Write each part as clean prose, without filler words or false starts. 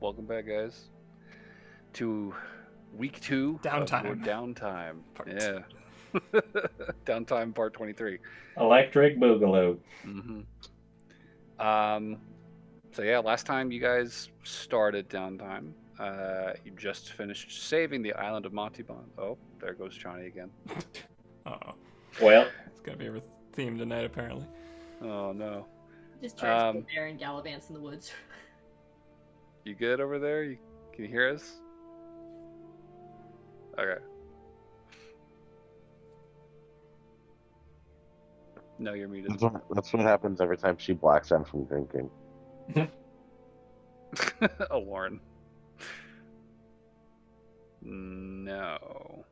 Welcome back, guys, to week 2 of your Downtime. downtime. Part Yeah. Downtime part 23. Electric Boogaloo. Mm-hmm. So yeah, last time you guys started downtime, you just finished saving the island of Montalban. Oh, there goes Johnny again. Uh-oh. Well, It's gonna be a theme tonight, apparently. Oh no. Just tries to sit there and gallivants in the woods. You good over there? Can you hear us? Okay. No, you're muted. That's what happens every time she blacks out from drinking. Oh, Lauren. No.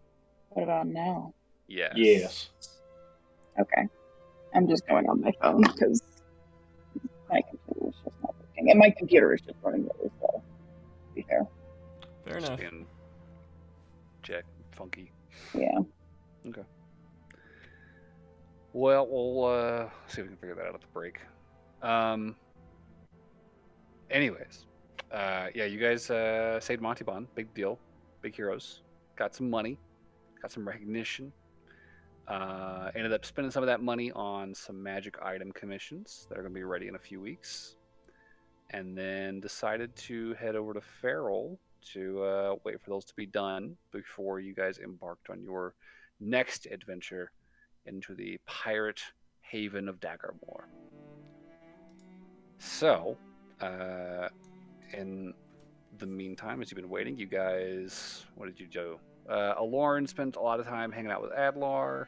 Put it on now. Yes. yes. Okay. I'm just going on my phone because my computer is just not working. And my computer is just running really slow, to be fair. Fair Just enough. being Jack funky. Yeah. Okay. Well, we'll see if we can figure that out at the break. Anyways, yeah, you guys saved Montalban. Big deal. Big heroes. Got some money. Got some recognition. Ended up spending some of that money on some magic item commissions that are going to be ready in a few weeks. And then decided to head over to Farrell to wait for those to be done before you guys embarked on your next adventure into the pirate haven of Daggermore. So, in the meantime, as you've been waiting, you guys, what did you do? Alorn spent a lot of time hanging out with Adlar,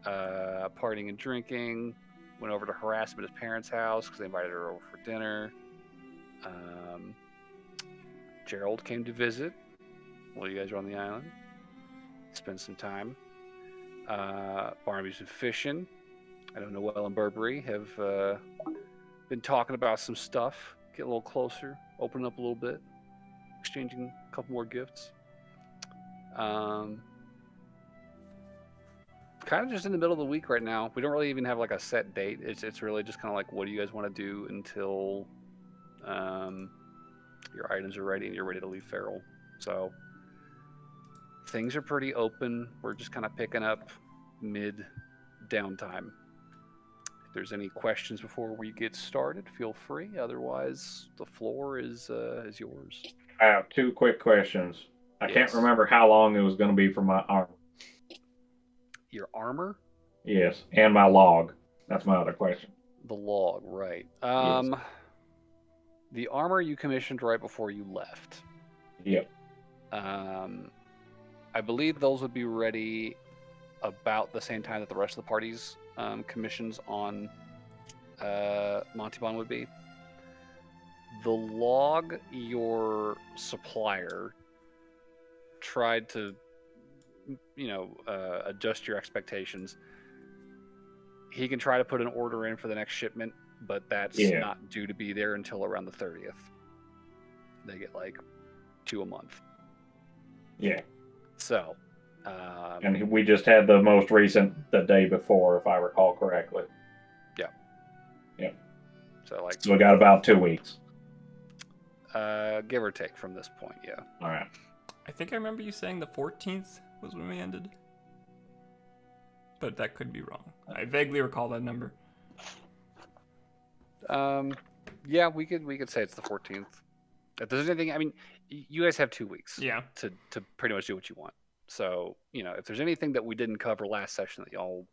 partying and drinking, went over to harass him at his parents' house because they invited her over for dinner. Gerald came to visit while you guys were on the island. Spent some time. Barnaby's been fishing. I know Noelle and Burberry have been talking about some stuff. Get a little closer, open up a little bit, exchanging a couple more gifts. Kind of just in the middle of the week right now. We don't really even have like a set date. It's really just kind of like, what do you guys want to do until your items are ready and you're ready to leave Farrell. So things are pretty open. We're just kind of picking up mid downtime. If there's any questions before we get started, feel free. Otherwise, the floor is yours. I have two quick questions. I Yes. can't remember how long it was going to be for my arm. Your armor? Yes, and my log. That's my other question. The log, right. Yes. The armor you commissioned right before you left. Yep. I believe those would be ready about the same time that the rest of the party's commissions on Montalban would be. The log, your supplier tried to, adjust your expectations. He can try to put an order in for the next shipment, but that's not due to be there until around the 30th. They get like 2 a month. Yeah. So. And we just had the most recent the day before, if I recall correctly. Yeah. Yeah. So we got about 2 weeks. Give or take from this point, yeah. All right. I think I remember you saying the 14th was when we ended. But that could be wrong. I vaguely recall that number. Yeah, we could say it's the 14th. If there's anything, I mean, you guys have 2 weeks. Yeah. To pretty much do what you want. So, if there's anything that we didn't cover last session that y'all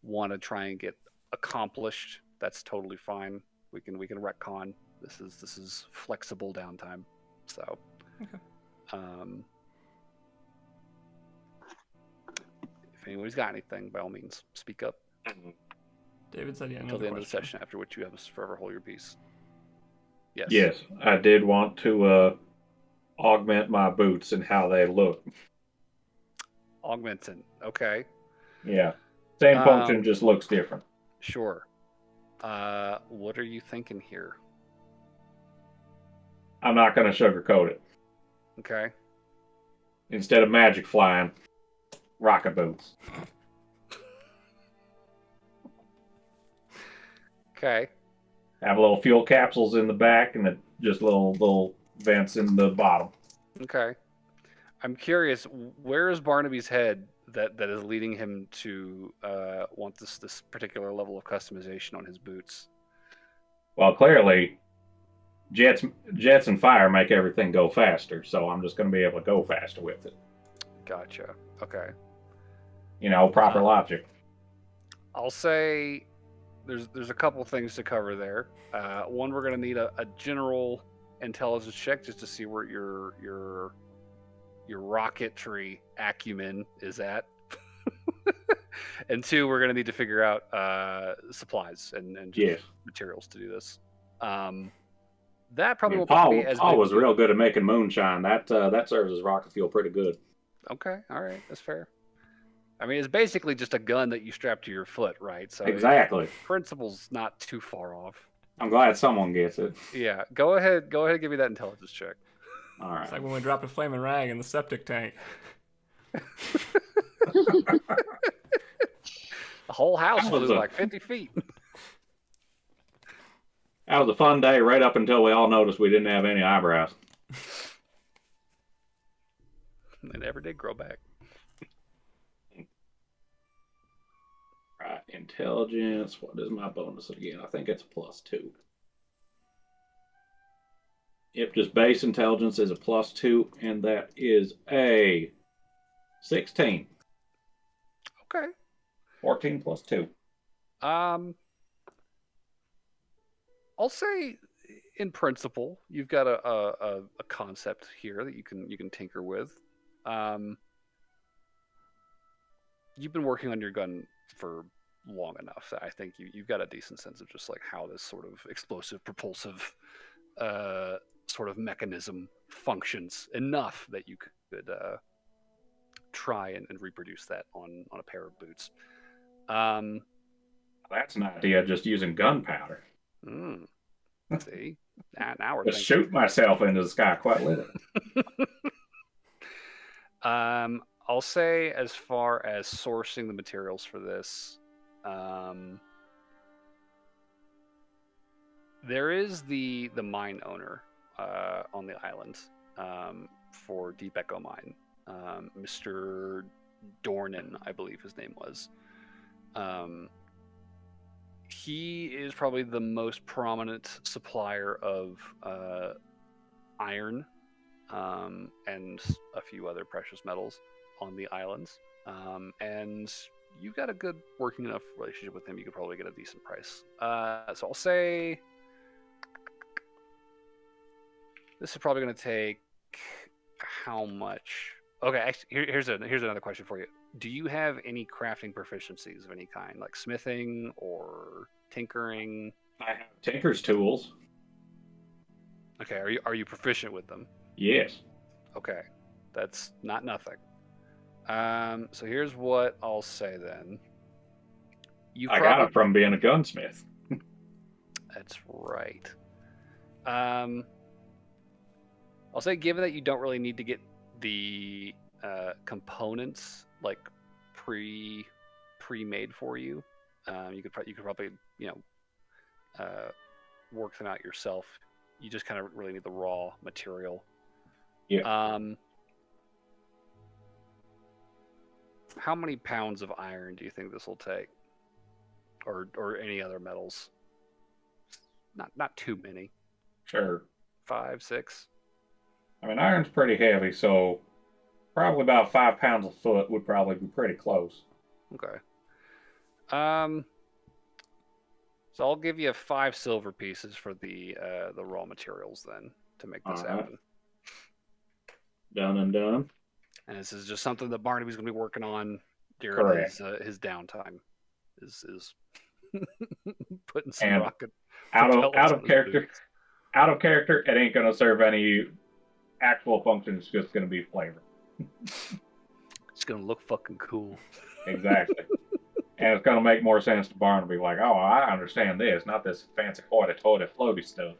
want to try and get accomplished, that's totally fine. We can retcon. This is flexible downtime. So, okay. If anybody's got anything, by all means, speak up. David said he had Until another the end of the question. session, after which you have to forever hold your peace. Yes. Yes, I did want to augment my boots and how they look. Augmentin. Okay. Yeah. Same function, just looks different. Sure. What are you thinking here? I'm not going to sugarcoat it. Okay. Instead of magic flying, rocket boots. Okay. Have little fuel capsules in the back and just little vents in the bottom. Okay. I'm curious, where is Barnaby's head that is leading him to want this particular level of customization on his boots? Well, clearly, jets and fire make everything go faster, so I'm just going to be able to go faster with it. Gotcha. Okay. Proper logic. I'll say there's a couple things to cover there. One, we're going to need a general intelligence check just to see where your rocketry acumen is at. And two, we're going to need to figure out supplies and just materials to do this. That probably won't be as Paul big was real good at making moonshine. That serves as rocket fuel pretty good. Okay, all right, that's fair. I mean, it's basically just a gun that you strap to your foot, right? So exactly. Principle's not too far off. I'm glad someone gets it. Yeah, go ahead, and give me that intelligence check. All right. It's like when we dropped a flaming rag in the septic tank. The whole house flew like 50 feet. That was a fun day right up until we all noticed we didn't have any eyebrows. They never did grow back. Right, intelligence. What is my bonus again? I think it's a +2. Yep, just base intelligence is a +2, and that is a 16. Okay. 14 + 2. I'll say, in principle, you've got a concept here that you can tinker with. You've been working on your gun for long enough that I think you've got a decent sense of just like how this sort of explosive, propulsive sort of mechanism functions enough that you could try and reproduce that on a pair of boots. That's an idea, just using gunpowder. See, now we're just shoot myself into the sky, quite literally. I'll say, as far as sourcing the materials for this, there is the mine owner on the island for Deep Echo Mine, Mr. Dornan, I believe his name was. He is probably the most prominent supplier of iron and a few other precious metals on the islands. And you've got a good working enough relationship with him, you could probably get a decent price. So I'll say this is probably going to take how much? Okay, actually, here's another question for you. Do you have any crafting proficiencies of any kind, like smithing or tinkering? I have tinker's tools. Okay, are you proficient with them? Yes. Okay, that's not nothing. So here's what I'll say then. I got it from being a gunsmith. That's right. I'll say, given that you don't really need to get the components like pre-made for you, you could probably work them out yourself. You just kind of really need the raw material. Yeah. How many pounds of iron do you think this will take, or any other metals? Not too many. Sure. 5, 6. I mean, iron's pretty heavy, so probably about 5 pounds a foot would probably be pretty close. Okay. So I'll give you 5 silver pieces for the raw materials then to make this happen. Done and done. And this is just something that Barnaby's going to be working on during his downtime. Is putting some rocket out of character. Boots. Out of character, it ain't going to serve any actual function. It's just going to be flavor. It's going to look fucking cool. Exactly. And it's going to make more sense to Barnaby. Like, oh, I understand this, not this fancy hoity-toity floaty stuff.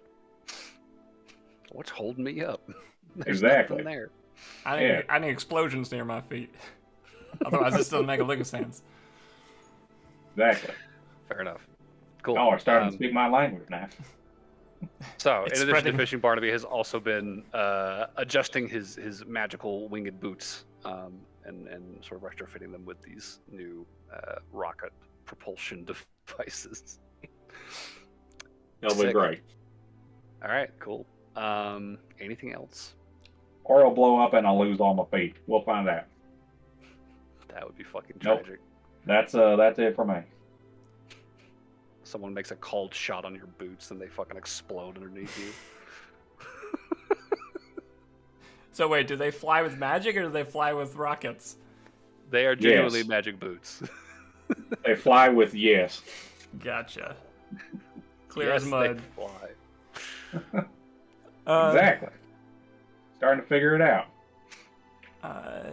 What's holding me up? There's exactly. nothing there. I need explosions near my feet. Otherwise, this doesn't make a lick of sense. Exactly. Fair enough. Cool. Y'all are starting to speak my language now. So, It's in addition to spreading. fishing, Barnaby has also been adjusting his magical winged boots and sort of retrofitting them with these new rocket propulsion devices. It'll be Sick. great. All right, cool. Anything else? Or it'll blow up and I'll lose all my feet. We'll find out. That would be fucking Nope. tragic. That's it for me. Someone makes a cold shot on your boots and they fucking explode underneath you. So wait, do they fly with magic or do they fly with rockets? They are genuinely Yes. magic boots. They fly with yes. Gotcha. Clear Yes, as mud. They fly. Exactly. Starting to figure it out.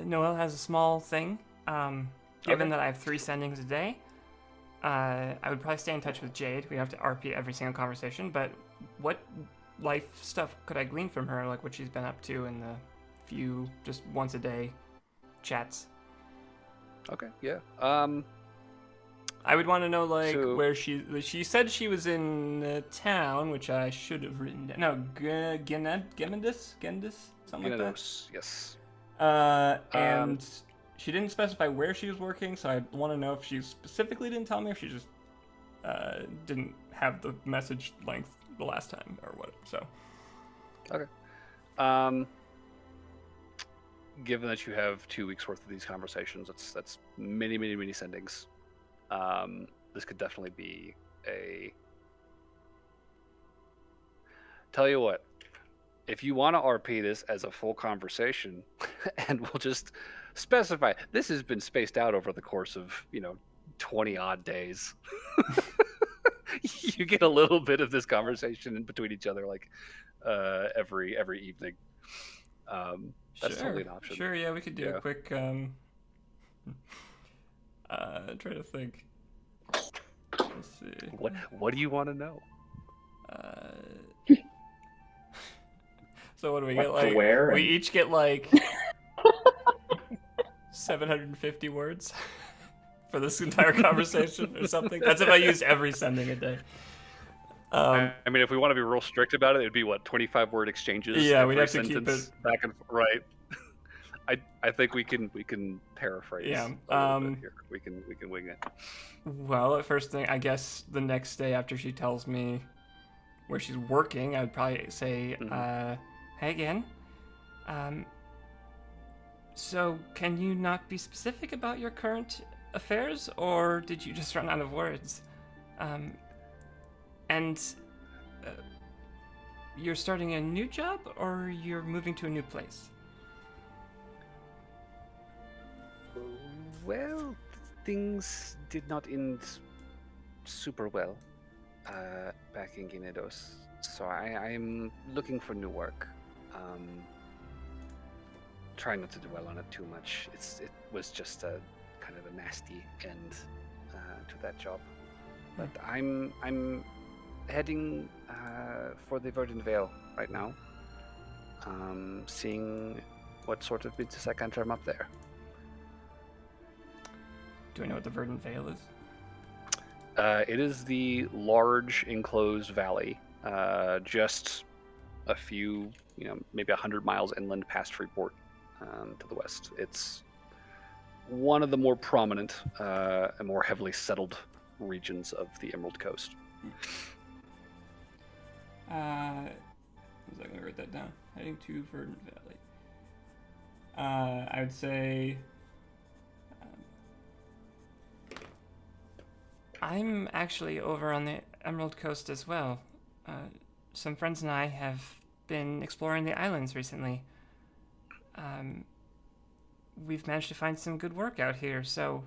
Noel has a small thing. Given Okay. that I have 3 sendings a day, I would probably stay in touch with Jade. We have to RP every single conversation, but what life stuff could I glean from her, like what she's been up to in the few, just once a day chats? Okay, yeah. I would want to know, like, So- where she said she was in town, which I should have written down. No, Gendis, something like that. Gyarados, yes. And she didn't specify where she was working, so I want to know if she specifically didn't tell me, or if she just didn't have the message length the last time, or what. So, Given that you have 2 weeks worth of these conversations, that's many sendings. This could definitely be a. Tell you what, if you want to RP this as a full conversation, and we'll just specify this has been spaced out over the course of 20 odd days. You get a little bit of this conversation in between each other, like every evening. That's totally an option. Sure, yeah, we could do Yeah. a quick. Try to think. Let's see. What do you want to know? So what do we What get? to Like wear we and- each get like 750 words for this entire conversation or something. That's if I used every sending a day. I mean, if we want to be real strict about it, it'd be 25-word exchanges. Yeah, we'd every have to keep sentence back and right. I think we can paraphrase. Yeah, A little bit here. We can wing it. Well, at first thing, I guess the next day after she tells me where she's working, I'd probably say, hey again. So can you not be specific about your current affairs, or did you just run out of words? And you're starting a new job, or you're moving to a new place? Well, things did not end super well back in Kindshadow, so I'm looking for new work. Trying not to dwell on it too much. It was just a kind of a nasty end to that job. But I'm heading for the Verdant Vale right now. Seeing what sort of business I can drum up there. Do I know what the Verdant Vale is? It is the large enclosed valley, just a few, maybe 100 miles inland past Freeport to the west. It's one of the more prominent and more heavily settled regions of the Emerald Coast. Was I going to write that down? Heading to Verdant Valley. I would say I'm actually over on the Emerald Coast as well. Some friends and I have been exploring the islands recently. We've managed to find some good work out here, so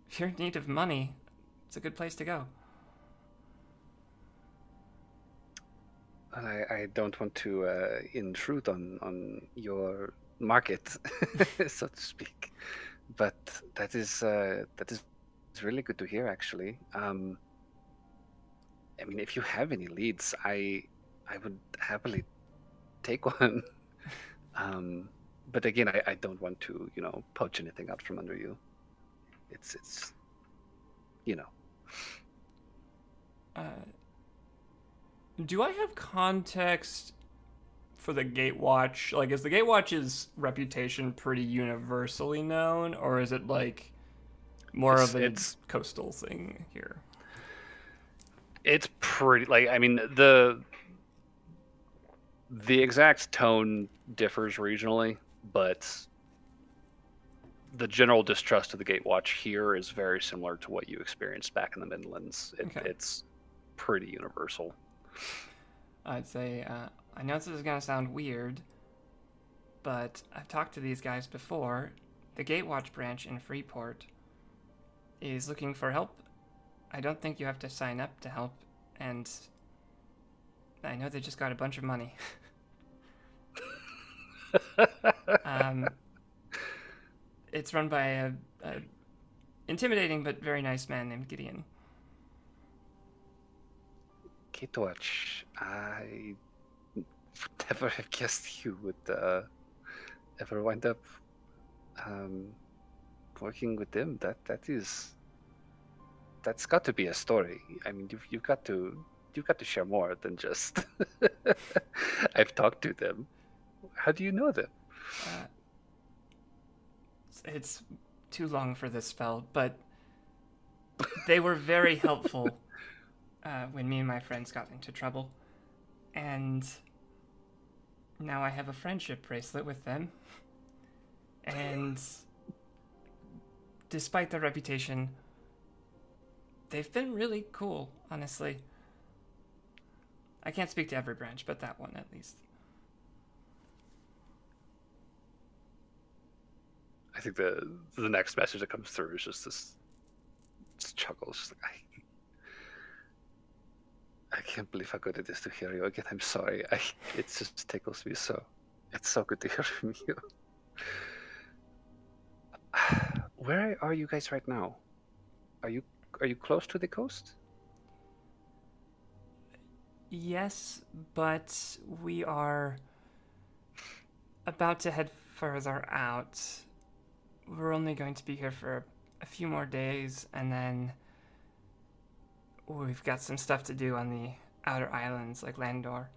if you're in need of money, it's a good place to go. I don't want to intrude on your market, so to speak, but that is really good to hear. Actually, I mean, if you have any leads, I would happily take one. But again, I don't want to poach anything out from under you. It's Do I have context for the Gatewatch? Like, is the Gatewatch's reputation pretty universally known, or is it like more of a coastal thing here? It's pretty I mean the exact tone differs regionally, but the general distrust of the Gatewatch here is very similar to what you experienced back in the Midlands. It's pretty universal. I'd say, I know this is going to sound weird, but I've talked to these guys before. The Gatewatch branch in Freeport is looking for help. I don't think you have to sign up to help, and I know they just got a bunch of money. It's run by a intimidating but very nice man named Gideon. Gatewatch, I never have guessed you would ever wind up working with them. That's got to be a story. I mean, you've got to share more than just I've talked to them. How do you know them? It's too long for this spell, but they were very helpful when me and my friends got into trouble. And now I have a friendship bracelet with them. And despite their reputation, they've been really cool, honestly. I can't speak to every branch, but that one at least. I think the next message that comes through is just this chuckle. It's just like, I can't believe how good it is to hear you again. I'm sorry. It just tickles me so. It's so good to hear from you. Where are you guys right now? Are you close to the coast? Yes, but we are about to head further out. We're only going to be here for a few more days, and then we've got some stuff to do on the outer islands, like Landor.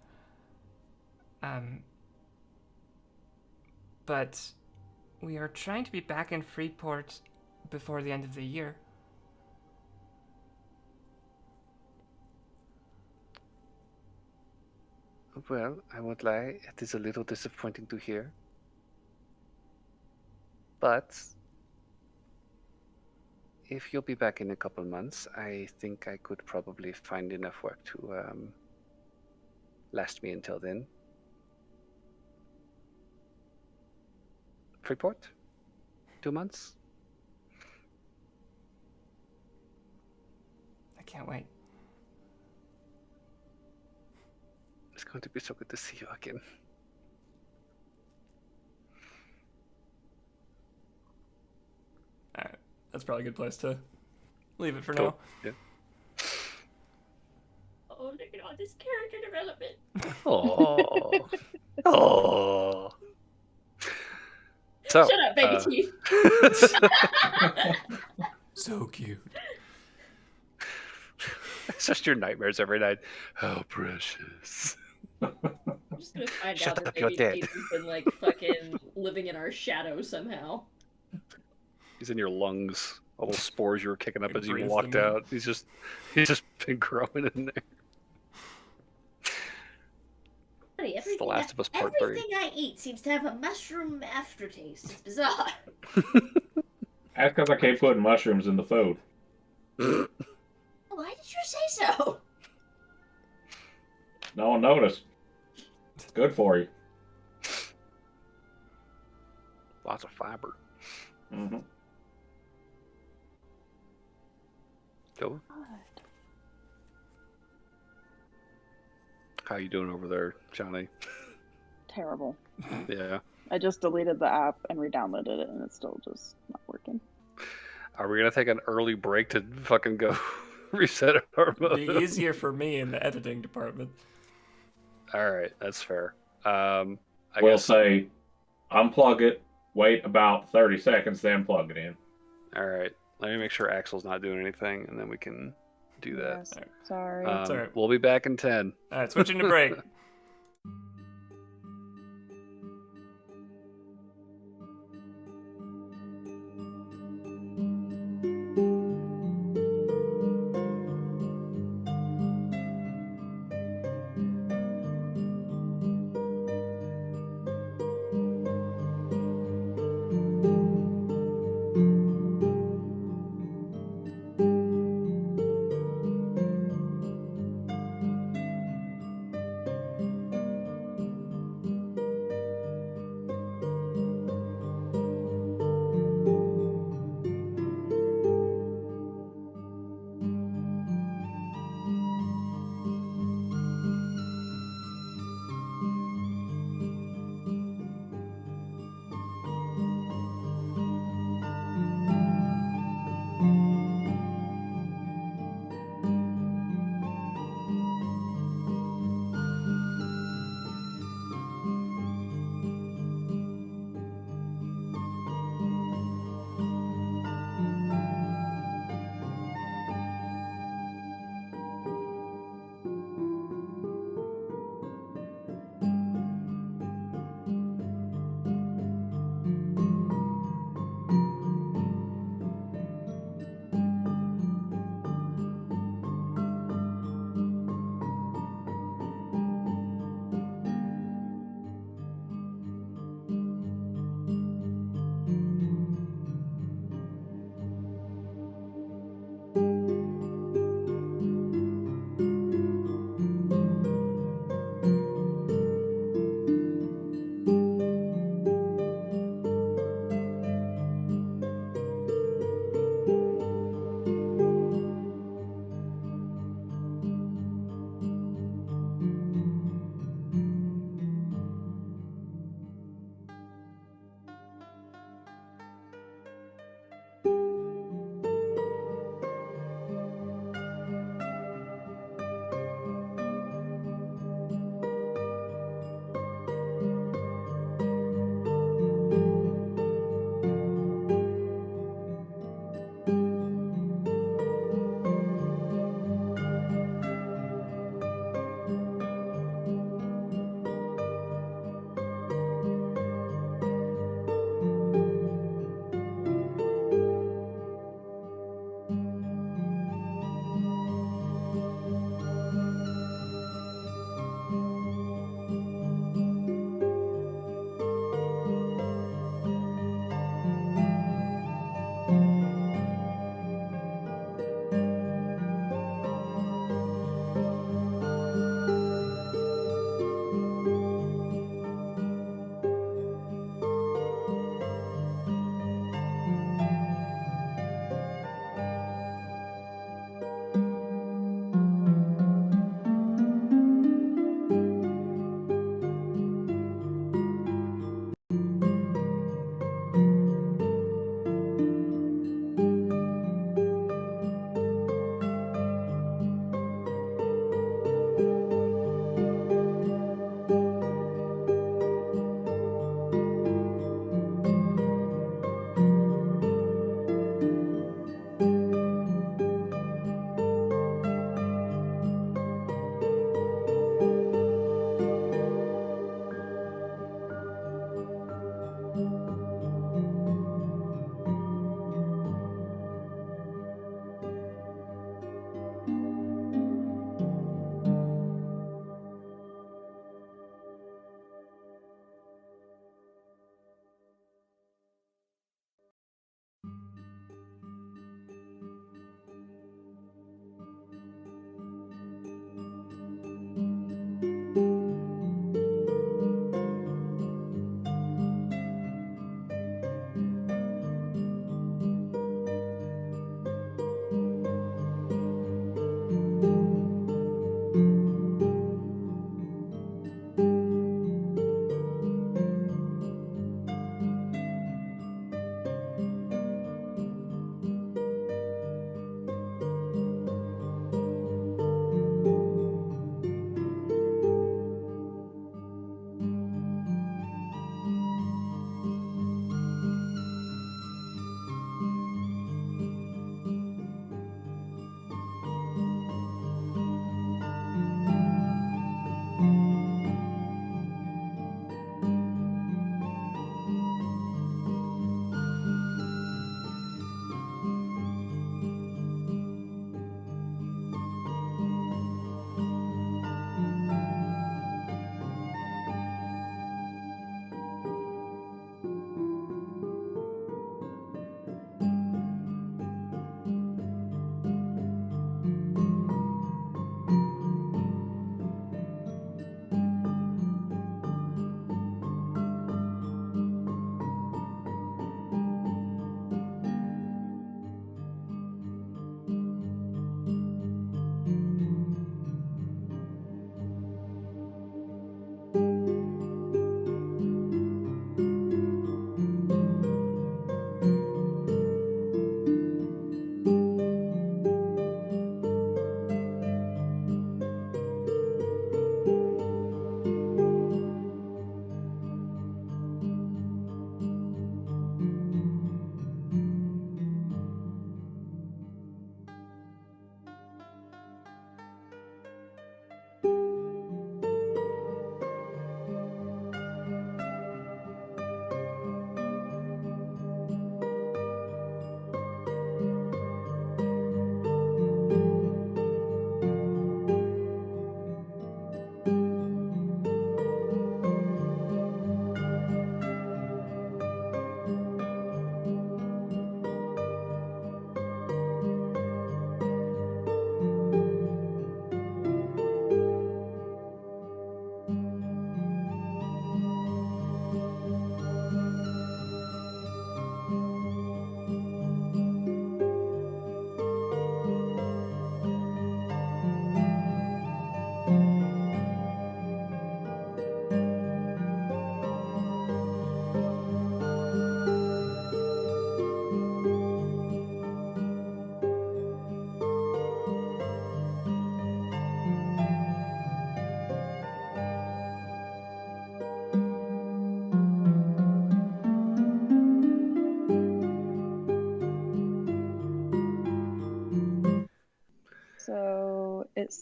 But we are trying to be back in Freeport before the end of the year. Well, I won't lie. It is a little disappointing to hear. But if you'll be back in a couple months, I think I could probably find enough work to last me until then. Freeport? 2 months? I can't wait. It's going to be so good to see you again. Alright, that's probably a good place to leave it for Cool. now. Yeah. Oh, look at all this character development. Oh. Oh. So, Shut up, baby teeth. So cute. It's just your nightmares every night. How precious. I'm just gonna find Shut out that up, you're baby dead. teeth has been like fucking living in our shadow somehow. He's in your lungs. All those spores you were kicking up You as you breathe walked them in. out. He's just been growing in there. Honey, It's The Last of Us Part 3. everything I eat seems to have a mushroom aftertaste. It's bizarre. That's because I keep putting mushrooms in the food. Why did you say so? No one noticed. It's good for you. Lots of fiber. Mm-hmm. Go. How you doing over there, Johnny? Terrible. Yeah. I just deleted the app and re-downloaded it, and it's still just not working. Are we gonna take an early break to fucking go reset our mode? Be easier for me in the editing department. All right, that's fair. I We'll guess. say, unplug it, wait about 30 seconds, then plug it in. All right. Let me make sure Axel's not doing anything, and then we can do that. Yes, sorry. It's all right. We'll be back in 10. All right, switching to break.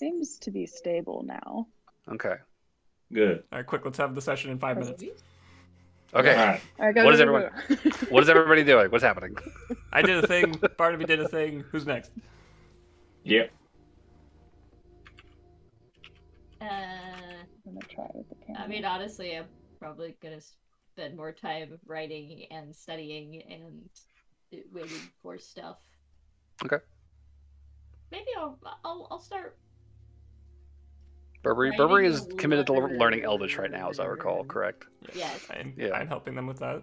seems to be stable now. Okay. Good. All right, quick. Let's have the session in 5 minutes. Okay. All right. All right, go, What go, is go, everyone? go. What is everybody doing? What's happening? I did a thing. Barnaby did a thing. Who's next? Yep. I'm gonna try with the camera. I mean, honestly, I'm probably gonna spend more time writing and studying and waiting for stuff. Okay. Maybe I'll start. Burberry Writing is a committed to letter. learning Elvish right now, as I recall. Correct. Yes. Yeah. I'm helping them with that.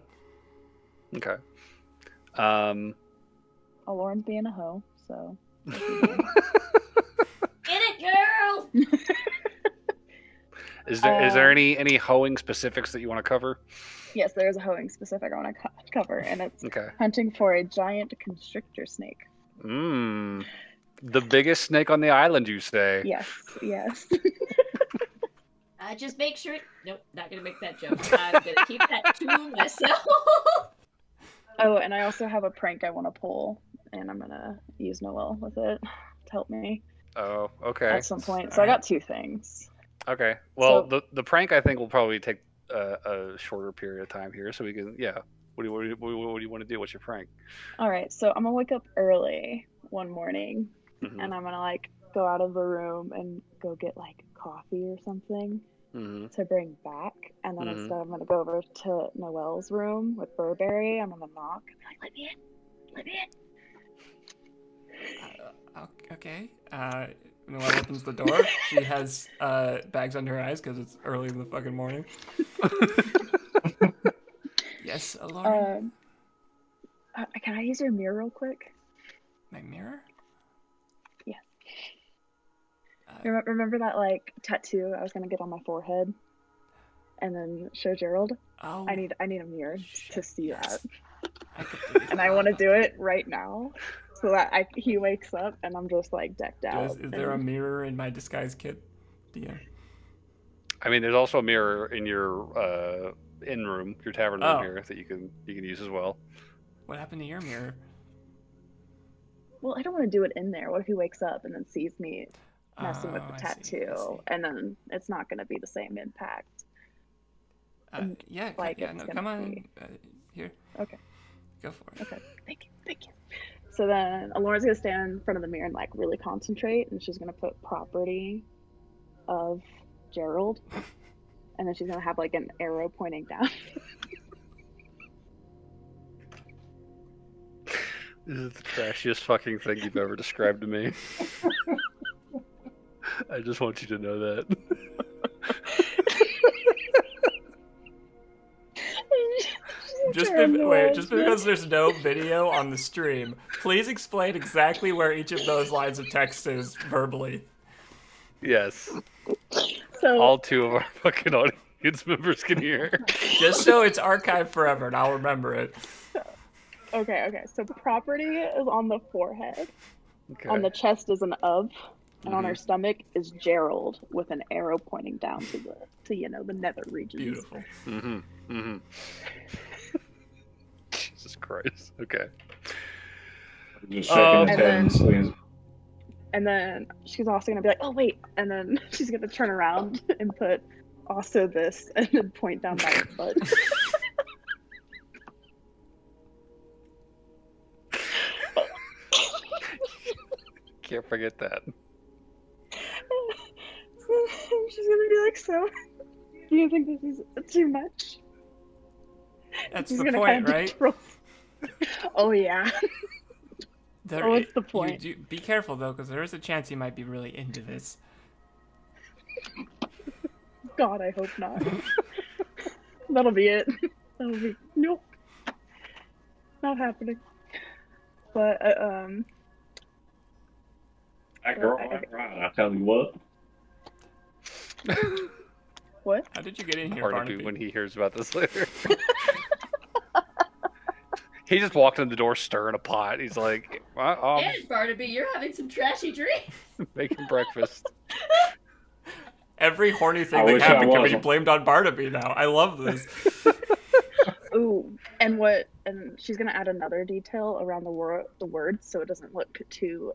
Okay. Oh, Lauren's being a hoe, so. Get it, girl! Is there any hoeing specifics that you want to cover? Yes, there is a hoeing specific I want to cover, and it's Okay. hunting for a giant constrictor snake. The biggest snake on the island, you say? Yes, yes. Just make sure. Nope, not gonna make that joke. I'm gonna keep that to myself. Oh, and I also have a prank I want to pull, and I'm gonna use Noelle with it to help me Oh, okay. at some point. So I got 2 things. Okay. Well, So- the prank I think will probably take a shorter period of time here, so we can. Yeah. What do you want to do? What's your prank? All right, so I'm gonna wake up early one morning, Mhm. and I'm gonna like go out of the room and go get like coffee or something Mhm. to bring back, and then Mhm. instead I'm gonna go over to Noelle's room with Burberry. I'm gonna knock and be like, "Let me in, let me in." Okay. Noelle opens the door. She has bags under her eyes because it's early in the fucking morning. Yes, Lauren? Can I use your mirror real quick? My mirror? Yeah. Remember that like tattoo I was gonna get on my forehead, and then show Gerald? Oh, I need a mirror to see yes. that, I completely and I forgot want to about do it right now, so that he wakes up and I'm just like decked out. Is there a mirror in my disguise kit, DM? I mean, there's also a mirror in your inn room, your tavern room Oh. here that you can use as well. What happened to your mirror? Well, I don't want to do it in there. What if he wakes up and then sees me messing with Oh, the I see, tattoo, and then it's not going to be the same impact? Yeah, like yeah. it's No, gonna come on. be. Here. Okay. Go for it. Okay. Thank you. So then Lauren's gonna stand in front of the mirror and like really concentrate, and she's gonna put property of Gerald, and then she's gonna have like an arrow pointing down. This is the trashiest fucking thing you've ever described to me. I just want you to know that. Just because there's no video on the stream, please explain exactly where each of those lines of text is verbally. Yes. So All 2 of our fucking audience members can hear. Just so it's archived forever and I'll remember it. okay. So property is on the forehead. Okay. On the chest is an of, and on her stomach is Gerald with an arrow pointing down to the nether regions. Beautiful. Jesus Christ. Okay. Just shaking his And head and sleeping. And then she's also gonna be like, "Oh wait," and then she's gonna turn around and put also this, and then point down by his butt. Can't forget that. She's gonna be like, "So, do you think this is too much?" That's She's the gonna point, kind of right? Oh yeah. What's the point? Be careful though, because there is a chance he might be really into this. God, I hope not. That'll be it. That'll be nope. Not happening. But That girl, that's right. I tell you what. what? How did you get in here, Barnaby, Barnaby? when he hears about this later. He just walked in the door stirring a pot. He's like, And Barnaby, you're having some trashy dreams. making breakfast. Every horny I thing that wish I happened can be wasn't. blamed on Barnaby now. I love this. Ooh, and she's gonna add another detail around the word so it doesn't look too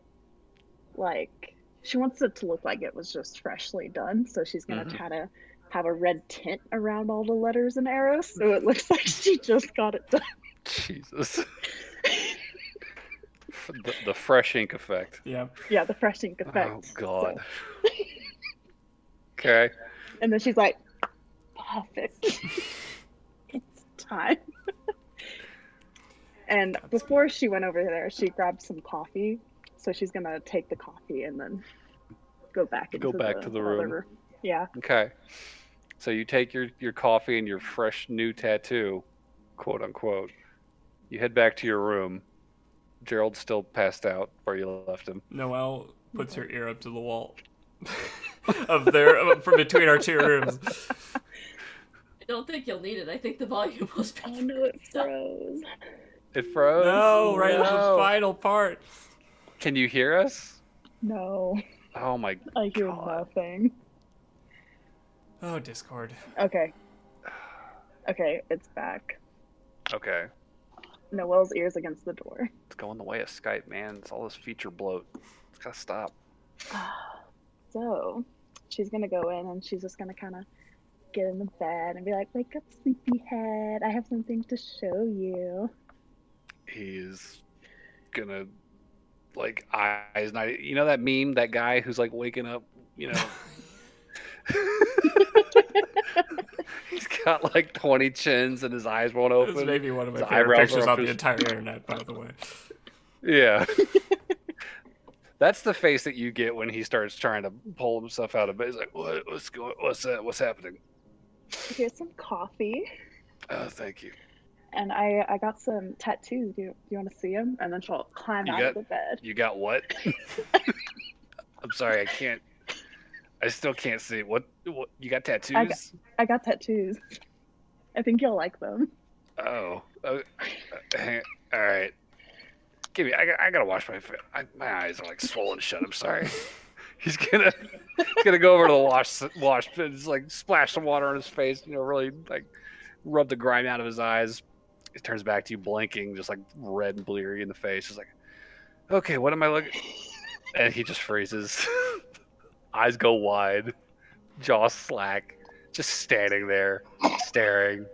like she wants it to look like it was just freshly done, so she's gonna Mhm. try to have a red tint around all the letters and arrows, so it looks like she just got it done. Jesus. The fresh ink effect. Yeah. Yeah, the fresh ink effect. Oh God. So- Okay. And then she's like, perfect. It's time. And before she went over there, she grabbed some coffee. So she's gonna take the coffee and then go back into Go back to the other room. Yeah. Okay. So you take your coffee and your fresh new tattoo, quote unquote. You head back to your room. Gerald's still passed out where you left him. Noelle puts her ear up to the wall of there from between our two rooms. I don't think you'll need it. I think the volume was Oh better. no, it froze. It froze. No, right at the No. final part. Can you hear us? No, Oh my I hear God. nothing. Oh, Discord. Okay. Okay, it's back. Okay. Noelle's ears against the door. It's going the way of Skype, man. It's all this feature bloat. It's gotta stop. So she's gonna go in and she's just gonna kind of get in the bed and be like, "Wake up, sleepyhead! I have something to show you." He's gonna like eyes not. You know that meme, that guy who's like waking up. You know. He's got like 20 chins and his eyes won't This open. may be one of my His favorite eyebrows pictures are up on the his- entire internet, by the way. Yeah. That's the face that you get when he starts trying to pull himself out of bed. He's like, what's happening? Here's some coffee, Oh, thank you. and I got some tattoos. Do you want to see them? And then she'll climb You out got- of the bed. You got what? I'm sorry, I can't. I still can't see. What you got tattoos? I got tattoos. I think you'll like them. Oh. All right. Give me. I gotta wash my face. My eyes are like swollen shut. I'm sorry. He's gonna go over to the wash and just like splash some water on his face. You know, really like rub the grime out of his eyes. He turns back to you, blinking, just like red and bleary in the face. He's like, "Okay, what am I looking?" And he just freezes. Eyes go wide, jaw slack, just standing there, staring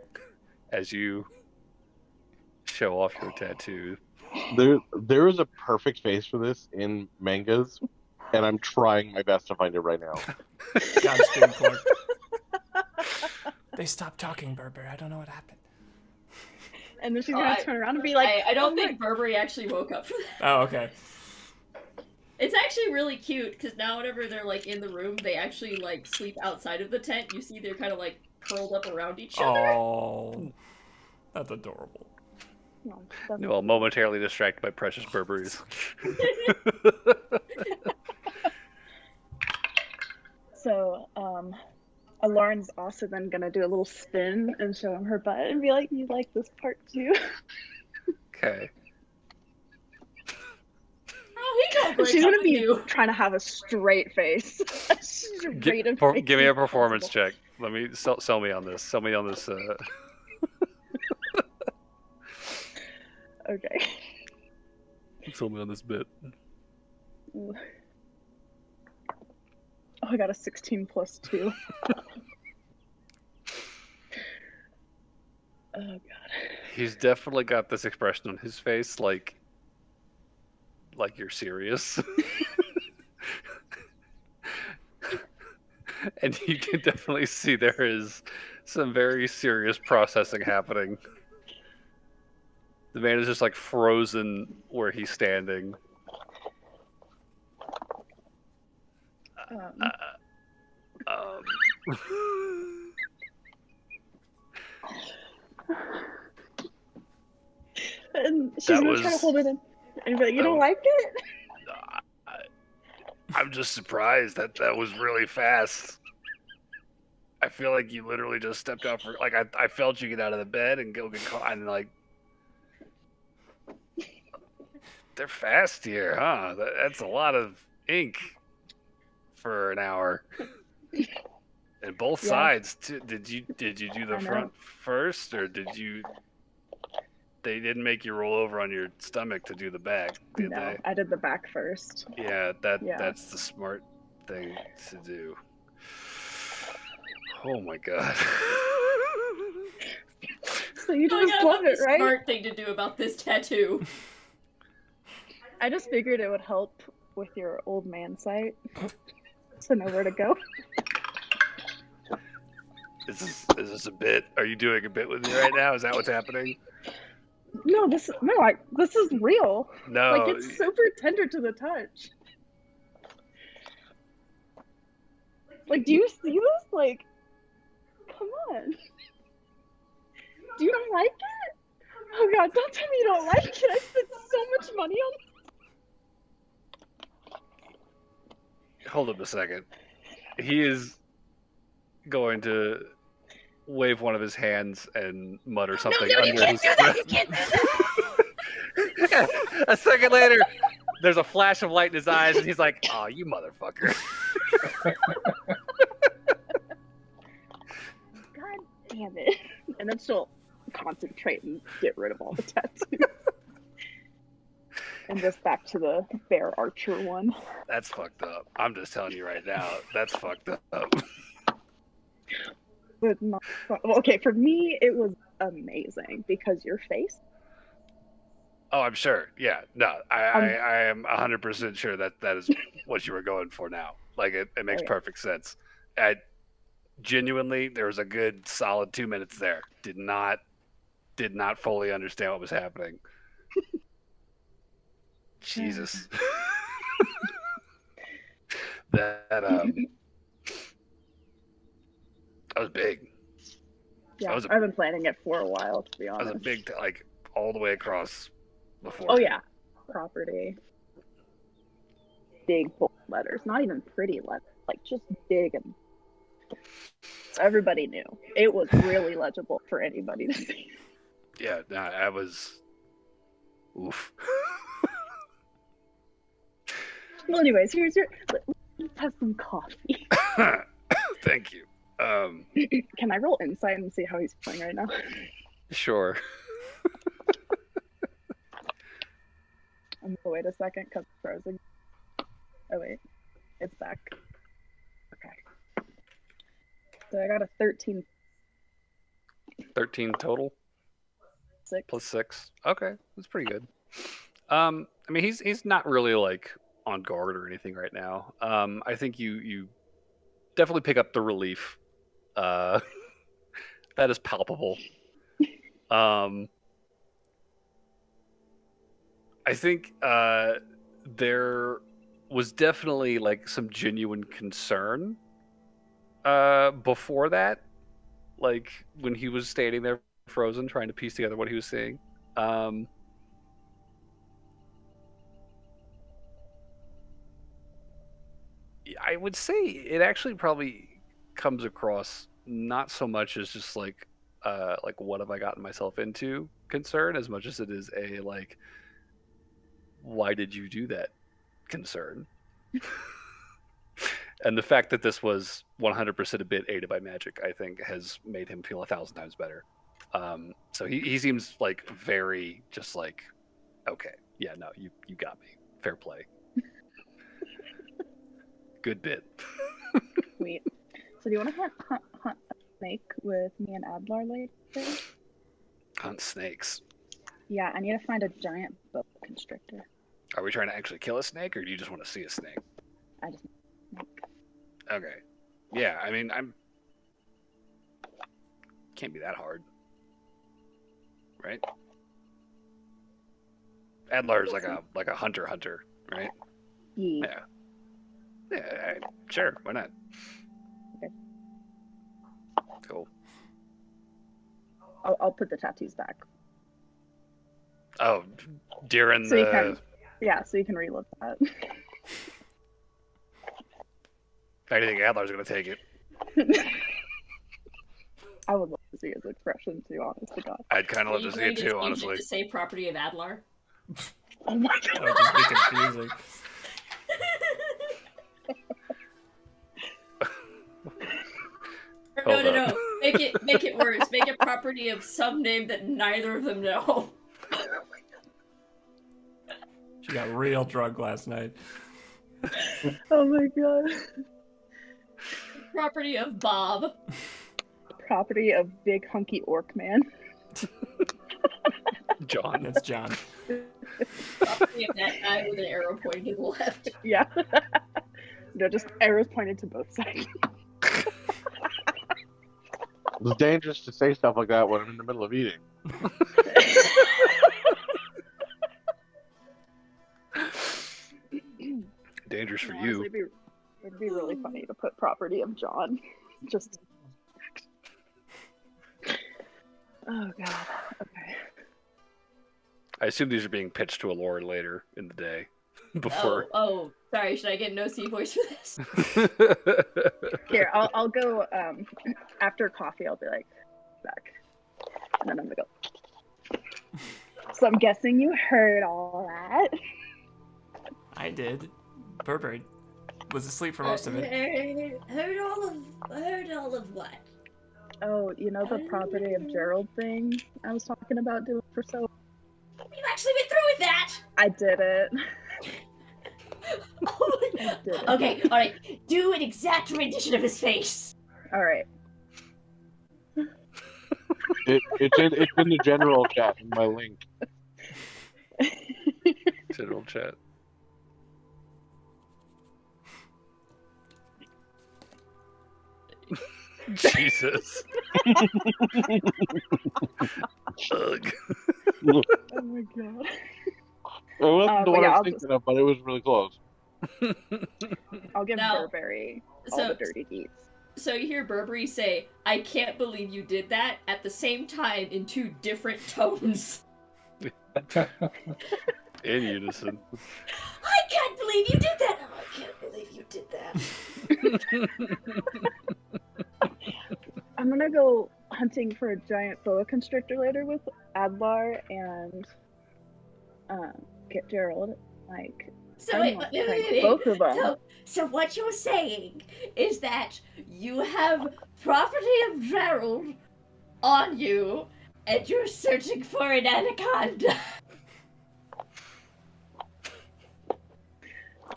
as you show off your tattoo. There is a perfect face for this in mangas, and I'm trying my best to find it right now. Godspeed, Clark. They stopped talking, Berber. I don't know what happened. And then she's Oh, gonna turn around and be like, I don't "Oh think Burberry actually woke up for that. Oh, okay. It's actually really cute because now whenever they're like in the room, they actually like sleep outside of the tent. You see they're kind of like curled up around each other. Oh, that's adorable. No, that's Well, momentarily distracted by precious Burberries. So, Lauren's also then gonna do a little spin and show him her butt and be like, "You like this part too?" Okay. Oh, he don't break She's up gonna with be you. trying to have a straight face. A straight Give me a performance check. Let me sell me on this. Sell me on this. Okay. Sell me on this bit. Ooh. Oh, I got a 16 plus 2. Oh god. He's definitely got this expression on his face, like you're serious. And you can definitely see there is some very serious processing happening. The man is just like frozen where he's standing. Um, And she's That gonna try to was- hold it in. And be like, "You don't that- like it?" I'm just surprised that was really fast. I feel like you literally just stepped out for like I felt you get out of the bed and go get caught and like they're fast here, huh? That's a lot of ink for an hour. And both Yeah. sides too. Did you do I the know. front first or did you They didn't make you roll over on your stomach to do the back, did No, they? I did the back first. Yeah, Yeah. that's the smart thing to do. Oh my god. So you Oh my just God, love that's it, the right? smart thing to do about this tattoo. I just figured it would help with your old man sight to know where to go. Is this a bit? Are you doing a bit with me right now? Is that what's happening? No, this is real. No. Like, it's super tender to the touch. Like, do you see this? Like, come on. Do you not like it? Oh god, don't tell me you don't like it. I spent so much money on it. Hold up a second. He is going to wave one of his hands and mutter something No, you under can't his do that. breath. You can't do that. A second later, there's a flash of light in his eyes, and he's like, "Oh, you motherfucker!" God damn it. And then she'll concentrate and get rid of all the tattoos. And just back to the bear archer one. That's fucked up. I'm just telling you right now, that's fucked up. But not, well, okay, for me, it was amazing because your face. Oh, I'm sure. Yeah, no, I am 100% sure that is what you were going for now. Like, it makes Oh, yeah. perfect sense. Genuinely, there was a good solid 2 minutes there. Did not fully understand what was happening. Jesus. that was big. Yeah, was a- I've been planning it for a while, to be That honest. was a big, like, all the way across before. Oh yeah, property. Big bold letters, not even pretty letters, like just big, and so everybody knew. It was really legible for anybody to see. Yeah, no, I was. Oof. Well, anyways, here's your. Let's have some coffee. Thank you. Can I roll insight and see how he's playing right now? Sure. I'm gonna wait a second because it's frozen. Oh wait, it's back. Okay. So I got a 13. 13 total 6. plus 6. Okay, that's pretty good. I mean, he's not really like on guard or anything right now. I think you definitely pick up the relief. That is palpable. I think there was definitely like some genuine concern before that, like when he was standing there frozen trying to piece together what he was seeing. I would say it actually probably comes across not so much as just like what have I gotten myself into concern, as much as it is a like, why did you do that concern. And the fact that this was 100% a bit aided by magic, I think, has made him feel 1,000 times better. So he seems like very just like, okay, yeah, no, you got me, fair play. Good bit. Sweet. So do you want to hunt a snake with me and Adlar later? Hunt snakes. Yeah, I need to find a giant boa constrictor. Are we trying to actually kill a snake, or do you just want to see a snake? I just Okay. Yeah, I mean, can't be that hard, right? Adlar's like a hunter, right? yeah. Yeah, sure. Why not? Okay. Cool. I'll put the tattoos back. Oh, during So you the can, yeah, so you can relive that. If anything, Adlar's gonna take it. I would love to see his expression too, honest to God. I'd kind of love to see it too, Change honestly. it to say property of Adlar. Oh my That would just be confusing. Hold No. up. Make it worse. Make it property of some name that neither of them know. She got real drunk last night. Oh my god. Property of Bob. Property of big hunky orc man. John. That's John. Property of that guy with an arrow pointing to the left. Yeah. No, just arrows pointed to both sides. It's dangerous to say stuff like that when I'm in the middle of eating. Dangerous for No, you. honestly, it'd be really funny to put property of John. Just. Oh god. Okay. I assume these are being pitched to Allura later in the day. Before. Oh, sorry. Should I get no C voice for this? Here, I'll go. After coffee, I'll be like back, and then I'm gonna go. So I'm guessing you heard all that. I did. Burberry was asleep for most of it. Heard all of what? Oh, you know the property of Gerald thing I was talking about doing for so. You actually went through with that. I did it. Oh my I god. did it. Okay, all right. Do an exact rendition of his face. All right. It's in the general chat in my link. General chat. Jesus. Ugh. Oh my god. It wasn't the but one yeah, I I'll was thinking of, but it was really close. I'll give Now, Burberry all so- the dirty deeds. So you hear Burberry say, "I can't believe you did that," at the same time in two different tones. In unison. I can't believe you did that. Oh, I can't believe you did that. I'm gonna go hunting for a giant boa constrictor later with Adlar and get Gerald. Like, So I wait, want wait, like, wait, wait. both of them. So what you're saying is that you have property of Gerald on you, and you're searching for an anaconda.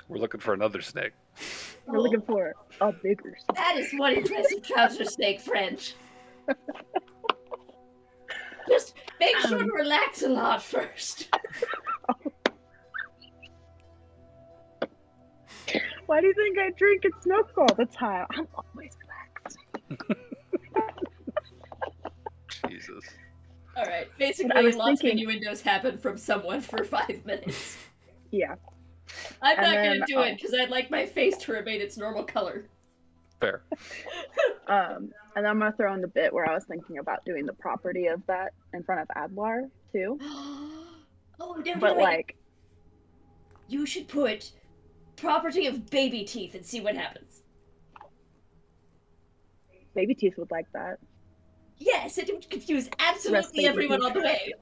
We're looking for another snake. We're looking for a bigger. That is one impressive trouser snake, friend. Just make sure to relax a lot first. Why do you think I drink and smoke all the time? I'm always relaxed. Jesus. All right. But I Basically, was lots thinking- of innuendos happen from someone for 5 minutes. Yeah. I'm And not then, gonna do it because I'd like my face to remain its normal color. Fair. And I'm gonna throw in the bit where I was thinking about doing the property of that in front of Adlar too. Oh no, But no, like, you should put property of baby teeth and see what happens. baby teeth would like that. Yes, it would confuse absolutely baby everyone teeth. on the way.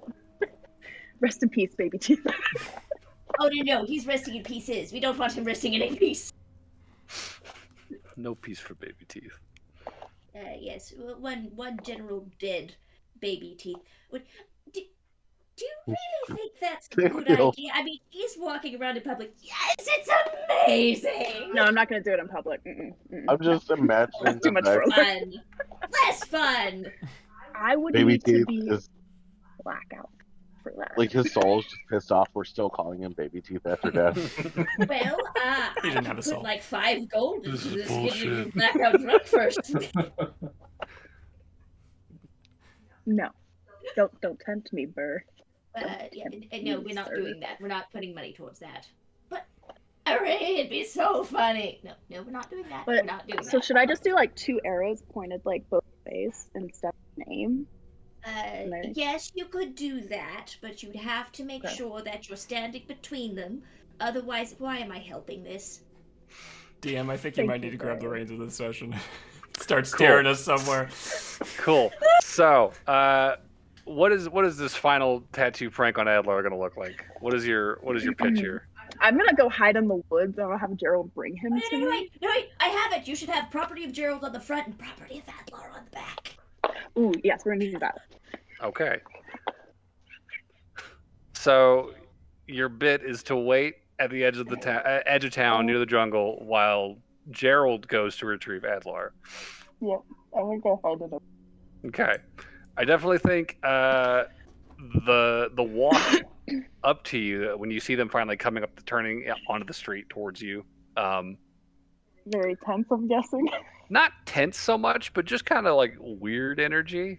Rest in peace, baby teeth. Oh no, he's resting in pieces. We don't want him resting in a piece. No peace for baby teeth. Yes, one general dead baby teeth. Do you really think that's a good idea? I mean, he's walking around in public. Yes, it's amazing. No, I'm not gonna do it in public. I'm just imagining That's too the much fact for Fun, less fun. I would baby need to teeth be is blackout for that. like his soul's just pissed off. We're still calling him baby teeth after death. Well, He didn't I have a could soul. put like 5 gold This into is this. Get you bullshit. blackout drunk first. No, don't tempt me, Burr. Yeah, no, we're not doing that. We're not putting money towards that. But hooray, it'd be so funny. No, we're not doing that. But We're not doing so that. should I just do like 2 arrows pointed like both ways instead of name? Nice. Yes, you could do that, but you'd have to make Okay. sure that you're standing between them. Otherwise, why am I helping this? DM, I think you Thank might you, need to grab the Brian. reins of this session. Start steering us somewhere. Cool. So, what is this final tattoo prank on Adler gonna look like? What is your pitch here? I'm gonna go hide in the woods and I'll have Gerald bring him to No, me. wait, I have it. You should have property of Gerald on the front and property of Adlar on the back. Ooh, yes, we're gonna do that. Okay. So, your bit is to wait at the edge of the edge of town near the jungle while Gerald goes to retrieve Adlar. Yeah, I'm gonna go hold it up. Okay, I definitely think the walk up to you when you see them finally coming up the turning onto the street towards you. Very tense, I'm guessing. Not tense so much, but just kind of like weird energy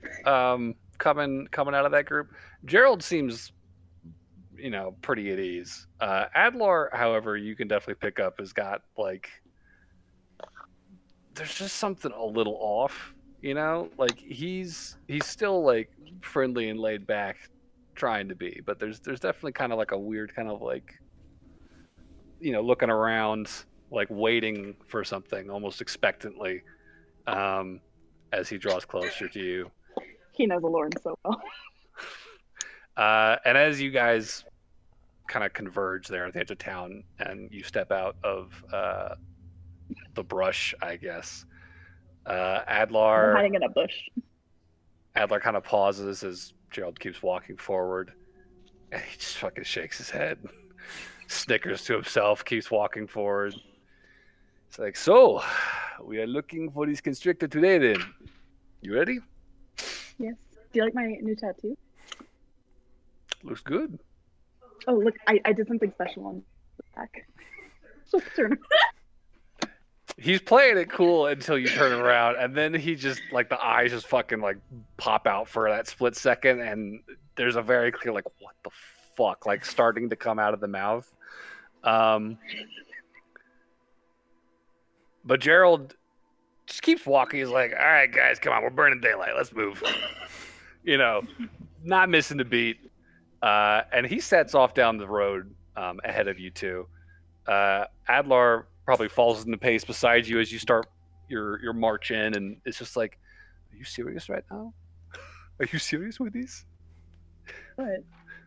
coming out of that group. Gerald seems, pretty at ease. Adlar, however, you can definitely pick up has got like there's just something a little off. Like he's still like friendly and laid back, trying to be, but there's definitely kind of like a weird kind of like looking around, like waiting for something, almost expectantly, as he draws closer to you. He knows Lauren so well. And as you guys kind of converge there at the edge of town, and you step out of the brush, I guess. I'm Adlar hiding in a bush. kind of pauses as Gerald keeps walking forward, and he just fucking shakes his head, snickers to himself, keeps walking forward. It's like, so we are looking for this constrictor today. Then, you ready? Yes. Do you like my new tattoo? Looks good. Oh, look, I did something special on the back. Turn. He's playing it cool until you turn around, and then he just like the eyes just fucking like pop out for that split second, and there's a very clear like what the fuck like starting to come out of the mouth. But Gerald just keeps walking. He's like, "All right, guys, come on, we're burning daylight. Let's move." Not missing the beat. And he sets off down the road ahead of you two. Adlar probably falls into pace beside you as you start your march in, and it's just like, are you serious right now? Are you serious with this? What?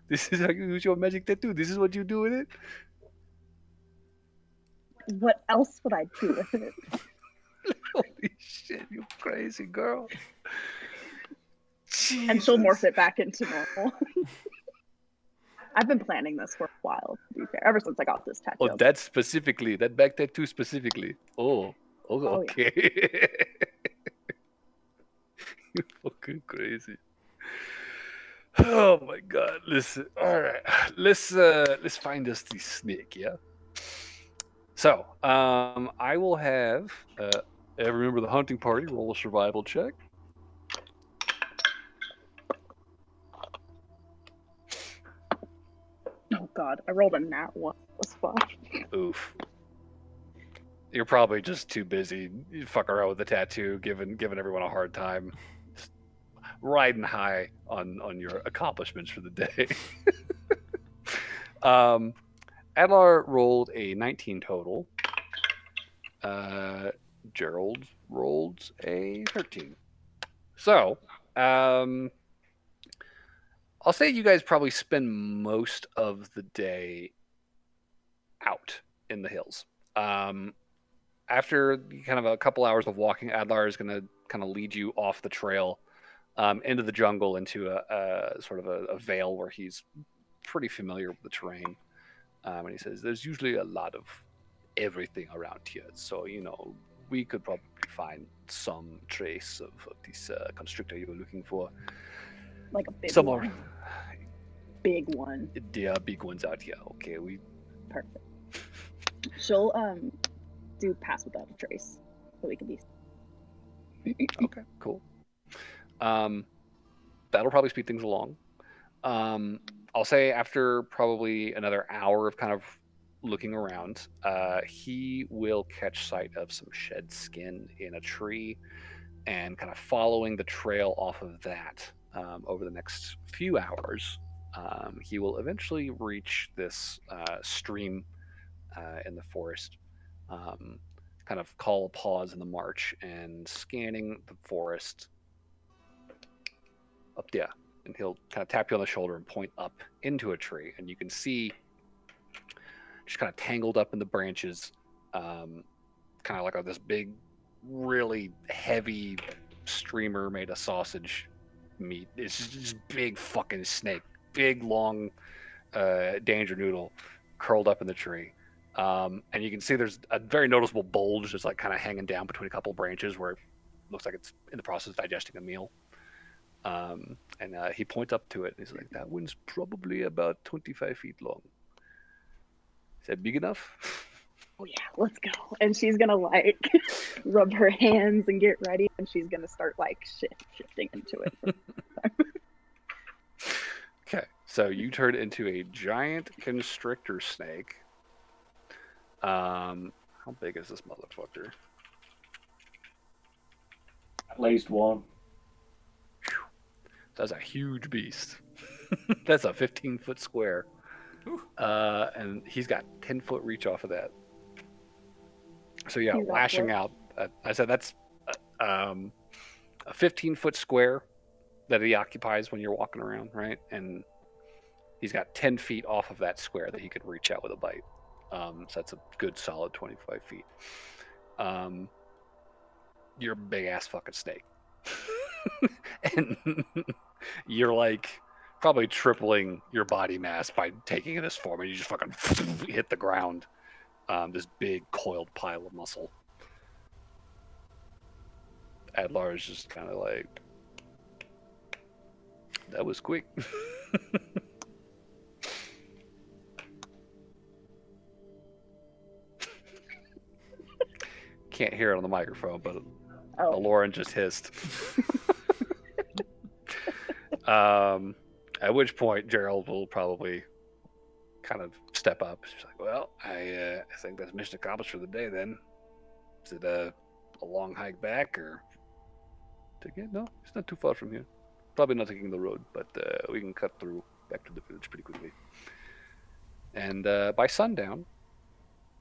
This is how you use your magic tattoo? This is what you do with it? What else would I do with it? Holy shit, you crazy girl. And she'll Jesus. morph it back into normal. I've been planning this for a while, to be fair, ever since I got this tattoo. Oh, that back tattoo specifically. Oh, okay. Yeah. You're fucking crazy. Oh my god. Listen. All right. Let's find us the snake, yeah? So, I will have every member of the hunting party roll a survival check. Oh god, I rolled a nat 1. That's fun. Oof. You're probably just too busy fucking around with the tattoo, giving everyone a hard time, just riding high on your accomplishments for the day. Adlar rolled a 19 total. Gerald rolled a 13. So, I'll say you guys probably spend most of the day out in the hills. After kind of a couple hours of walking, Adlar is going to kind of lead you off the trail into the jungle, into a sort of a vale where he's pretty familiar with the terrain. And he says, there's usually a lot of everything around here. So, we could probably find some trace of this constrictor you were looking for. Like a big Some one. more. Big one. There are big ones out here. Okay, Perfect. She'll do pass without a trace, so we can be. Okay, cool. That'll probably speed things along. I'll say after probably another hour of kind of looking around, he will catch sight of some shed skin in a tree, and kind of following the trail off of that over the next few hours, he will eventually reach this stream in the forest. Kind of call a pause in the march, and scanning the forest up there, and he'll kind of tap you on the shoulder and point up into a tree, and you can see just kind of tangled up in the branches, kind of like this big, really heavy streamer made of sausage meat. It's just big fucking snake, big long, Danger Noodle curled up in the tree. And you can see there's a very noticeable bulge that's like kind of hanging down between a couple branches where it looks like it's in the process of digesting a meal. And he points up to it and he's like, that one's probably about 25 feet long. Is that big enough? Oh yeah, let's go. And she's gonna like rub her hands and get ready, and she's gonna start like shifting into it. Okay, so you turn into a giant constrictor snake. How big is this motherfucker? At least one. That's a huge beast. That's a 15-foot square. And he's got 10-foot reach off of that. So yeah, He's lashing out. I said that's a 15-foot square that he occupies when you're walking around, right? And he's got 10 feet off of that square that he could reach out with a bite. So that's a good solid 25 feet. You're a big ass fucking snake. And you're like probably tripling your body mass by taking this form, and you just fucking hit the ground. This big coiled pile of muscle. Adlar is just kind of like, that was quick. Can't hear it on the microphone, but Lauren just hissed. At which point Gerald will probably kind of step up. She's like, well, I think that's mission accomplished for the day then. Is it a long hike back or again? No, it's not too far from here. Probably not taking the road, but we can cut through back to the village pretty quickly. And by sundown,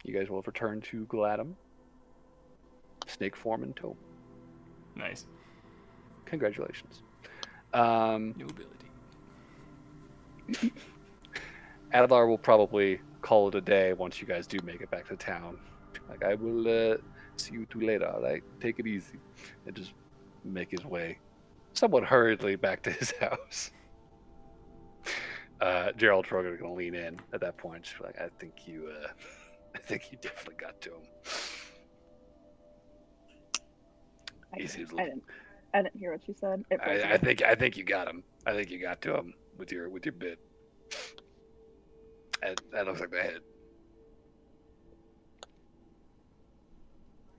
you guys will have returned to Gladham, snake form in tow. Nice. Congratulations. New ability. Adlar will probably call it a day once you guys do make it back to town. Like, I will see you two later, all right? Take it easy. And just make his way somewhat hurriedly back to his house. Gerald Trogan is going to lean in at that point. She's like, I think you definitely got to him. I didn't hear what you said. I think you got him. I think you got to him with your bit. That looks like the head.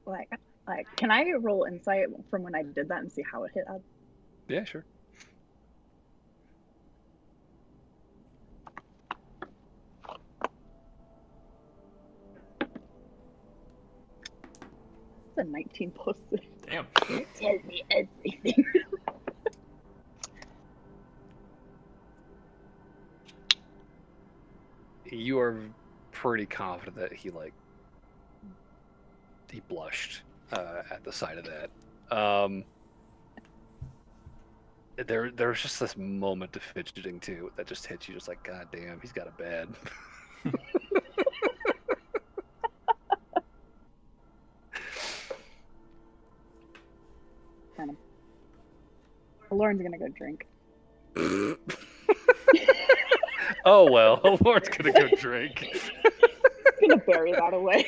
Like, can I roll insight from when I did that and see how it hit up? Yeah, sure. It's a 19 plus 6. Damn. It tells me everything. You are pretty confident that he blushed at the sight of that. There's just this moment of fidgeting too that just hits you, just like, God damn, he's got a bad. Kind of. Lauren's gonna go drink. Oh well, Lauren's gonna go drink. Gonna bury that away.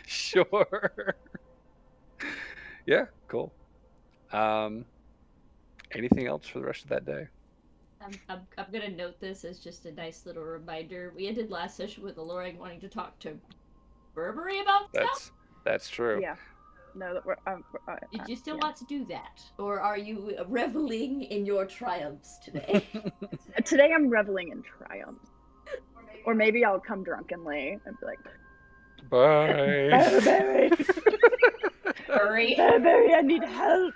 Sure. Yeah, cool. Anything else for the rest of that day? I'm gonna note this as just a nice little reminder. We ended last session with Lauren wanting to talk to Burberry about stuff. That's true. Yeah. No, that we're. Did you still want to do that, or are you reveling in your triumphs today? Today I'm reveling in triumph. Or maybe I'll come drunkenly and be like, Bye. Burberry! Hurry. Burberry, I need help!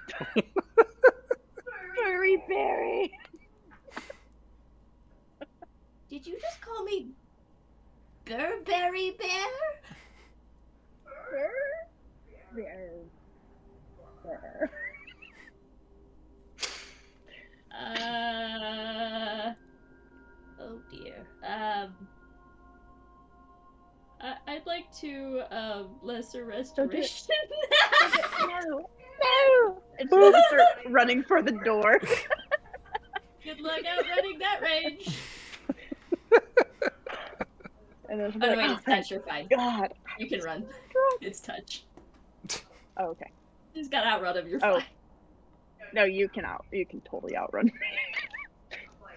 Burberry Berry! Did you just call me Burberry Bear? Bear. Oh dear. I'd like to lesser restoration. No! No! And she's gonna start running for the door. Good luck outrunning that range. And then she'll Oh be no, like, wait, oh, it's thank touch. You're fine. God. You can run. It's touch. Oh, okay. You just got outrun him. You're Oh. fine. No, you can totally outrun me.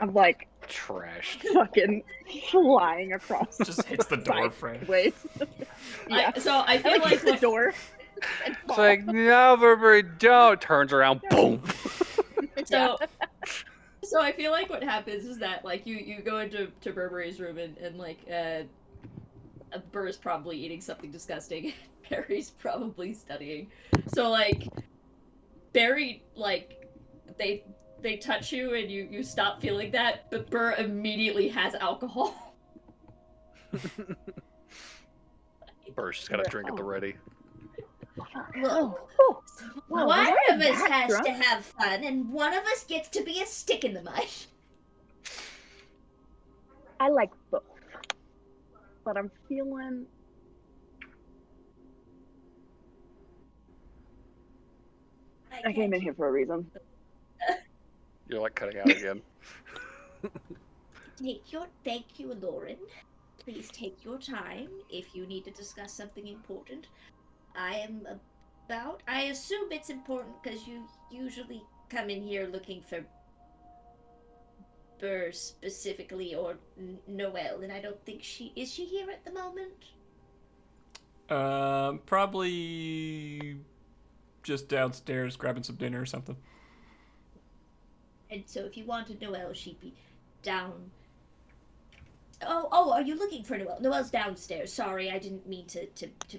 I'm like Trashed. fucking flying across. Just hits the door frame. sideways. Yeah. So I I feel like the what door. And It's fall. like, no, Burberry, don't. Turns around, boom. So I feel like what happens is that like you go into Burberry's room and like Burr's probably eating something disgusting. Barry's probably studying. So like Barry like they touch you and you stop feeling that, but Burr immediately has alcohol. Burr's just got a drink at the ready. Look, Wow, one was I of us that has drunk? to have fun, and one of us gets to be a stick in the mud. I like both, but I'm feeling. I came in here for a reason. You're like cutting out again. Thank you, Lauren. Please take your time if you need to discuss something important. I assume it's important because you usually come in here looking for Burr specifically or Noelle, and I don't think is she here at the moment? Probably just downstairs grabbing some dinner or something. And so if you wanted Noelle, she'd be down. Oh, are you looking for Noelle? Noelle's downstairs. Sorry, I didn't mean to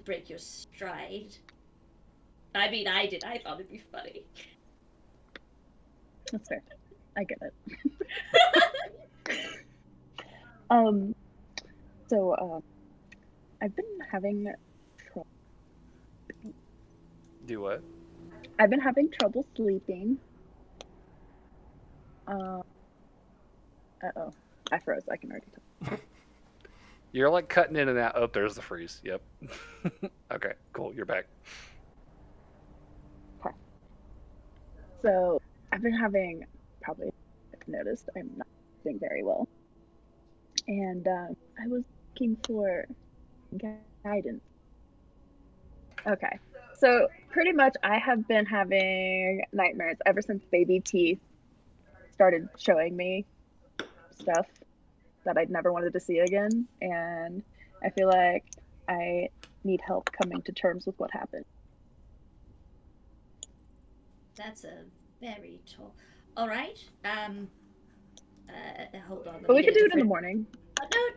break your stride. I mean, I did. I thought it'd be funny. That's fair. I get it. So I've been having trouble. Do what? I've been having trouble sleeping. Uh-oh. I froze. I can already tell. You're like cutting in and out. Oh, there's the freeze. Yep. Okay, cool. You're back. Okay. So I've been having, probably if you noticed, I'm not doing very well. And I was looking for guidance. Okay. So pretty much I have been having nightmares ever since baby teeth started showing me stuff that I'd never wanted to see again. And I feel like I need help coming to terms with what happened. That's a very tall. All right. Hold on. But we could do it in the morning.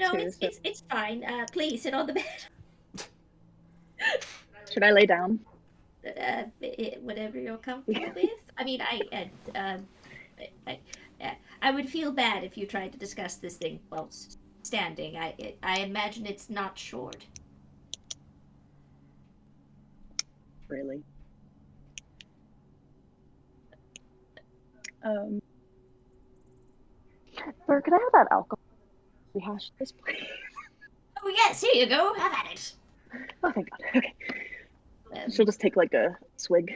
No, too, so- it's fine. Please sit on the bed. Should I lay down? Whatever you're comfortable with. I mean, I would feel bad if you tried to discuss this thing while standing. I imagine it's not short. Really? Sir, could I have that alcohol? Rehash this, please. Oh yes, here you go. Have at it. Oh, thank God. Okay. She'll just take like a swig.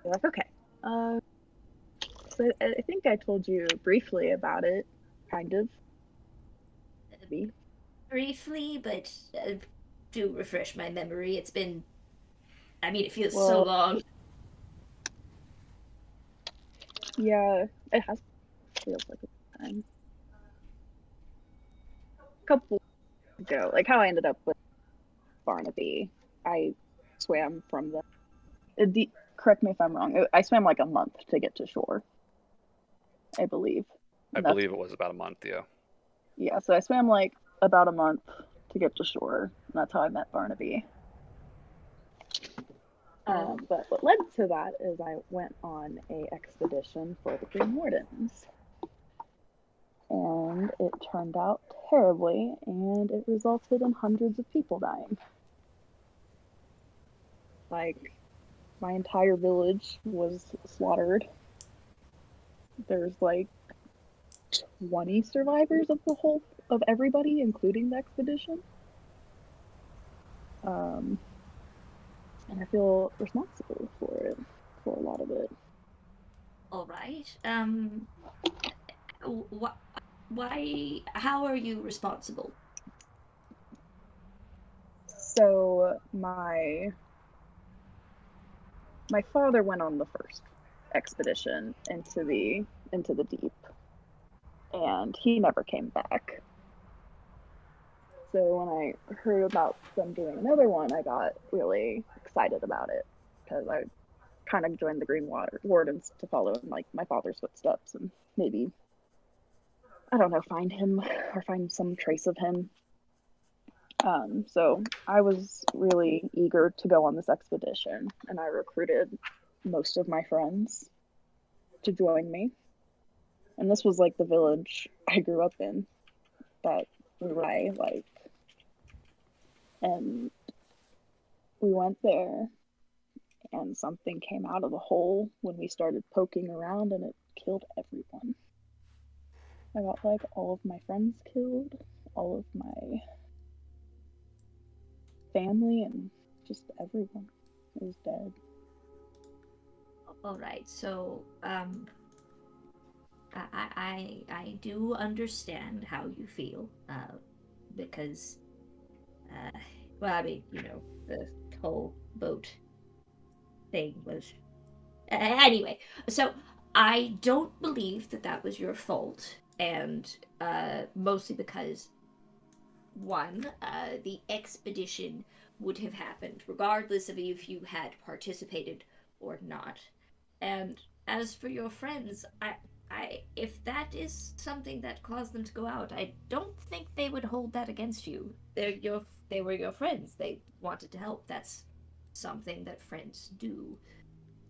You're like, okay. So I think I told you briefly about it, kind of. Maybe. Briefly, but do refresh my memory. It's been. I mean, it feels so Well- long. Yeah, it has. Feels like a time. A couple weeks ago, like how I ended up with Barnaby, I swam from the. Correct me if I'm wrong. I swam like a month to get to shore. I believe. I And that's- believe it was about a month, yeah. Yeah, so I swam like about a month to get to shore, and that's how I met Barnaby. But what led to that is I went on a expedition for the Green Wardens. And it turned out terribly, and it resulted in hundreds of people dying. Like, my entire village was slaughtered. There's like 20 survivors of everybody, including the expedition. And I feel responsible for a lot of it. All right. Why? How are you responsible? So my father went on the first expedition into the deep, and he never came back. So when I heard about them doing another one, I got really excited about it because I kind of joined the Green Wardens to follow in like my father's footsteps and maybe, I don't know, find him or find some trace of him. So I was really eager to go on this expedition, and I recruited most of my friends to join me. And this was like the village I grew up in that I like. And we went there, and something came out of the hole when we started poking around, and it killed everyone. I got like all of my friends killed, all of my family, and just everyone is dead. All right, so I do understand how you feel, because, well, I mean, the whole boat thing was. Anyway, so I don't believe that that was your fault, and mostly because one, the expedition would have happened regardless of if you had participated or not. And as for your friends, if that is something that caused them to go out, I don't think they would hold that against you. They were your friends. They wanted to help. That's something that friends do.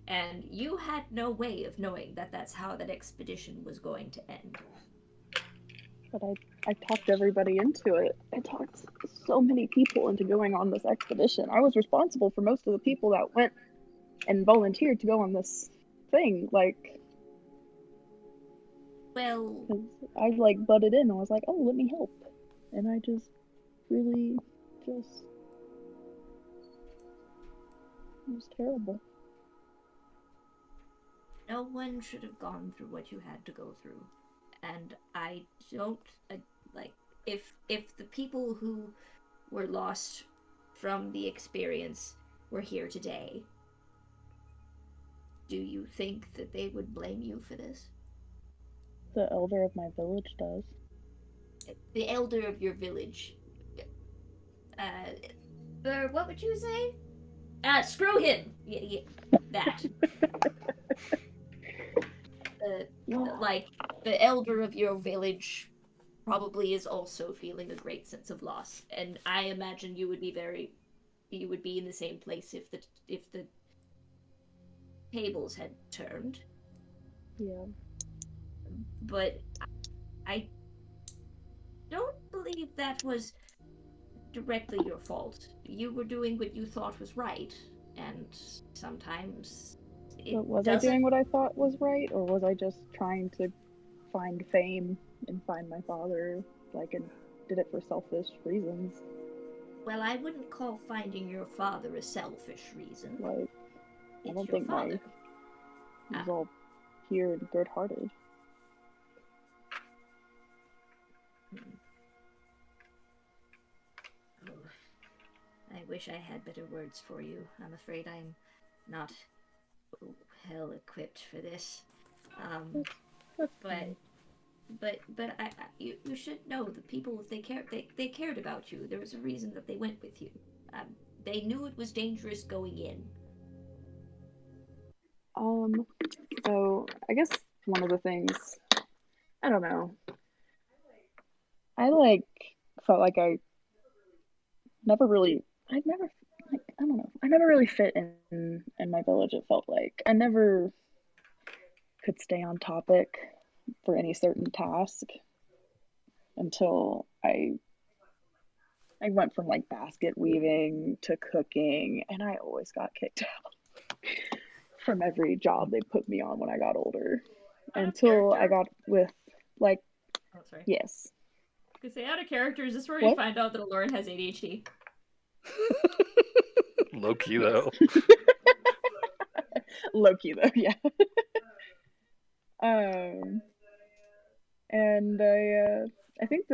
And you had no way of knowing that that's how that expedition was going to end. But I talked everybody into it. I talked so many people into going on this expedition. I was responsible for most of the people that went and volunteered to go on this thing. Like, Well, 'cause I like butted in and was like, "Oh, let me help," and I just really just it was terrible. no one should have gone through what you had to go through. And I don't like if the people who were lost from the experience were here today, do you think that they would blame you for this? The elder of my village does. The elder of your village. Or what would you say? Screw him. Yeah, that. Like the elder of your village probably is also feeling a great sense of loss, and I imagine you would be in the same place if the tables had turned. Yeah. But I don't believe that was directly your fault. You were doing what you thought was right, and sometimes it But was I doesn't. doing what I thought was right, or was I just trying to find fame and find my father, like, and did it for selfish reasons? Well, I wouldn't call finding your father a selfish reason. Like, I It's don't your think father. he was all pure and good-hearted. Oh, I wish I had better words for you. I'm afraid I'm not well equipped for this. That's But fine. you should know the people, if they cared about you. There was a reason that they went with you. They knew it was dangerous going in. So I guess one of the things, I don't know, I like felt like I never, like, I don't know, I never really fit in my village. It felt like I never could stay on topic for any certain task until I went from like basket weaving to cooking, and I always got kicked out from every job they put me on when I got older. Until I got with, like, Oh, sorry. yes. I was gonna say, out of character, is this where we What? find out that Lauren has ADHD? Low key though. Low key though, yeah. Um, and I think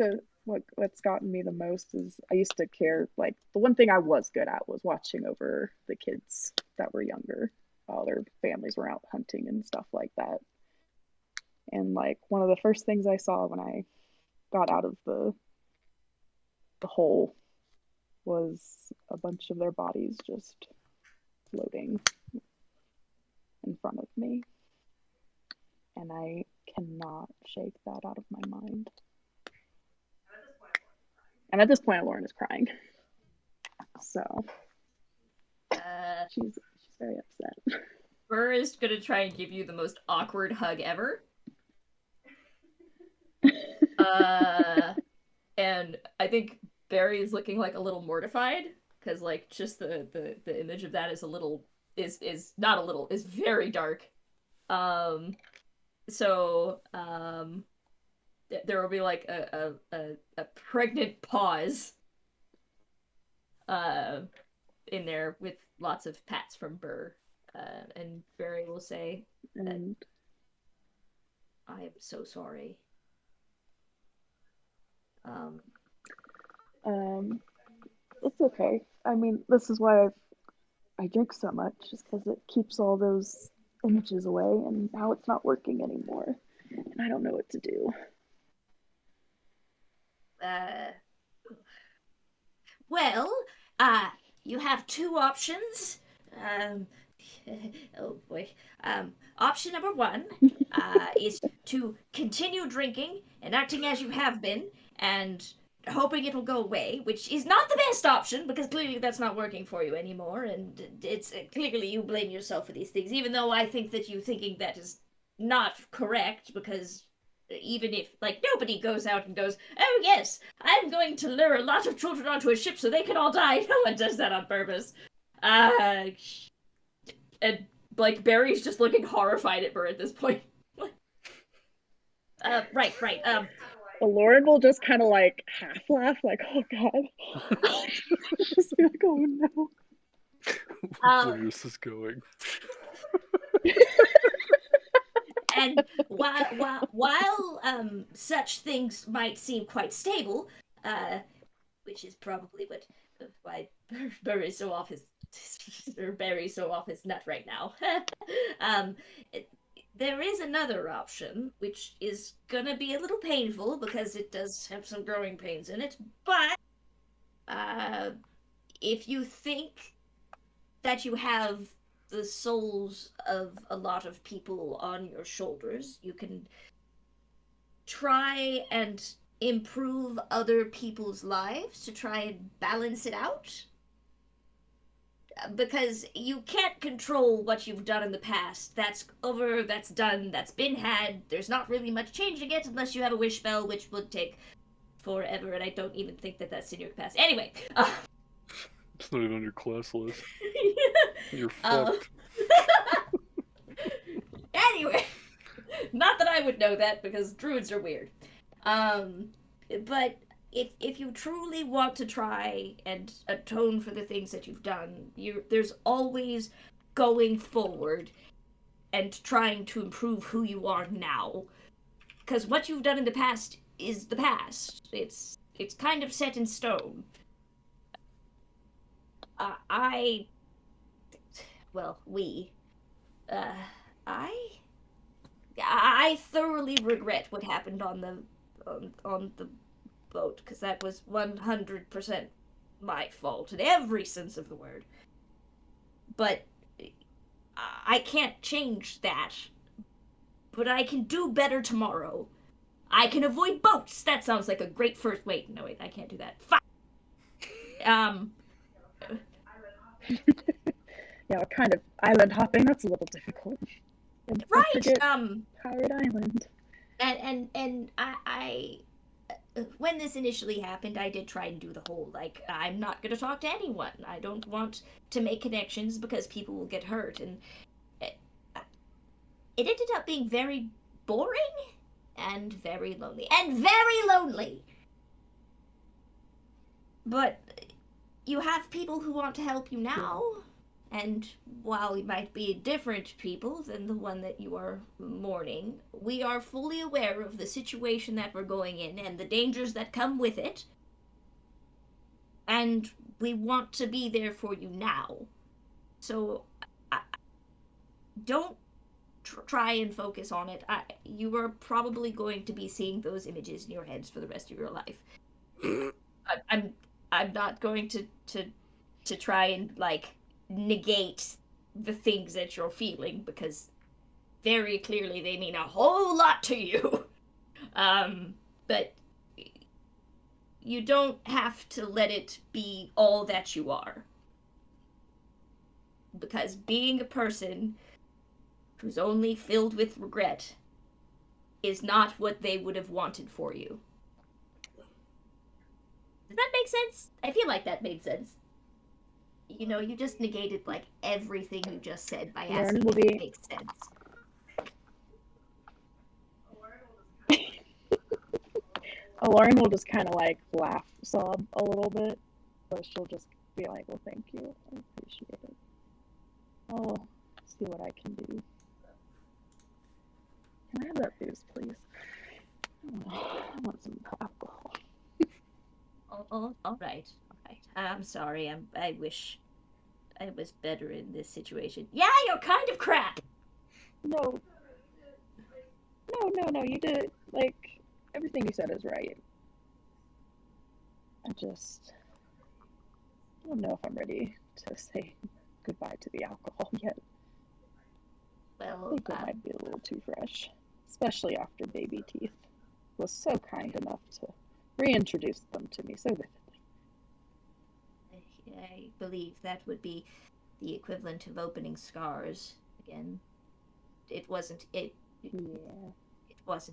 what's gotten me the most is I used to care, like the one thing I was good at was watching over the kids that were younger while their families were out hunting and stuff like that. And like one of the first things I saw when I got out of the hole was a bunch of their bodies just floating in front of me. And I cannot shake that out of my mind. And at this point, Lauren is crying. So she's very upset. Burr is gonna try and give you the most awkward hug ever. And I think Barry is looking like a little mortified because like just the image of that is a little is not a little, is very dark. So there will be like a pregnant pause in there with lots of pats from Burr. And Barry will say, And I am so sorry. It's okay. I mean, this is why I drink so much, just because it keeps all those images away, and now it's not working anymore, and I don't know what to do. Well, you have two options. Oh boy. Option number one is to continue drinking and acting as you have been and hoping it'll go away, which is not the best option because clearly that's not working for you anymore, and it's clearly you blame yourself for these things, even though I think that you thinking that is not correct because even if, like, nobody goes out and goes, oh yes, I'm going to lure a lot of children onto a ship so they can all die. No one does that on purpose. And, like, Barry's just looking horrified at Burr at this point. Right. Lauren will just kind of, like, half laugh, like, oh god. Just be like, oh no. Where is this going? And while such things might seem quite stable, which is probably why Barry's so off his nut right now. There is another option, which is gonna be a little painful because it does have some growing pains in it. But if you think that you have the souls of a lot of people on your shoulders, you can try and improve other people's lives to try and balance it out. Because you can't control what you've done in the past. That's over, that's done, that's been had. There's not really much changing it unless you have a wish spell, which would take forever, and I don't even think that that's in your capacity. Anyway. It's not even on your class list. You're fucked. Anyway. Not that I would know that, because druids are weird. But if you truly want to try and atone for the things that you've done, there's always going forward and trying to improve who you are now. Because what you've done in the past is the past. It's kind of set in stone. I thoroughly regret what happened on the boat, because that was 100% my fault in every sense of the word. But I can't change that. But I can do better tomorrow. I can avoid boats. That sounds like a great first. Wait, I can't do that. Fuck. Yeah, what kind of island hopping? That's a little difficult. And Right. Pirate Island. And I when this initially happened, I did try and do the whole, like, I'm not going to talk to anyone. I don't want to make connections because people will get hurt. And it ended up being very boring and very lonely. And very lonely! But you have people who want to help you now. And while we might be different people than the one that you are mourning, we are fully aware of the situation that we're going in and the dangers that come with it. And we want to be there for you now. So, don't try and focus on it. You are probably going to be seeing those images in your heads for the rest of your life. I'm not going to try and like negate the things that you're feeling because very clearly they mean a whole lot to you. But you don't have to let it be all that you are. Because being a person who's only filled with regret is not what they would have wanted for you. Does that make sense? I feel like that made sense. You know, you just negated like everything you just said by asking if it makes sense. Lauren will just kind of like laugh, sob a little bit, but she'll just be like, "Well, thank you. I appreciate it. I'll see what I can do. Can I have that booze, please? Oh, I want some alcohol." Oh, all right. I'm sorry. I wish I was better in this situation. Yeah, you're kind of crap. No, you did, like, everything you said is right. I don't know if I'm ready to say goodbye to the alcohol yet. Well, I think it might be a little too fresh, especially after Baby Teeth was so kind enough to reintroduce them to me so vividly. I believe that would be the equivalent of opening scars again. It wasn't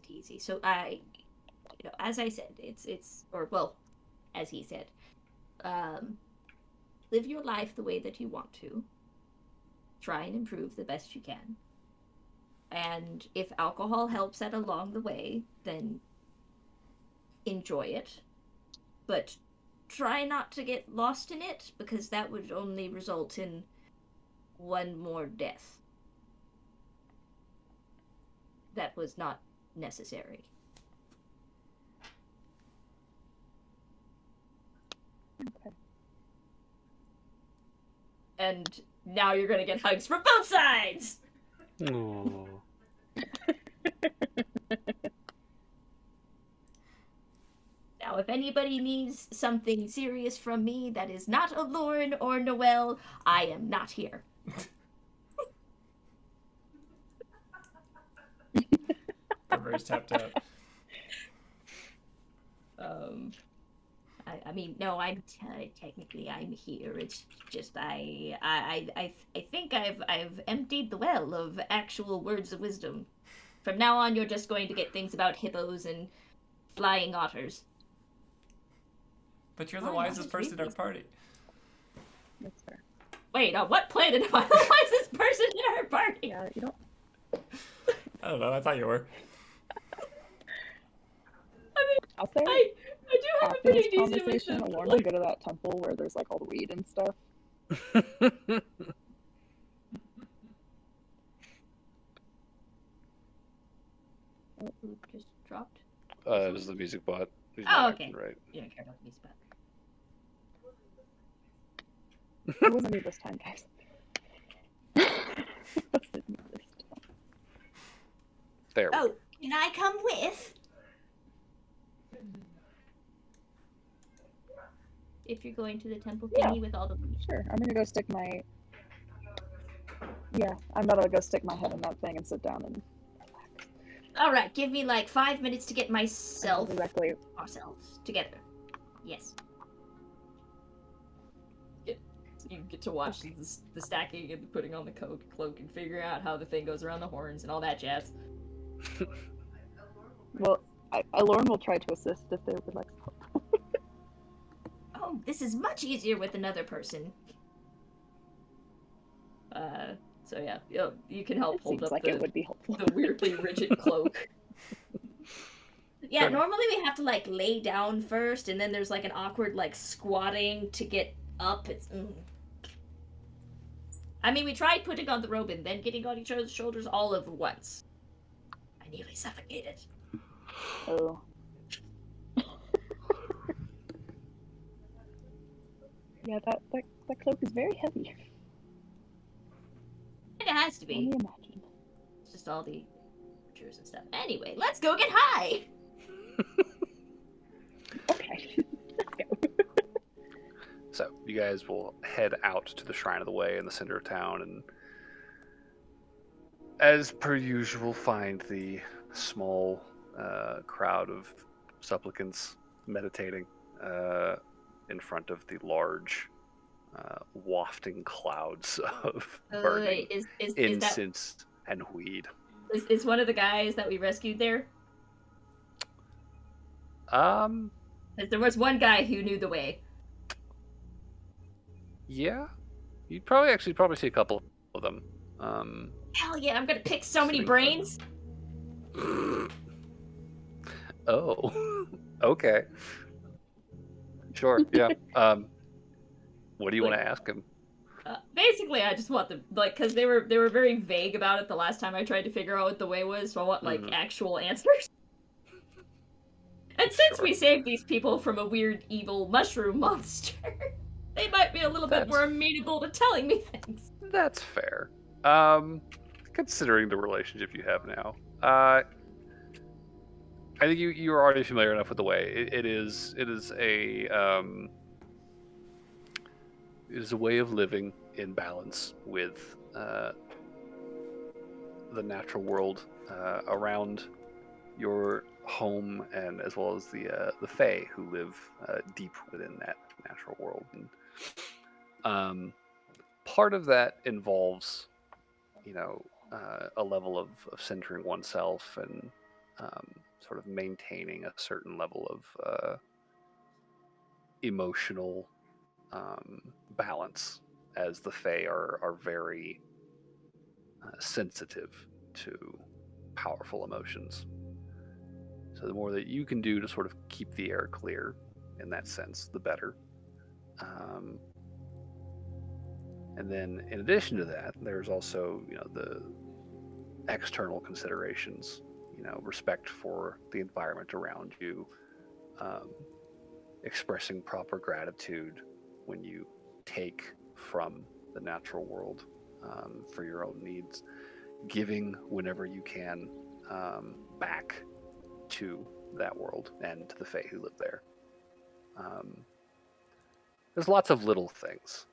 easy. So as I said, as he said, live your life the way that you want to. Try and improve the best you can. And if alcohol helps that along the way, then enjoy it. But try not to get lost in it, because that would only result in one more death. That was not necessary. Okay. And now you're gonna get hugs from both sides! Oh. Now, if anybody needs something serious from me that is not a Lauren or Noelle, I am not here. Burberry's tapped out. I mean, no, I'm technically I'm here. It's just I think I've emptied the well of actual words of wisdom. From now on, you're just going to get things about hippos and flying otters. But you're the wisest person at our party. That's fair. Wait, on what planet am I the wisest person in our party? Yeah, you don't. I don't know. I thought you were. I mean, I'll say I do have a after this pretty decent conversation, wisdom. Lauren will go to that temple where there's like all the weed and stuff. Who just dropped? It was the music bot. He's Oh, not okay. acting right. You don't care about me, but It wasn't me this time, guys. It wasn't me this time. There. oh, can I come with? If you're going to the temple thingy Yeah. with all the Sure, I'm gonna go stick my. Yeah, I'm about to go stick my head in that thing and sit down and relax. All right, give me like 5 minutes to get myself Exactly. ourselves together. Yes. You get to watch the stacking and putting on the cloak and figure out how the thing goes around the horns and all that jazz. Well, Lauren will try to assist if they would like help. Oh, this is much easier with another person. So yeah, you can help It hold seems up like it would be helpful. the weirdly rigid cloak. Yeah, Sure. normally we have to like lay down first, and then there's like an awkward like squatting to get up. It's I mean, we tried putting on the robe and then getting on each other's shoulders all at once. I nearly suffocated. Oh. Yeah, that cloak is very heavy. It has to be. Only imagine. It's just all the pictures and stuff. Anyway, let's go get high! Okay. Let's go. So you guys will head out to the Shrine of the Way in the center of town, and as per usual, find the small crowd of supplicants meditating in front of the large wafting clouds of burning Is incense and weed. is one of the guys that we rescued there? There was one guy who knew the way. Yeah, you'd probably see a couple of them. Hell yeah, I'm gonna pick so many brains. Oh, okay. Sure, yeah. What do you want to ask him? Basically, I just want them, like, because they were very vague about it the last time I tried to figure out what the way was, so I want, like, actual answers. And since we saved these people from a weird, evil mushroom monster, they might be a little bit more amenable to telling me things. That's fair. Considering the relationship you have now. I think you are already familiar enough with the way. It is a way of living in balance with the natural world around your home, and as well as the Fae who live deep within that natural world. And part of that involves, a level of centering oneself and sort of maintaining a certain level of emotional balance, as the Fae are very sensitive to powerful emotions. So the more that you can do to sort of keep the air clear in that sense, the better. And then in addition to that, there's also, the external considerations, respect for the environment around you, expressing proper gratitude when you take from the natural world for your own needs, giving whenever you can back to that world and to the Fae who live there. There's lots of little things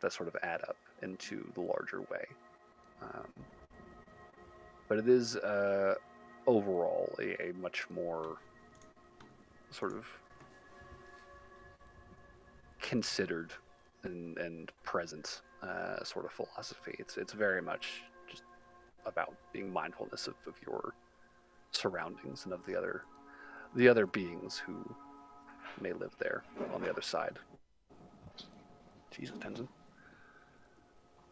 that sort of add up into the larger way. But it is overall a much more sort of considered and present sort of philosophy. It's very much just about being mindfulness of your surroundings and of the other beings who may live there on the other side. Jesus, Tenzin.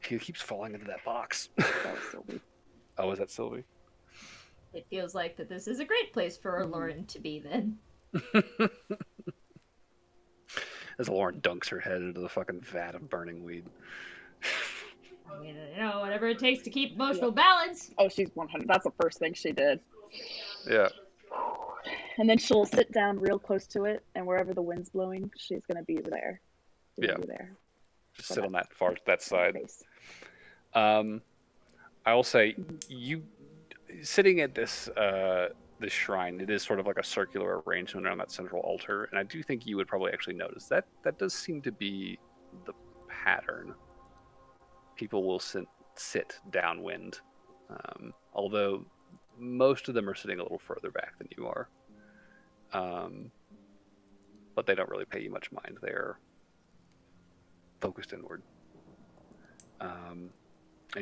He keeps falling into that box. That was Sylvie. Oh, is that Sylvie? It feels like that this is a great place for Lauren to be then. As Lauren dunks her head into the fucking vat of burning weed. I mean, whatever it takes to keep emotional balance. Oh, she's 100. That's the first thing she did. Yeah. And then she'll sit down real close to it, and wherever the wind's blowing, she's gonna be there. She's gonna be there. Just sit on that side. Face. I will say, you sitting at this shrine, it is sort of like a circular arrangement around that central altar, and I do think you would probably actually notice that does seem to be the pattern. People will sit downwind, although most of them are sitting a little further back than you are. But they don't really pay you much mind. They're focused inward. And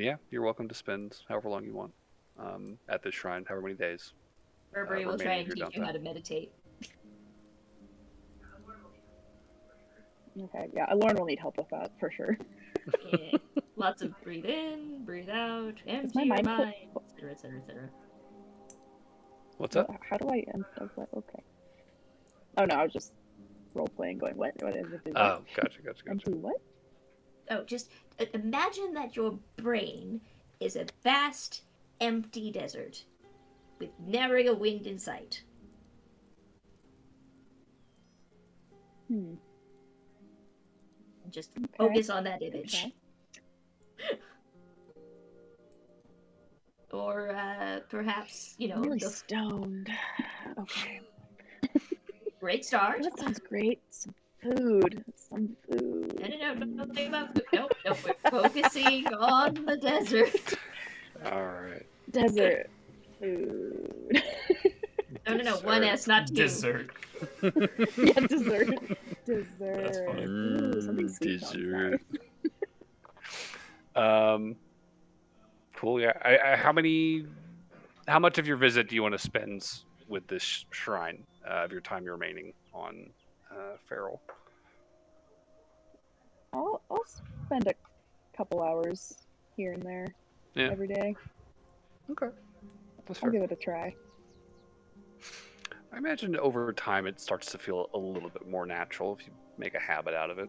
yeah, you're welcome to spend however long you want at this shrine, however many days. Burberry will try and teach you how to meditate. Okay, yeah, Lauren will need help with that for sure. Yeah. Lots of breathe in, breathe out, empty my your mind mind, etc., etc., etc. What's up? How do I end up that? Okay. Oh no, I was just role playing, going, what? What is it? Oh, gotcha. And do what? just imagine that your brain is a vast, empty desert with nary a wind in sight. Hmm. Just Okay. focus on that image. Okay. Or perhaps, I'm really the stoned. Okay. great start. That sounds great. Some food. Some food. No, don't think about food. Nope, we're focusing on the desert. All right. Desert food. No, one S, not two. Dessert. Yeah, dessert. Dessert. That's funny. Ooh, something sweet sounds Dessert. nice. Cool. Yeah. How much of your visit do you want to spend with this shrine? Of your time remaining on Feral? I'll spend a couple hours here and there Yeah. every day. Okay. That's I'll fair. give it a try. I imagine over time it starts to feel a little bit more natural if you make a habit out of it.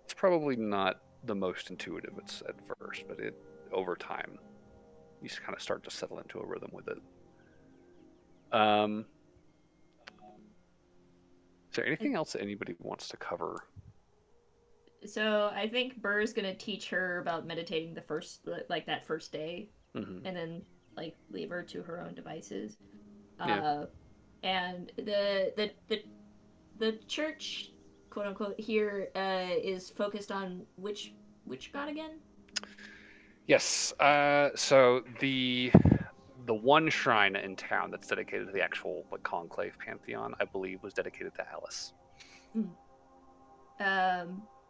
It's probably not the most intuitive at first, but over time you just kind of start to settle into a rhythm with it. Is there anything else that anybody wants to cover? So I think Burr's gonna teach her about meditating that first day, Mm-hmm. and then leave her to her own devices. Yeah. And the church, quote unquote, here is focused on which god again? Yes. So the one shrine in town that's dedicated to the actual conclave pantheon, I believe, was dedicated to Alice.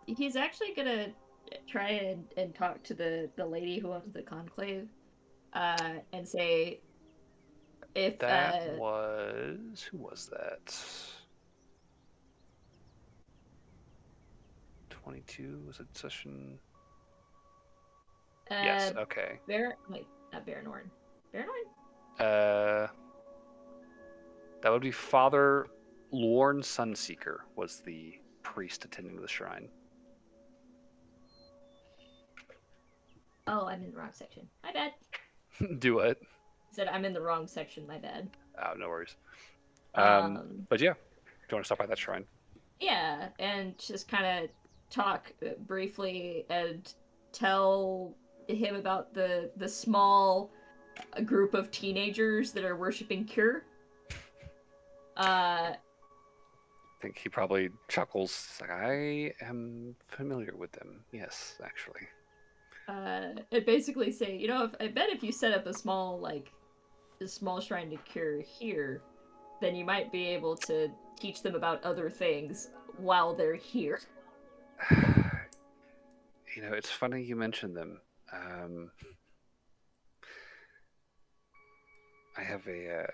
He's actually gonna try and talk to the lady who owns the conclave, and say if That was who was that? 22 was it session? Yes. Okay. Not Baronorn. Baronorn? That would be Father Lorne Sunseeker was the priest attending the shrine. Oh, I'm in the wrong section. My bad. Do what? Said I'm in the wrong section. My bad. Oh, no worries. But yeah, do you want to stop by that shrine? Yeah, and just kind of talk briefly and tell him about the small group of teenagers that are worshiping Cure. I think he probably chuckles. Like, I am familiar with them. Yes, actually. And basically say, I bet if you set up a small shrine to Cure here, then you might be able to teach them about other things while they're here. It's funny you mentioned them. I have a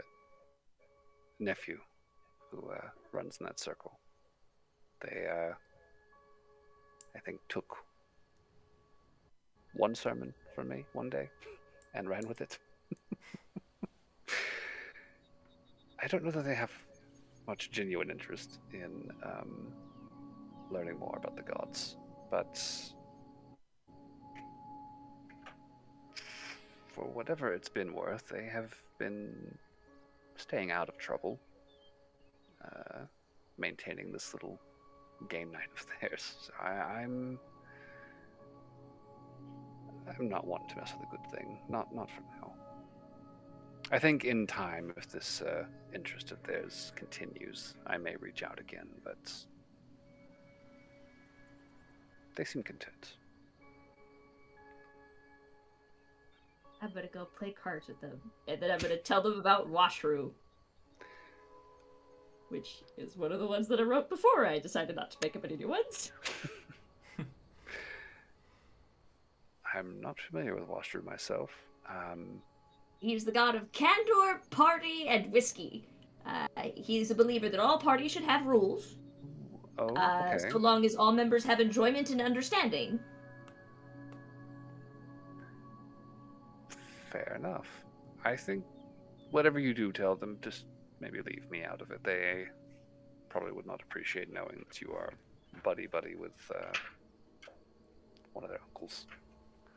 nephew who runs in that circle. They, I think, took one sermon from me one day and ran with it. I don't know that they have much genuine interest in learning more about the gods, but for whatever it's been worth, they have been staying out of trouble, maintaining this little game night of theirs. So I'm not wanting to mess with a good thing. Not for now. I think in time, if this interest of theirs continues, I may reach out again, but they seem content. I'm gonna go play cards with them, and then I'm gonna tell them about Washru, which is one of the ones that I wrote before I decided not to make up any new ones. I'm not familiar with Washru myself. He's the god of candor, party, and whiskey. He's a believer that all parties should have rules, Okay. so long as all members have enjoyment and understanding. Fair enough. I think whatever you do, tell them, just maybe leave me out of it. They probably would not appreciate knowing that you are buddy with one of their uncles.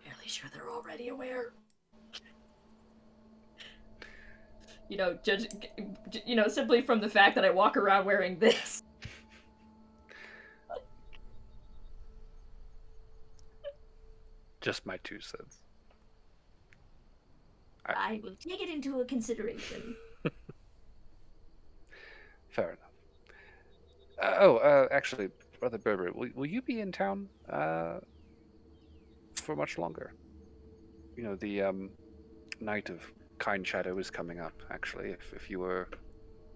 Fairly sure they're already aware. You know, simply from the fact that I walk around wearing this. Just my 2 cents. I will take it into consideration. Fair enough. Actually, Brother Berber, will you be in town for much longer? You know, the night of Kindshadow is coming up, actually. If you were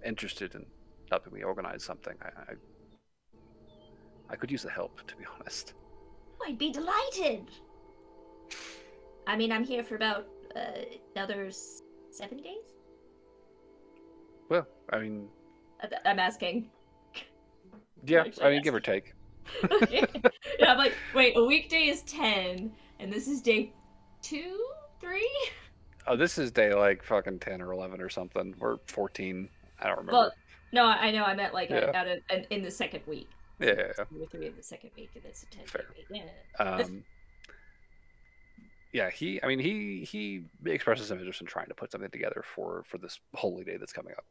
interested in helping me organize something, I could use the help, to be honest. I'd be delighted. I mean, I'm here for about another 7 days. Well, I mean... I'm asking. Yeah, Actually, I mean, give or take. Okay. Yeah, I'm like, wait, a weekday is 10, and this is day 2, 3? Oh, this is day, like, fucking 10 or 11 or something. Or 14. I don't remember. Well, no, I know. I meant like Yeah. out of in the second week. Yeah. So 2 or 3 in the second week, and it's a 10 Fair. week. Yeah. Yeah, he expresses some interest in trying to put something together for this holy day that's coming up.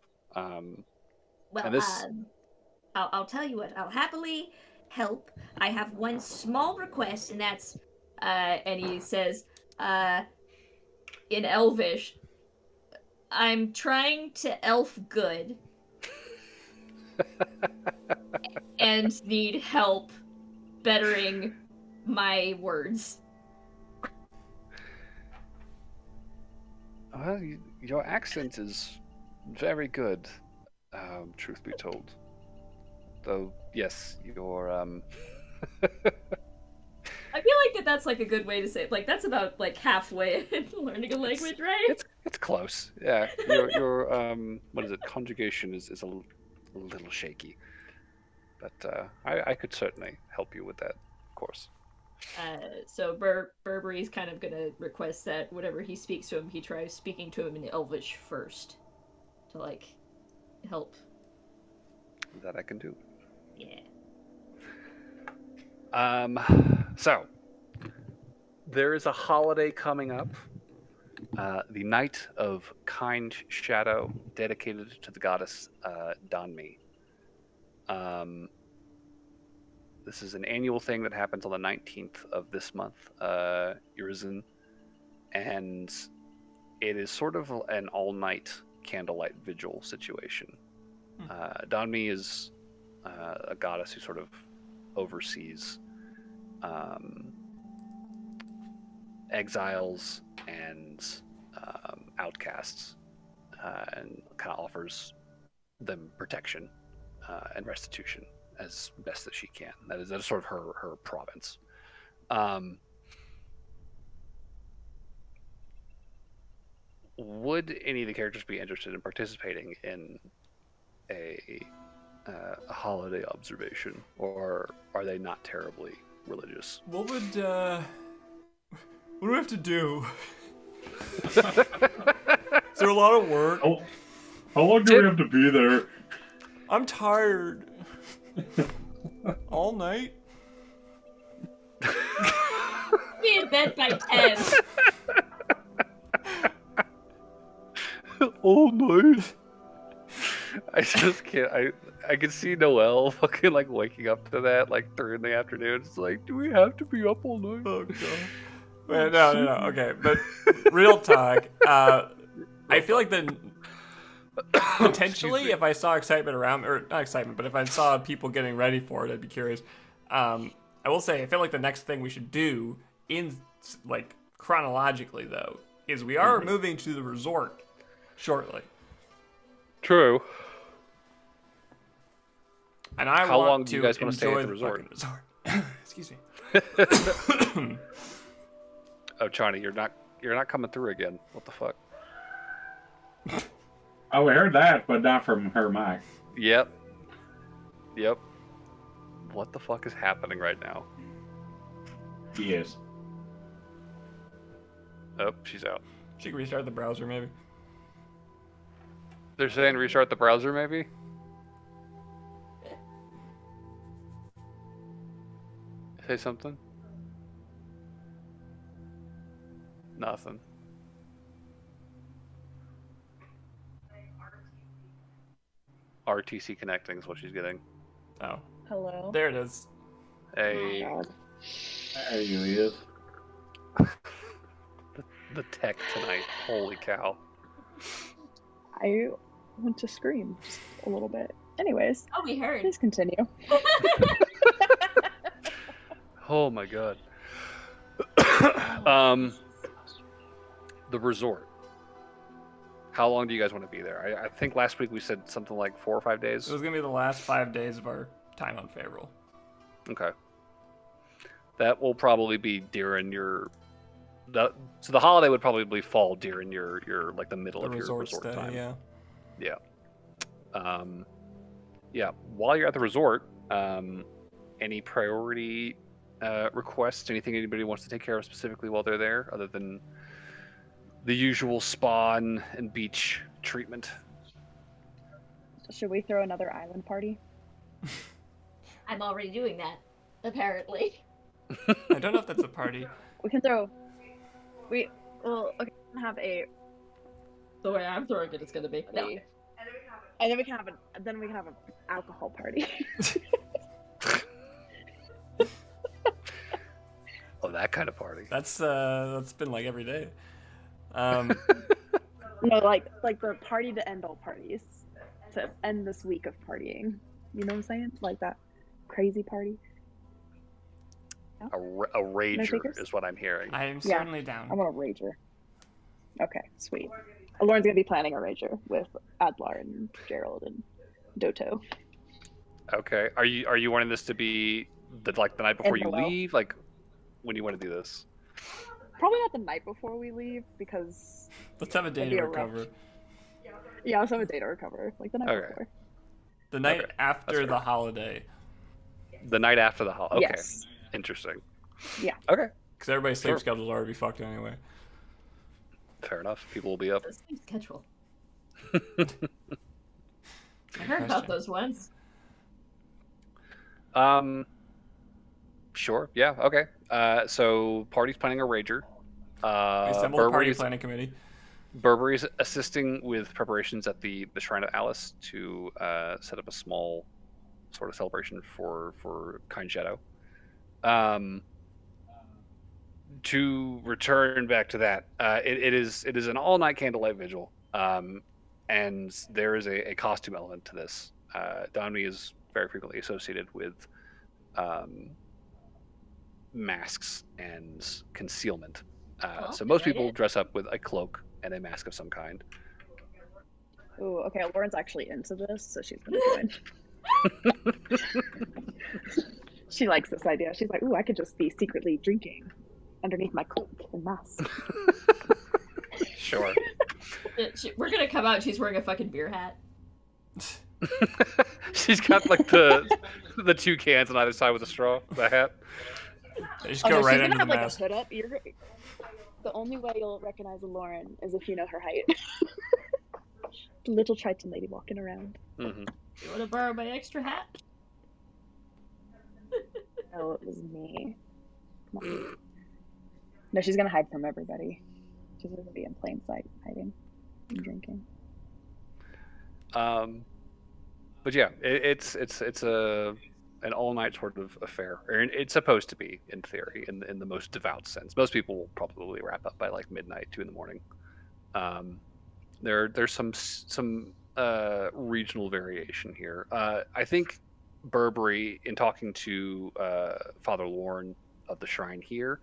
Well, and this... I'll tell you what. I'll happily help. I have one small request, and that's and he says, in Elvish, I'm trying to elf good and need help bettering my words. Well, your accent is very good, truth be told. Though, yes, your I feel like that's like a good way to say it. Like that's about like halfway into learning a language, right? It's close. Yeah, your what is it? Conjugation is a little shaky, but I could certainly help you with that, of course. So Burberry's kind of gonna request that whenever he speaks to him, he tries speaking to him in Elvish first, to like help. That I can do. Yeah. So there is a holiday coming up, the Night of Kindshadow, dedicated to the goddess Danmi. This is an annual thing that happens on the 19th of this month, Urizen, and it is sort of an all-night candlelight vigil situation. Danmi is a goddess who sort of oversees exiles and outcasts, and kind of offers them protection and restitution as best that she can. That is sort of her province. Would any of the characters be interested in participating in a holiday observation, or are they not terribly religious? What do we have to do? Is there a lot of work? Oh, how long do we have to be there? I'm tired. All night? Be in bed by 10. All night. I just can't. I can see Noelle fucking like waking up to that like 3 in the afternoon. It's like, do we have to be up all night? Oh god. Wait, no. Okay, but real talk. I feel like potentially, if I saw excitement around, or not excitement, but if I saw people getting ready for it, I'd be curious. I will say, I feel like the next thing we should do, in like chronologically though, is we are moving to the resort shortly. True. And I How want long do to you guys want to stay at enjoy the the resort? fucking resort. Excuse me. Oh, Chani, you're not coming through again. What the fuck? Oh, we heard that, but not from her mic. Yep. What the fuck is happening right now? Yes. Oh, she's out. She can restart the browser, maybe. They're saying restart the browser, maybe? Say something. Nothing. RTC connecting is what she's getting. Oh, Hello. there it is. Hey, God. There you is. the tech tonight. Holy cow. I want to scream just a little bit. Anyways, Oh, we heard. please continue. Oh my god. The resort. How long do you guys want to be there? I think last week we said something like 4 or 5 days. It was gonna be the last 5 days of our time on Fayroll. Okay. That will probably be during your. So the holiday would probably fall during your like the middle The of your resort resort stay, time. yeah. Yeah. Yeah. While you're at the resort, any priority requests? Anything anybody wants to take care of specifically while they're there, other than the usual spa and beach treatment? Should we throw another island party? I'm already doing that, apparently. I don't know if that's a party. We can throw. Okay. We can have a. The way I'm throwing it is gonna be. No. And then we can have an alcohol party. Oh, that kind of party. That's been like every day. No, like the party to end all parties, to end this week of partying. You know what I'm saying? Like that crazy party. A rager takers? is what I'm hearing. I am Yeah. certainly down. I want a rager. Okay, sweet. Lauren's gonna be planning a rager with Adlar and Gerald and Doto. Okay. Are you wanting this to be the night before you Noel. leave? Like, when do you want to do this? Probably not the night before we leave because Let's have a day It'd be to a rush. recover. yeah, let's have a day to recover, like the night Okay. before. The night Okay, after fair. the holiday. The night after the holiday. Okay. Yes. Interesting. Yeah. Okay. Because everybody's sleep Sure. schedules are already fucked anyway. Fair enough. People will be up. The same schedule. Good I heard about question. those ones. Sure. Yeah. Okay. So party's planning a rager. We assembled a party Burberry's, planning committee. Burberry's assisting with preparations at the Shrine of Alice to set up a small sort of celebration for Kindshadow. To return back to that, it is an all night candlelight vigil, and there is a costume element to this. Donmi is very frequently associated with masks and concealment. So most people dress up with a cloak and a mask of some kind. Ooh, okay. Lauren's actually into this, so she's gonna join. She likes this idea. She's like, ooh, I could just be secretly drinking underneath my cloak and mask. Sure. We're gonna come out and she's wearing a fucking beer hat. She's got like the two cans on either side with a straw, the hat. They just Oh, go no, right she's under gonna the have mask. like a hood up. The only way you'll recognize a Lauren is if you know her height. The little Triton lady walking around. Mm-hmm. You wanna borrow my extra hat? Oh, it was me. Come on. No, she's gonna hide from everybody. She's gonna be in plain sight, hiding and drinking. But yeah, it's an all night sort of affair, or it's supposed to be in theory, in the most devout sense. Most people will probably wrap up by like midnight, 2 a.m. There's some regional variation here. I think Burberry, in talking to Father Lorne of the shrine here,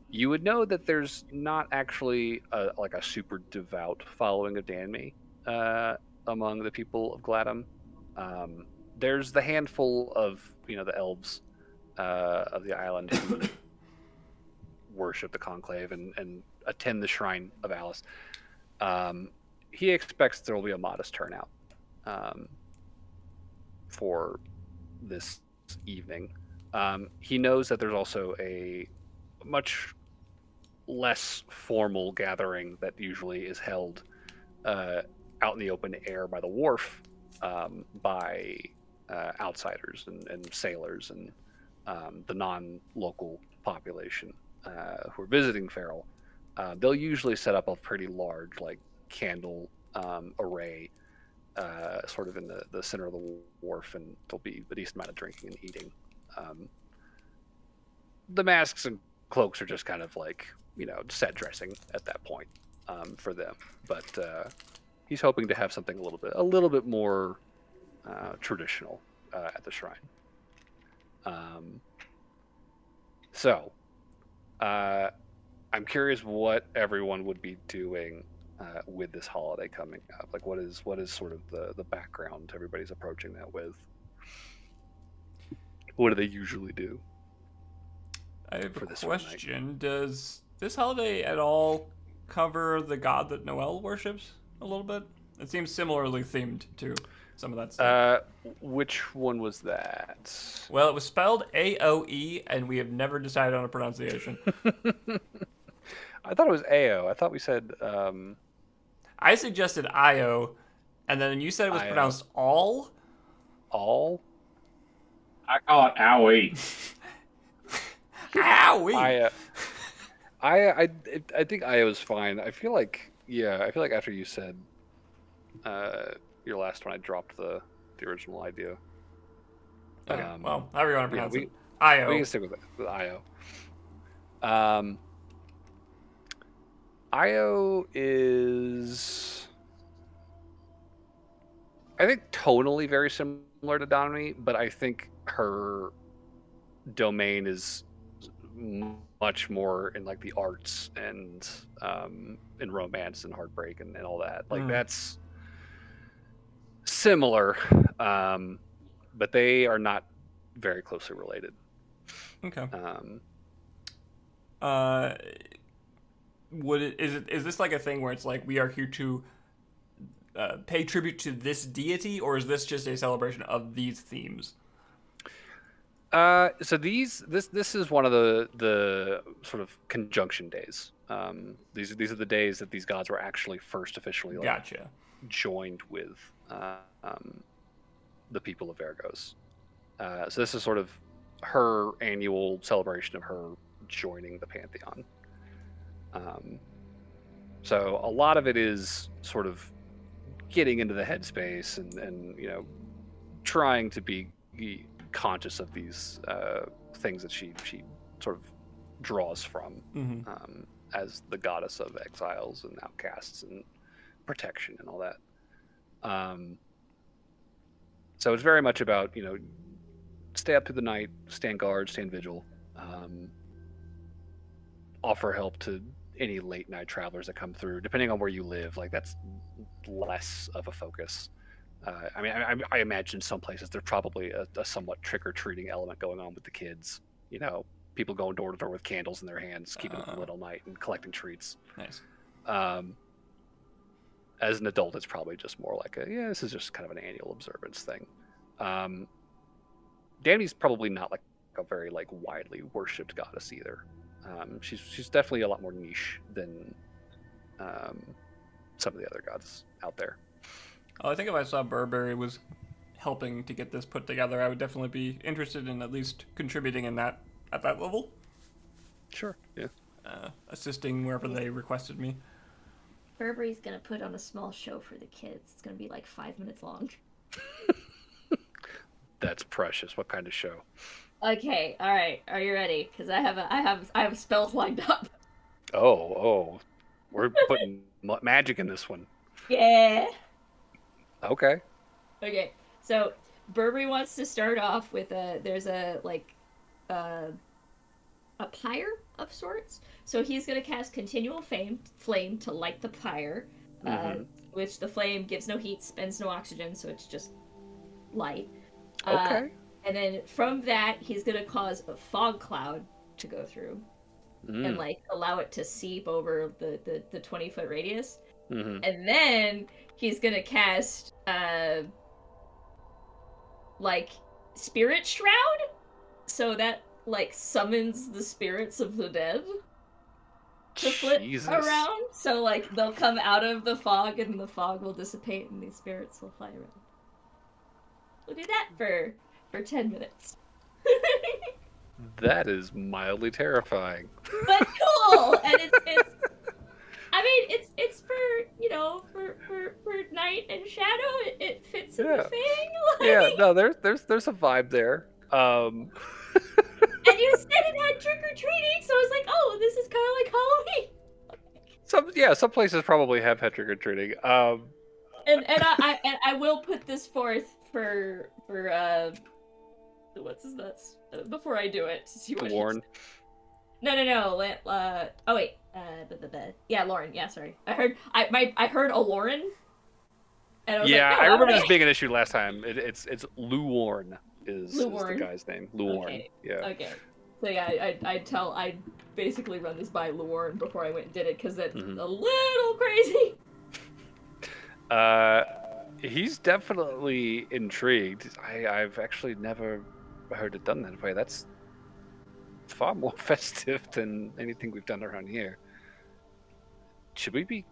you would know that there's not actually a super devout following of Danme among the people of Gladham. There's the handful of the elves of the island who worship the conclave and attend the shrine of Alice. He expects there will be a modest turnout for this evening. He knows that there's also a much less formal gathering that usually is held out in the open air by the wharf by outsiders and sailors and the non-local population who are visiting Feral, they'll usually set up a pretty large like candle array sort of in the center of the wharf, and there'll be a decent amount of drinking and eating. The masks and cloaks are just kind of like, set dressing at that point for them. But he's hoping to have something a little bit more traditional at the shrine. So, I'm curious what everyone would be doing with this holiday coming up. Like, what is sort of the background everybody's approaching that with? What do they usually do? I have for a this one night? question. Does this holiday at all cover the god that Noel worships a little bit? It seems similarly themed to some of that stuff. Which one was that? Well, it was spelled AOE, and we have never decided on a pronunciation. I thought it was AO. I thought we said I suggested IO, and then you said it was IO. pronounced all. all. I call it owie. Owie! I think IO is fine. I feel like after you said your last one, I dropped the original idea. Okay, well, however you want to yeah, pronounce it. IO. We can stick with IO. IO is, I think, tonally very similar to Donami, but I think her domain is much more in like the arts and in romance and heartbreak and all that. Like that's similar, but they are not very closely related. Okay. Is this like a thing where it's like we are here to pay tribute to this deity, or is this just a celebration of these themes? So this is one of the sort of conjunction days. These are the days that these gods were actually first officially Gotcha. joined with the people of Vergos. So this is sort of her annual celebration of her joining the pantheon. So a lot of it is sort of getting into the headspace and trying to be conscious of these things that she sort of draws from as the goddess of exiles and outcasts and protection and all that. So it's very much about stay up through the night, stand guard, stand vigil, offer help to any late night travelers that come through, depending on where you live. Like that's less of a focus. I imagine some places there's probably a somewhat trick-or-treating element going on with the kids. People going door to door with candles in their hands, keeping them lit all night and collecting treats. Nice. As an adult, it's probably just more like this is just kind of an annual observance thing. Danny's probably not like a very like widely worshipped goddess either. She's definitely a lot more niche than some of the other gods out there. Oh, I think if I saw Burberry was helping to get this put together, I would definitely be interested in at least contributing in that at that level. Sure. Yeah. Assisting wherever they requested me. Burberry's gonna put on a small show for the kids. It's gonna be like 5 minutes long. That's precious. What kind of show? Okay, all right. Are you ready? Because I have spells lined up. Oh, we're putting magic in this one. Yeah. Okay. Okay. So Burberry wants to start off with there's a pyre of sorts. So he's gonna cast continual flame to light the pyre, which the flame gives no heat, spends no oxygen, so it's just light. Okay. And then from that, he's gonna cause a fog cloud to go through, and like allow it to seep over the 20-foot radius. And then he's gonna cast like spirit shroud, so that like summons the spirits of the dead to flit around. So like they'll come out of the fog, and the fog will dissipate, and these spirits will fly around. We'll do that for 10 minutes. That is mildly terrifying. But cool, and it's. I mean, it's for for night and shadow. It fits in the Yeah. thing. Yeah, Like, no, there's a vibe there. and you said it had trick or treating, so I was like, oh, this is kind of like Halloween. Some places probably have had trick or treating. And I will put this forth for what's his nuts before I do it to see what Warren. No. Oh wait. Yeah, Lauren. Yeah, sorry. I heard a Lauren. And I was Yeah, like, no, I remember alright. this being an issue last time. It's Luorn is the Luorn. guy's name. Luorn. Okay. Yeah. Okay. So yeah, I basically run this by Lauren before I went and did it because that's Mhm. a little crazy. He's definitely intrigued. I've actually never heard it done that way. That's far more festive than anything we've done around here. Should we be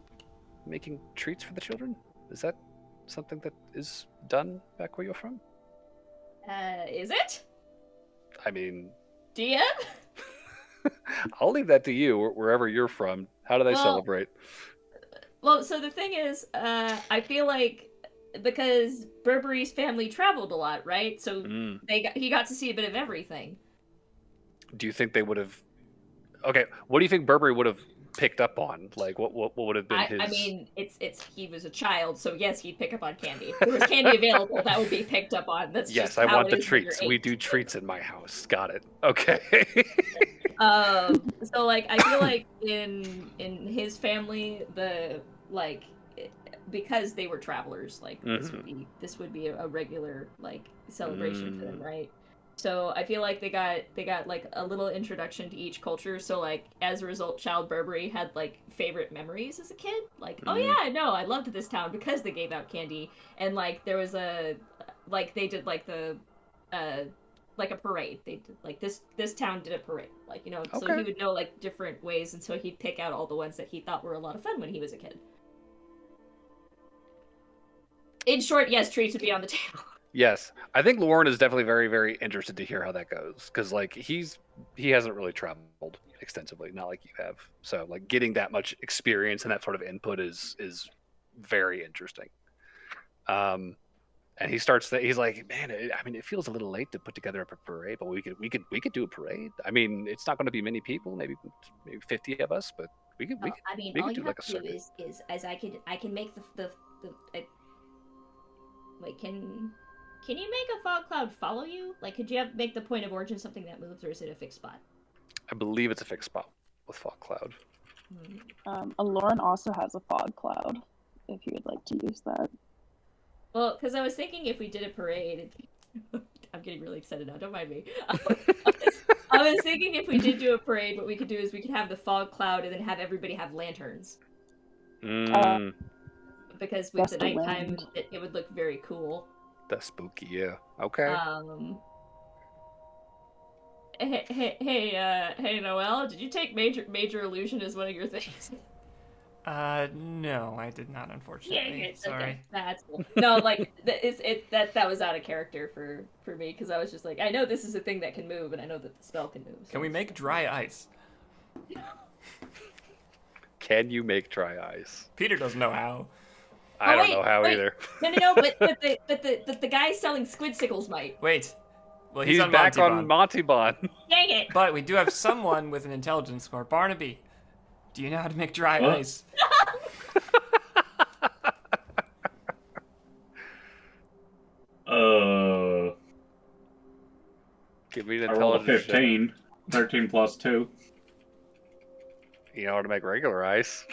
making treats for the children? Is that something that is done back where you're from? Is it? I mean, DM? I'll leave that to you, wherever you're from. How do they Well, celebrate? Well, so the thing is, I feel like because Burberry's family traveled a lot, right? So Mm. he got to see a bit of everything. Do you think they would have? Okay, what do you think Burberry would have picked up on? Like, what would have been his? I mean, it's he was a child, so yes, he'd pick up on candy. If there was candy available, that would be picked up on. That's Yes, just I how want it the is when you're treats. We 8. do treats in my house. Got it. Okay. So like I feel like in his family the like because they were travelers like this would be a regular like celebration for them, right? So I feel like they got like a little introduction to each culture. So like as a result, Child Burberry had like favorite memories as a kid. Like, oh yeah, no, I loved this town because they gave out candy, and like there was a like they did like the like a parade. They did like this town did a parade. Like, so Okay. he would know like different ways, and so he'd pick out all the ones that he thought were a lot of fun when he was a kid. In short, yes, treats would be on the table. Yes, I think Lauren is definitely very, very interested to hear how that goes because like he hasn't really traveled extensively, not like you have. So like getting that much experience and that sort of input is very interesting. And he starts that he's like, man, I mean, it feels a little late to put together a parade, but we could do a parade. I mean, it's not going to be many people, maybe 50 of us, but we could I mean, we all could you do have like a to do circuit. is as I can make the Wait, can you make a fog cloud follow you? Like, could you make the point of origin something that moves, or is it a fixed spot? I believe it's a fixed spot with fog cloud. Lauren also has a fog cloud, if you would like to use that. Well, because I was thinking if we did a parade, I'm getting really excited now. Don't mind me. I was thinking if we did do a parade, what we could do is we could have the fog cloud and then have everybody have lanterns. Because with the nighttime, it would look very cool. That's spooky, yeah. Okay. Hey, Noelle, did you take major illusion as one of your things? No, I did not, unfortunately. Yeah, Sorry. okay, that's cool. No, like that was out of character for me because I was just like, I know this is a thing that can move, and I know that the spell can move. So Can we make dry ice? Can you make dry ice? Peter doesn't know how. I don't know how either. No, but the guy selling squid sickles might. Wait. Well, He's on back Monty on Monty Bon. Dang it! But we do have someone with an intelligence score. Barnaby, do you know how to make dry ice? Give me an I rolled a intelligence. 15. 13 plus 2. You know how to make regular ice.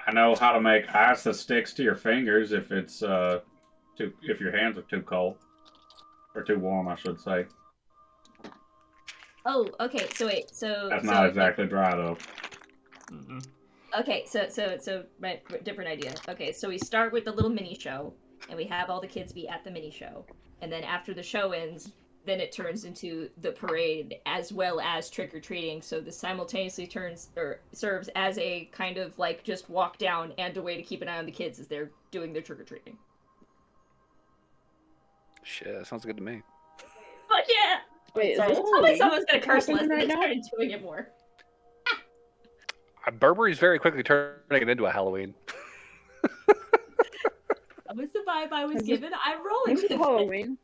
I know how to make ice that sticks to your fingers if it's if your hands are too cold or too warm, I should say. Oh, okay. So wait. So That's not exactly dry though. Mm-mm. Okay, so right, different idea. Okay, so we start with the little mini show, and we have all the kids be at the mini show, and then after the show ends, then it turns into the parade as well as trick or treating. So this simultaneously serves as a kind of like just walk down and a way to keep an eye on the kids as they're doing their trick or treating. Shit, that sounds good to me. Fuck yeah! Wait, is Sorry, this tell me Halloween? someone's gonna curse less happening and right they now? started doing it more. Burberry's very quickly turning it into a Halloween. That was the vibe I was This- given. I'm rolling This with is it. Halloween.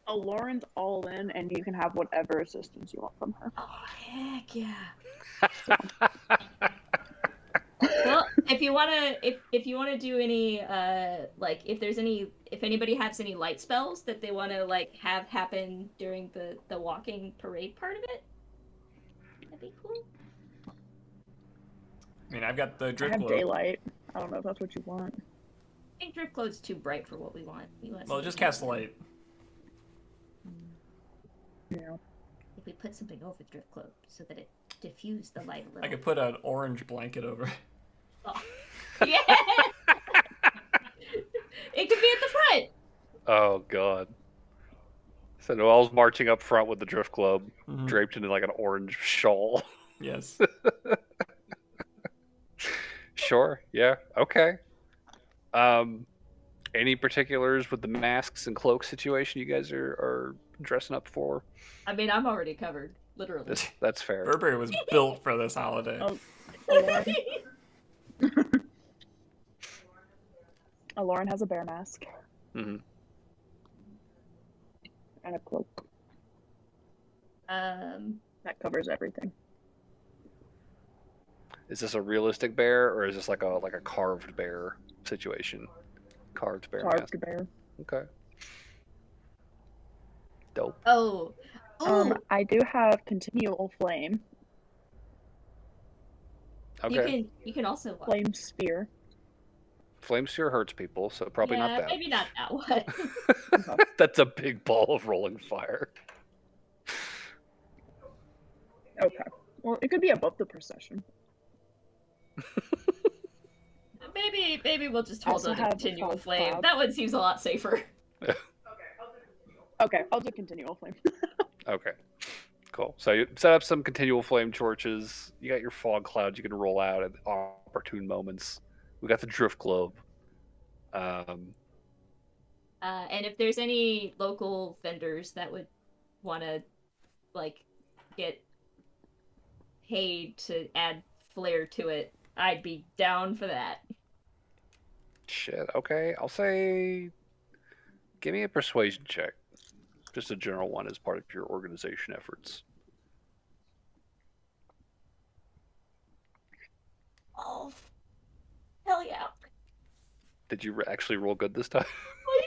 Oh, Lauren's all in, and you can have whatever assistance you want from her. Oh heck yeah! Well, if you wanna do any like if anybody has any light spells that they wanna like have happen during the walking parade part of it, that'd be cool. I mean, I've got the I drift have globe. daylight. I don't know if that's what you want. I think drift cloud's too bright for what we want. We want Well, something just cast more- light. Yeah. If we put something over drift cloud so that it diffused the light a little. I could put an orange blanket over it. Oh. Yeah. It could be at the front. Oh god. So Noelle's marching up front with the drift globe, Mhm. draped in like an orange shawl. Yes. Sure. Yeah. Okay. Any particulars with the masks and cloak situation you guys are dressing up for? I mean, I'm already covered, literally. That's fair. Burberry was built for this holiday. Oh, Lauren. Lauren has a bear mask Hmm. and a cloak Um, that covers everything. Is this a realistic bear or is this like a carved bear situation? Carved bear mask. Carved bear. Okay. Dope. oh, oh, I do have continual flame, Okay. you can also flame spear. Flame sphere hurts people, so probably yeah, not that. maybe not that one. That's a big ball of rolling fire. Okay. Well, it could be above the procession. maybe we'll just I hold also on to have continual fog flame. cloud. That one seems a lot safer. Okay, I'll do continual flame. Okay. Cool. So you set up some continual flame torches. You got your fog clouds you can roll out at opportune moments. We got the drift globe. And if there's any local vendors that would want to, like, get paid to add flair to it, I'd be down for that. Shit. Okay. I'll say, give me a persuasion check. Just a general one as part of your organization efforts. Oh, hell yeah. Did you actually roll good this time? I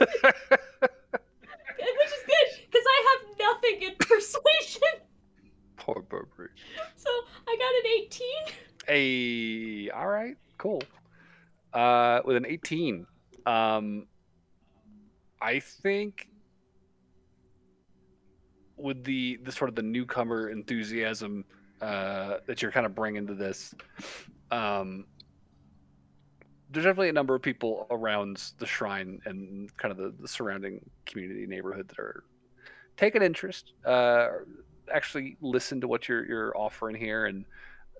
did! Which is good, because I have nothing in persuasion. Poor Burberry. So I got an 18. Hey, all right, cool. With an 18, I think with the sort of the newcomer enthusiasm that you're kind of bringing to this, there's definitely a number of people around the shrine and kind of the surrounding community neighborhood that are taking interest, actually listen to what you're offering here, and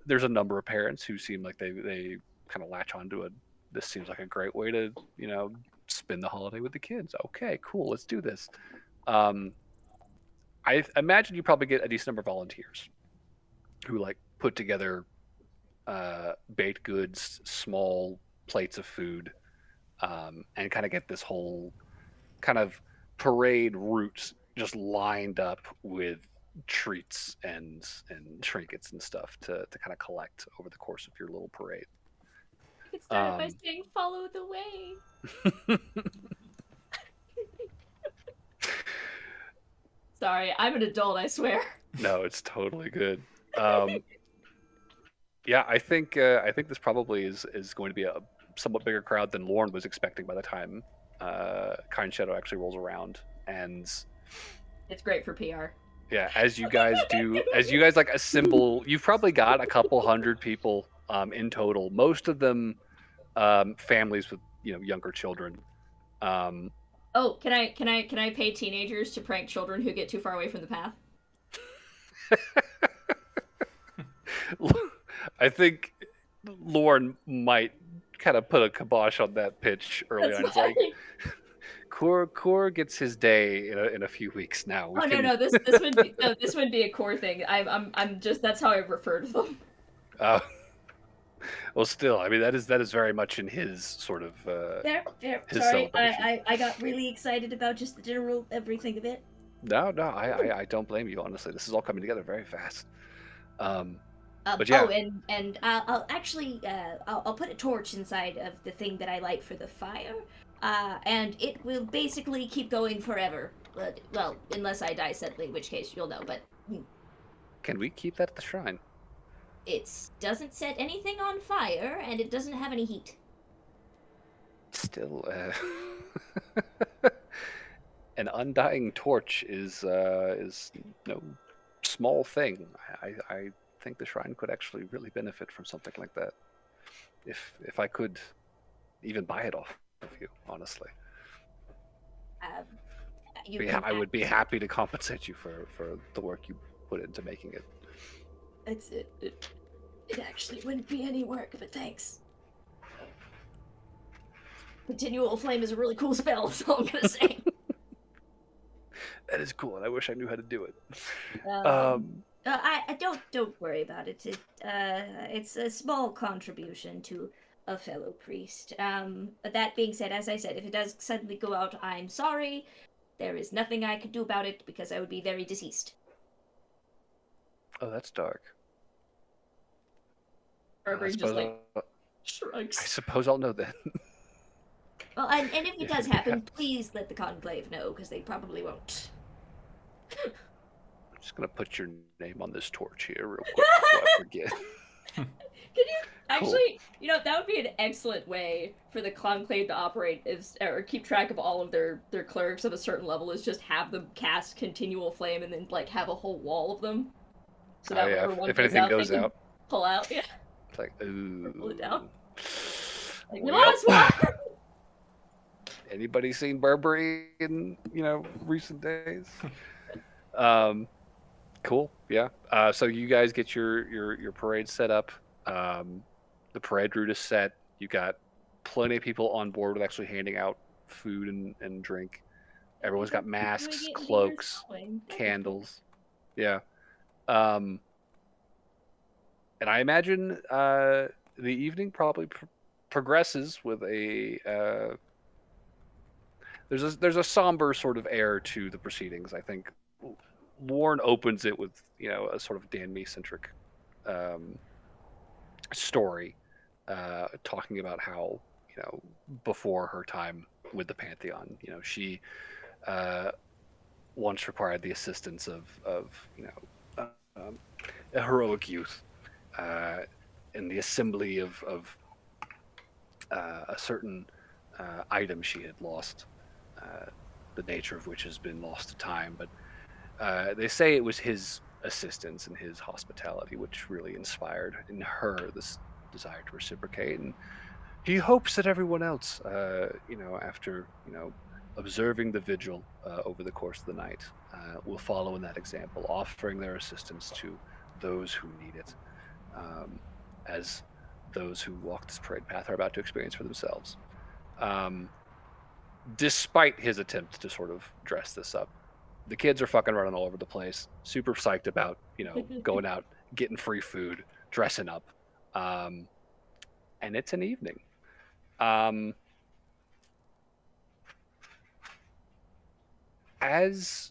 there's a number of parents who seem like they kind of latch onto it. This seems like a great way to spend the holiday with the kids. Okay, cool, let's do this. I imagine you probably get a decent number of volunteers who like put together baked goods, small plates of food, and kind of get this whole kind of parade route just lined up with treats and trinkets and stuff to kind of collect over the course of your little parade. You could start it by saying, follow the way. Sorry, I'm an adult, I swear. No, it's totally good. Yeah, I think this probably is going to be a somewhat bigger crowd than Lauren was expecting by the time Kindshadow actually rolls around. And It's great for PR. yeah, as you guys like assemble, you've probably got a couple hundred people in total. Most of them families with younger children. Oh, can I pay teenagers to prank children who get too far away from the path? I think Lauren might kind of put a kibosh on that pitch early That's on. It's like fine. Core gets his day in a few weeks now. We Oh can... no, this would be this would be a core thing. I'm just that's how I refer to them. Well, still, I mean that is very much in his sort of his Sorry, celebration. I got really excited about just the general everything of it. No, I don't blame you. Honestly, this is all coming together very fast. But Oh, yeah, and I'll actually I'll put a torch inside of the thing that I light for the fire, and it will basically keep going forever. But, well, unless I die suddenly, in which case you'll know. But can we keep that at the shrine? it doesn't set anything on fire, and it doesn't have any heat. Still, an undying torch is no small thing. I think the shrine could actually really benefit from something like that. If I could even buy it off of you, honestly. I would be happy to compensate you for the work you put into making it. It actually wouldn't be any work, but thanks. Continual flame is a really cool spell, that's all I'm gonna say. That is cool, and I wish I knew how to do it. I don't worry about it. It's a small contribution to a fellow priest. But that being said, as I said, if it does suddenly go out, I'm sorry. There is nothing I could do about it because I would be very deceased. Oh, that's dark. Burberry just like shrugs. I suppose I'll know then. Well, and if it does happen, please let the conclave know, because they probably won't. I'm just gonna put your name on this torch here real quick before I forget. Can you actually, that would be an excellent way for the conclave to operate or keep track of all of their clerics of a certain level is just have them cast continual flame and then like have a whole wall of them. So that whenever one if anything goes they can out, pull out. Yeah. it's like ooh. Pull it down. Like, Well, lost one! anybody seen Burberry in recent days? Cool. Yeah. So you guys get your parade set up. The parade route is set. You got plenty of people on board with actually handing out food and drink. Everyone's got masks, cloaks, candles. Yeah. And I imagine the evening probably progresses with a there's a somber sort of air to the proceedings. I think Lauren opens it with a sort of Dan Me centric story, talking about how before her time with the Pantheon, she once required the assistance of a heroic youth in the assembly of a certain item she had lost, the nature of which has been lost to time. But they say it was his assistance and his hospitality which really inspired in her this desire to reciprocate. And he hopes that everyone else, after observing the vigil over the course of the night, will follow in that example, offering their assistance to those who need it, as those who walk this parade path are about to experience for themselves. Despite his attempts to sort of dress this up, the kids are fucking running all over the place, super psyched about going out, getting free food, dressing up, and it's an evening. As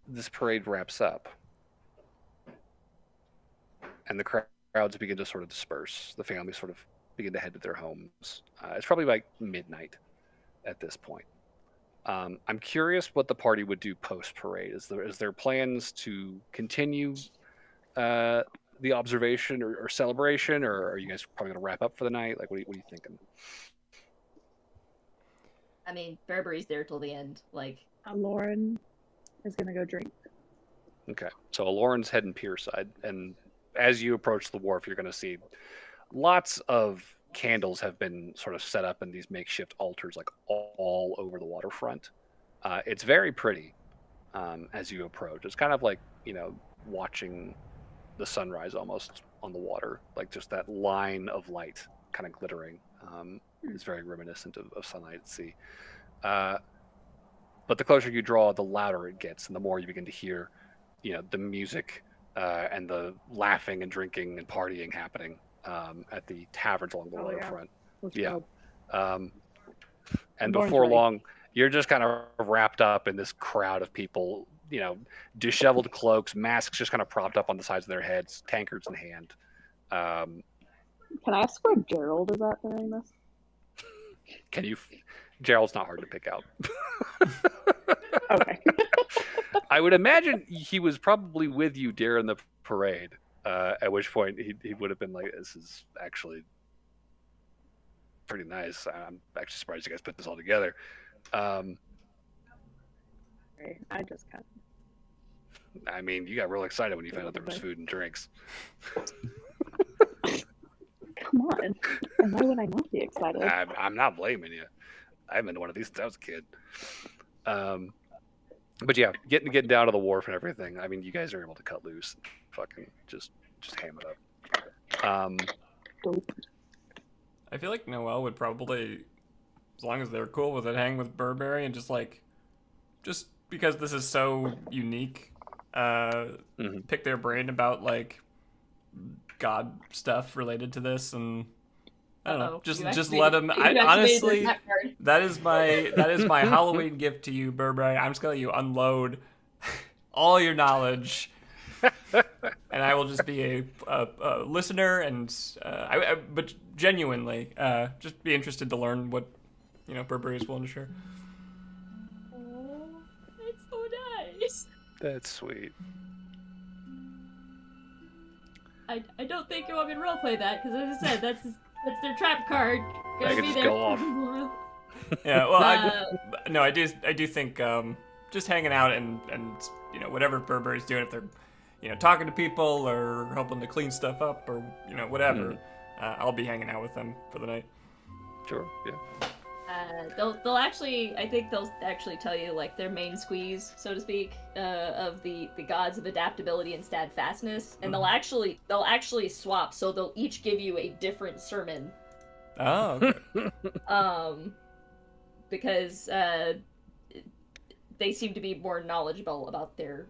this parade wraps up and the crowds begin to sort of disperse, the families sort of begin to head to their homes. It's probably like midnight at this point. I'm curious what the party would do post parade. Is there plans to continue the observation or celebration, or are you guys probably gonna wrap up for the night? Like, what are you thinking? I mean, Burberry's there till the end. Like, Lauren is gonna go drink. Okay, so Lauren's heading pierside, and as you approach the wharf, you're going to see lots of candles have been sort of set up in these makeshift altars, like all over the waterfront. It's very pretty as you approach. It's kind of like watching the sunrise almost on the water, like just that line of light kind of glittering. It's very reminiscent of sunlight at sea. But the closer you draw, the louder it gets, and the more you begin to hear, the music and the laughing and drinking and partying happening at the taverns along the Oh, yeah. waterfront. Let's Yeah. go. And Born's before ready. long, you're just kind of wrapped up in this crowd of people, disheveled cloaks, masks just kind of propped up on the sides of their heads, tankards in hand. Can I ask where Gerald is at during this? Can you? Gerald's not hard to pick out. Okay. I would imagine he was probably with you during the parade. At which point he would have been like, "This is actually pretty nice. I'm actually surprised you guys put this all together." I just kind I mean, you got real excited when you found out there was food and drinks. come on. And why would I not be excited? I'm not blaming you. I haven't been to one of these since I was a kid. But yeah, getting down to the wharf and everything. I mean, you guys are able to cut loose, and fucking just ham it up. Dope. I feel like Noelle would probably, as long as they're cool with it, hang with Burberry and just because this is so unique, pick their brain about like God stuff related to this, and I don't know, just let them. Honestly, that is my Halloween gift to you, Burberry. I'm just gonna let you unload all your knowledge. And I will just be a listener, and but genuinely, just be interested to learn what Burberry is willing to share. Oh, it's so nice. That's sweet. I don't think you want me to roleplay that because, as I said, that's their trap card. I can just go off. Yeah, well, I do think just hanging out and whatever Burberry's doing, if they're talking to people or helping to clean stuff up or whatever, I'll be hanging out with them for the night. Sure. Yeah. They'll actually, I think they'll actually tell you like their main squeeze, so to speak, of the gods of adaptability and steadfastness, and they'll actually swap, so they'll each give you a different sermon. Oh. Okay. Because they seem to be more knowledgeable about their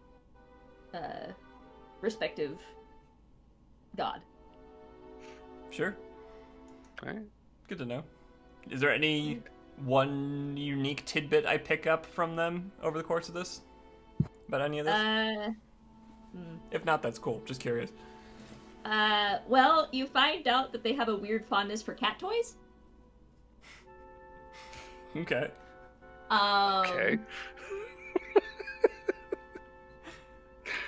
respective god. Sure. All right. Good to know. Is there any one unique tidbit I pick up from them over the course of this? About any of this? If not, that's cool. Just curious. Well, you find out that they have a weird fondness for cat toys. Okay. Okay.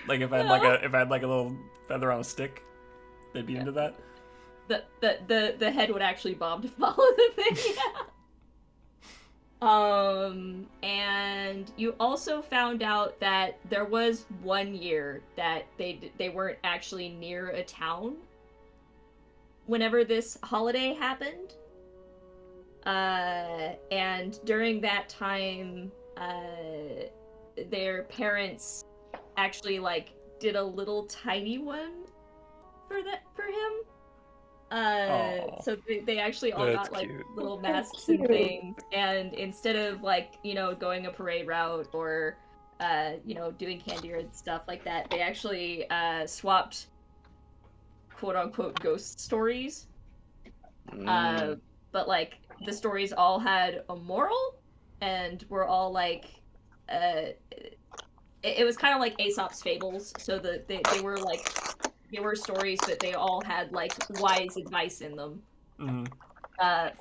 Like if I had like a little feather on a stick, they'd be into that. The head would actually bob to follow the thing. And you also found out that there was one year that they weren't actually near a town whenever this holiday happened. And during that time, their parents actually like did a little tiny one for him. So they actually all That's got like cute. little masks and things, and instead of like going a parade route or doing candy or stuff like that, they actually swapped quote unquote ghost stories. But like the stories all had a moral and were all like it was kind of like Aesop's fables, so that they were like they were stories, but they all had like wise advice in them.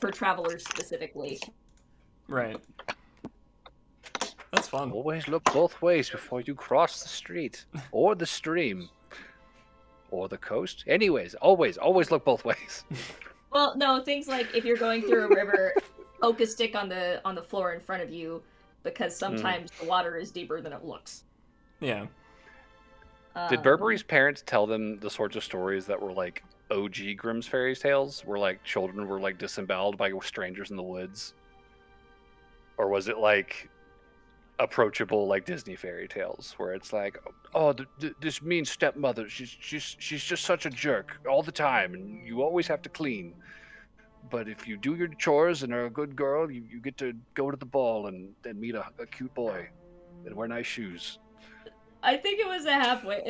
For travelers specifically. Right. That's fun. Always look both ways before you cross the street, or the stream, or the coast. Anyways, always look both ways. Well, no, things like if you're going through a river, poke a stick on the floor in front of you, because sometimes the water is deeper than it looks. Yeah. Did Burberry's parents tell them the sorts of stories that were like OG Grimm's fairy tales, where like children were like disemboweled by strangers in the woods? Or was it like approachable like Disney fairy tales, where it's like, oh, this mean stepmother, she's just such a jerk all the time, and you always have to clean? but if you do your chores and are a good girl, you get to go to the ball and meet a cute boy and wear nice shoes. I think it was a halfway.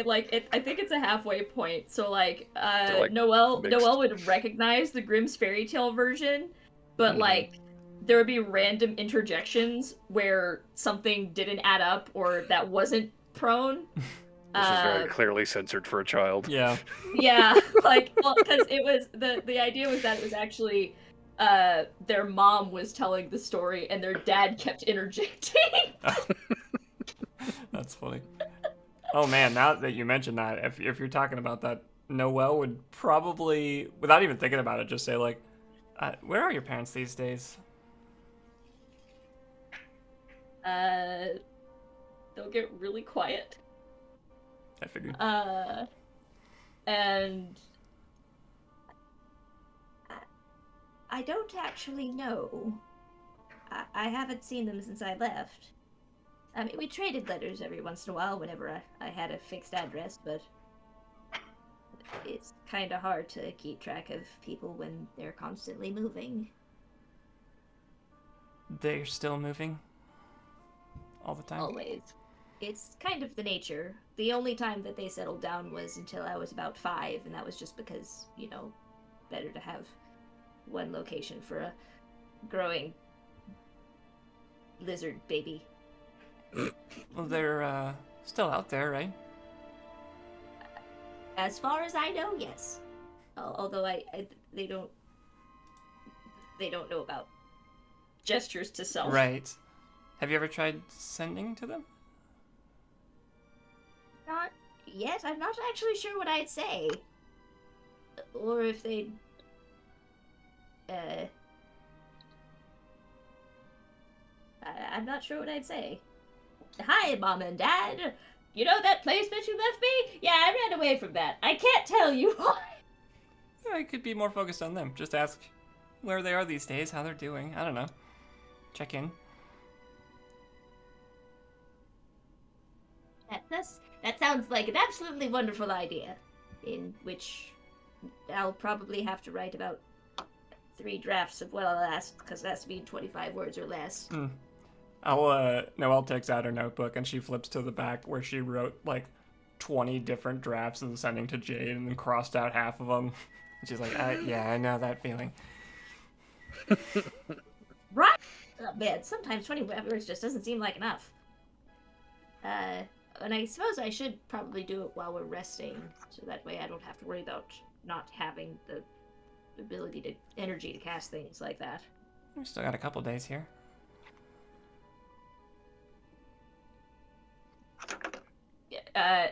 I think it's a halfway point. So like, They're, like, Noelle mixed. would recognize the Grimm's fairy tale version, but Mhm. like, there would be random interjections where something didn't add up or that wasn't prone. This is very clearly censored for a child. Yeah. Yeah, like, well, because it was the idea was that it was actually their mom was telling the story and their dad kept interjecting. That's funny. Oh man, now that you mention that, if you're talking about that, Noelle would probably, without even thinking about it, just say like, "Where are your parents these days?" They'll get really quiet. I figured. And I don't actually know. I haven't seen them since I left. I mean, we traded letters every once in a while whenever I had a fixed address, but it's kind of hard to keep track of people when they're constantly moving. They're still moving all the time. always. It's kind of the nature. The only time that they settled down was until I was about 5, and that was just because, you know, better to have one location for a growing lizard baby. Well, they're still out there, right? As far as I know, yes. Although they don't know about. Gestures to self. Right. Have you ever tried sending to them? Not yet. I'm not actually sure what I'd say. Or if they'd... I'm not sure what I'd say. Hi, Mom and Dad! You know that place that you left me? Yeah, I ran away from that. I can't tell you why. I could be more focused on them. Just ask where they are these days, how they're doing. I don't know. Check in. That sounds like an absolutely wonderful idea. In which I'll probably have to write about 3 drafts of what I'll ask, because it has to be 25 words or less. Noelle takes out her notebook and she flips to the back where she wrote like 20 different drafts and sending to Jade and then crossed out half of them. And she's like, yeah, I know that feeling. Right? Oh, man, sometimes 20 words just doesn't seem like enough. And I suppose I should probably do it while we're resting, so that way I don't have to worry about not having the ability energy to cast things like that. We still got a couple days here.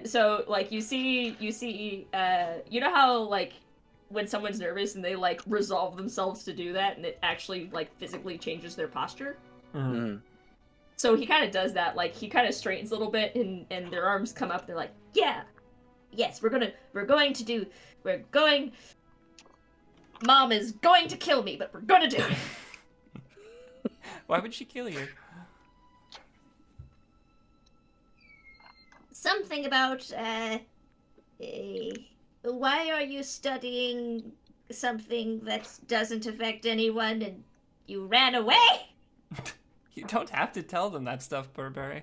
So like you see, you know how like when someone's nervous and they like resolve themselves to do that, and it actually like physically changes their posture. Mm-hmm. So he kind of does that. Like he kind of straightens a little bit, and their arms come up. They're like, yeah, yes, we're going. Mom is going to kill me, but we're gonna do it. Why would she kill you? Something about, why are you studying something that doesn't affect anyone and you ran away? You don't have to tell them that stuff, Burberry.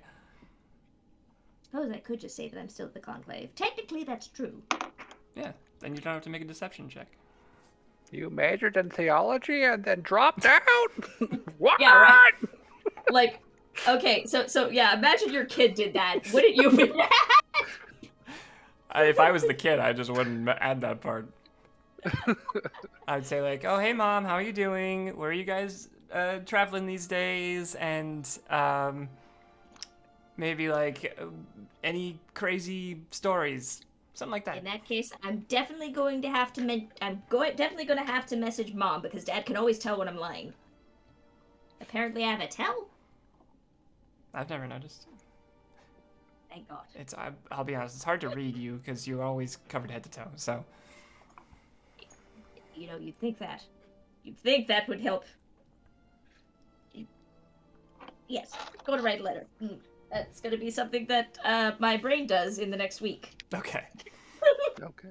Suppose I could just say that I'm still at the Conclave. Technically, that's true. Yeah, then you don't have to make a deception check. You majored in theology and then dropped out? What? Yeah, right. Like, okay, so yeah, imagine your kid did that. Wouldn't you be mad? If I was the kid, I just wouldn't add that part. I'd say like, oh, hey, Mom, how are you doing? Where are you guys traveling these days? And maybe like any crazy stories, something like that. In that case, I'm definitely going to have to definitely going to have to message Mom, because Dad can always tell when I'm lying. Apparently, I have a tell. I've never noticed. Thank God. I'll be honest, it's hard to read you because you're always covered head to toe. So, you know, you'd think that would help. Yes, go to write a letter. That's gonna be something that my brain does in the next week. okay. Okay.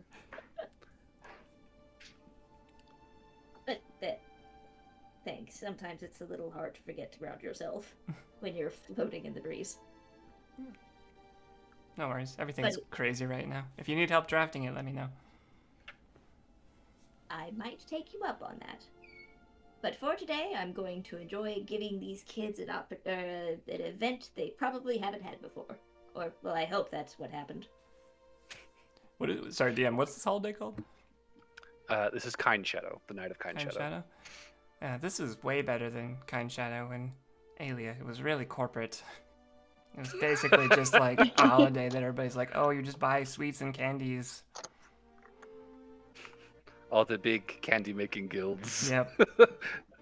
But sometimes it's a little hard to forget to ground yourself when you're floating in the breeze. No worries. Everything's crazy right now. If you need help drafting it, let me know. I might take you up on that. But for today, I'm going to enjoy giving these kids an event they probably haven't had before. Or, well, I hope that's what happened. Sorry, DM, what's this holiday called? This is Kindshadow, the Night of Kindshadow. Kindshadow? Yeah, this is way better than Kindshadow and Alia. It was really corporate. It was basically just like a holiday that everybody's like, oh, you just buy sweets and candies. All the big candy making guilds. Yep.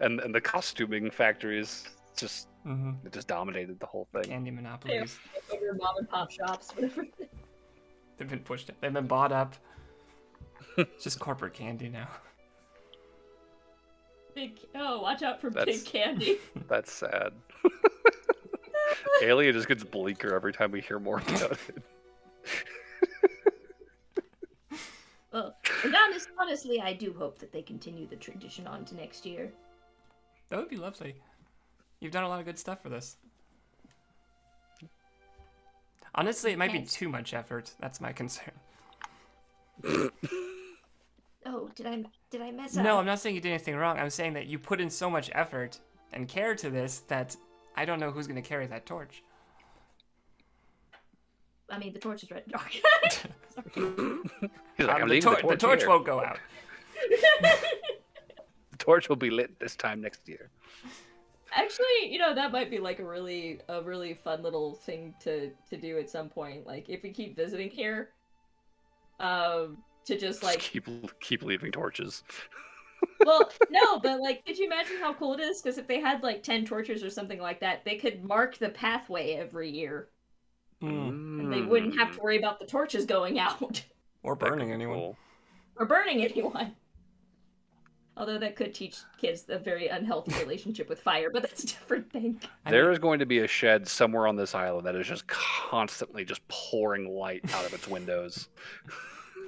and the costuming factories just Mm-hmm. it just dominated the whole thing. Candy monopolies. Over mom and pop shops, whatever. They've been pushed. They've been bought up. It's just corporate candy now. Watch out for big candy. That's sad. Alien just gets bleaker every time we hear more about it. Well, and honestly, I do hope that they continue the tradition on to next year. That would be lovely. You've done a lot of good stuff for this. Honestly, it might be too much effort. That's my concern. Oh, did I mess up? No, I'm not saying you did anything wrong. I'm saying that you put in so much effort and care to this that I don't know who's going to carry that torch. I mean, the torch is red and dark. He's like, I'm the, leaving the torch here. won't go out. The torch will be lit this time next year. Actually, that might be like a really fun little thing to do at some point. Like if we keep visiting here, to just like keep leaving torches. Well, no, but like, could you imagine how cool it is? Because if they had like 10 torches or something like that, they could mark the pathway every year, and they wouldn't have to worry about the torches going out Or burning anyone. Cool. or burning anyone. Although that could teach kids a very unhealthy relationship with fire, but that's a different thing. There is going to be a shed somewhere on this island that is just constantly just pouring light out of its windows.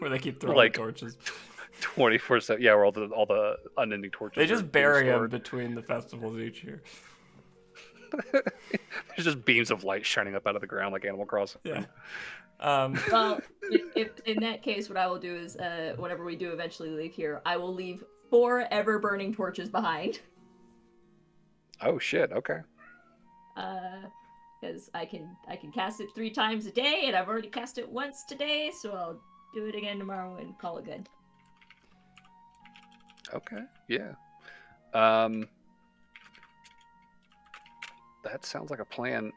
Where they keep throwing Like, torches. 24/7. Yeah, where all the unending torches. They are just being bury them stored. between the festivals each year. There's just beams of light shining up out of the ground like Animal Crossing. Yeah. Well, if in that case, what I will do is, whenever we do eventually leave here, I will leave 4 ever-burning torches behind. Oh shit. Okay. Because I can cast it 3 times a day, and I've already cast it once today, so I'll do it again tomorrow and call it good. Okay. Yeah. That sounds like a plan.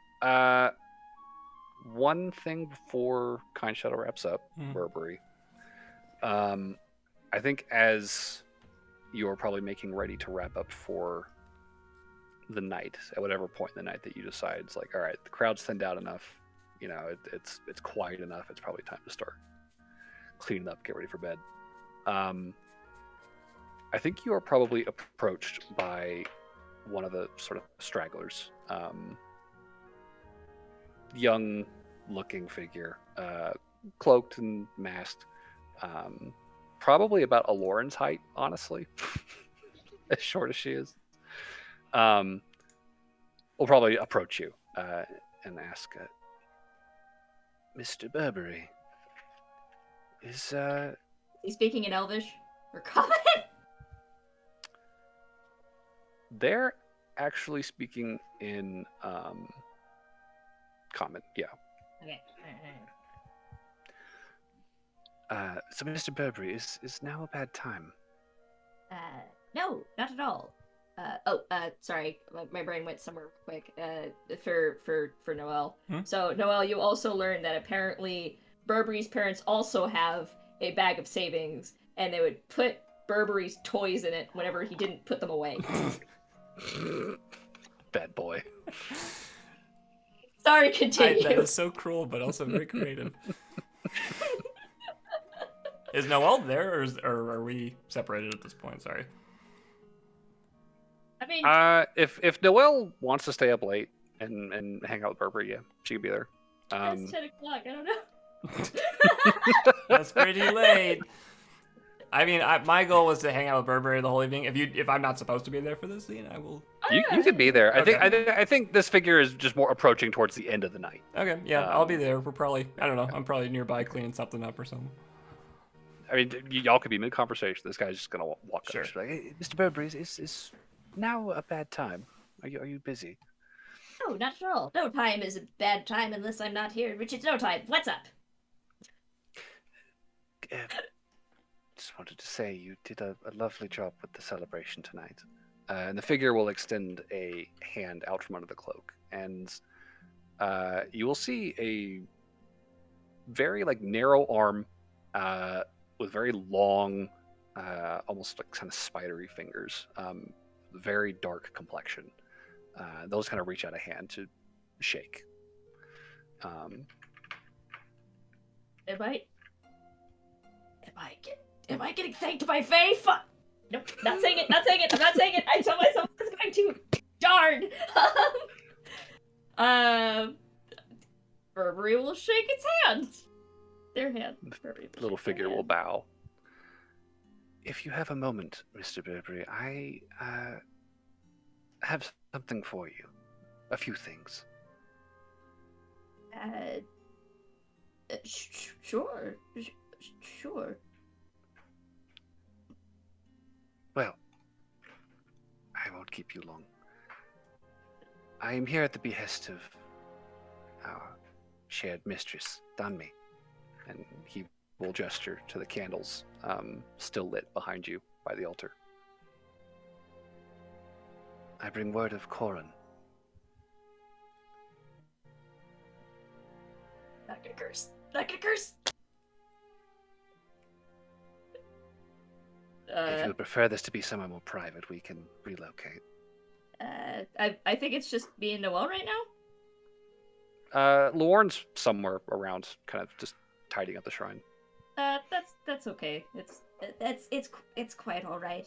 One thing before Kindshadow wraps up, Burberry. I think as you're probably making ready to wrap up for the night, at whatever point in the night that you decide, it's like, all right, the crowd's thinned out enough. It's quiet enough. It's probably time to start cleaning up, get ready for bed. I think you are probably approached by one of the sort of stragglers. Young looking figure, cloaked and masked, probably about Aloran's height, honestly, as short as she is. Will probably approach you and ask, Mr. Burberry, is He's speaking in Elvish or Common. they're actually speaking in Common, yeah. Okay. So, Mr. Burberry, is now a bad time? No, not at all. Sorry, my brain went somewhere quick. For Noelle. So Noelle, you also learned that apparently Burberry's parents also have a bag of savings, and they would put Burberry's toys in it whenever he didn't put them away. Bad boy. Sorry, continue. That is so cruel, but also very creative. Is Noelle there, or are we separated at this point? Sorry. I mean, If Noelle wants to stay up late and hang out with Burberry, yeah, she could be there. it's 10 o'clock. I don't know. That's pretty late. I mean, my goal was to hang out with Burberry the whole evening. If I'm not supposed to be there for this scene, I will. You could be there. Okay. I think this figure is just more approaching towards the end of the night. Okay, yeah, I'll be there. We're probably, I don't know, I'm probably nearby cleaning something up or something. I mean, y'all could be mid-conversation. This guy's just gonna walk Sure. up. She's like, hey, Mr. Burberry, is now a bad time? Are you busy? No, not at all. No time is a bad time unless I'm not here. Richard's no time. What's up? Just wanted to say you did a lovely job with the celebration tonight. And the figure will extend a hand out from under the cloak, and you will see a very narrow arm with very long, almost like kind of spidery fingers, very dark complexion. Those kind of reach out a hand to shake. Am I getting thanked by Faye? Fuck. Nope, not saying it. I'm not saying it. I told myself I was going to. Darn. Burberry will shake its hand. Their hand. Burberry will Little shake their figure will hand. bow. If you have a moment, Mr. Burberry, I have something for you. A few things. Sure. Sure. Well, I won't keep you long. I am here at the behest of our shared mistress, Danmi, and he will gesture to the candles still lit behind you by the altar. I bring word of Corin. Not gonna curse. Not gonna curse. If you would prefer this to be somewhere more private, we can relocate. I think it's just me and Noelle right now. Lorne's somewhere around, kind of just tidying up the shrine. That's okay. It's quite all right.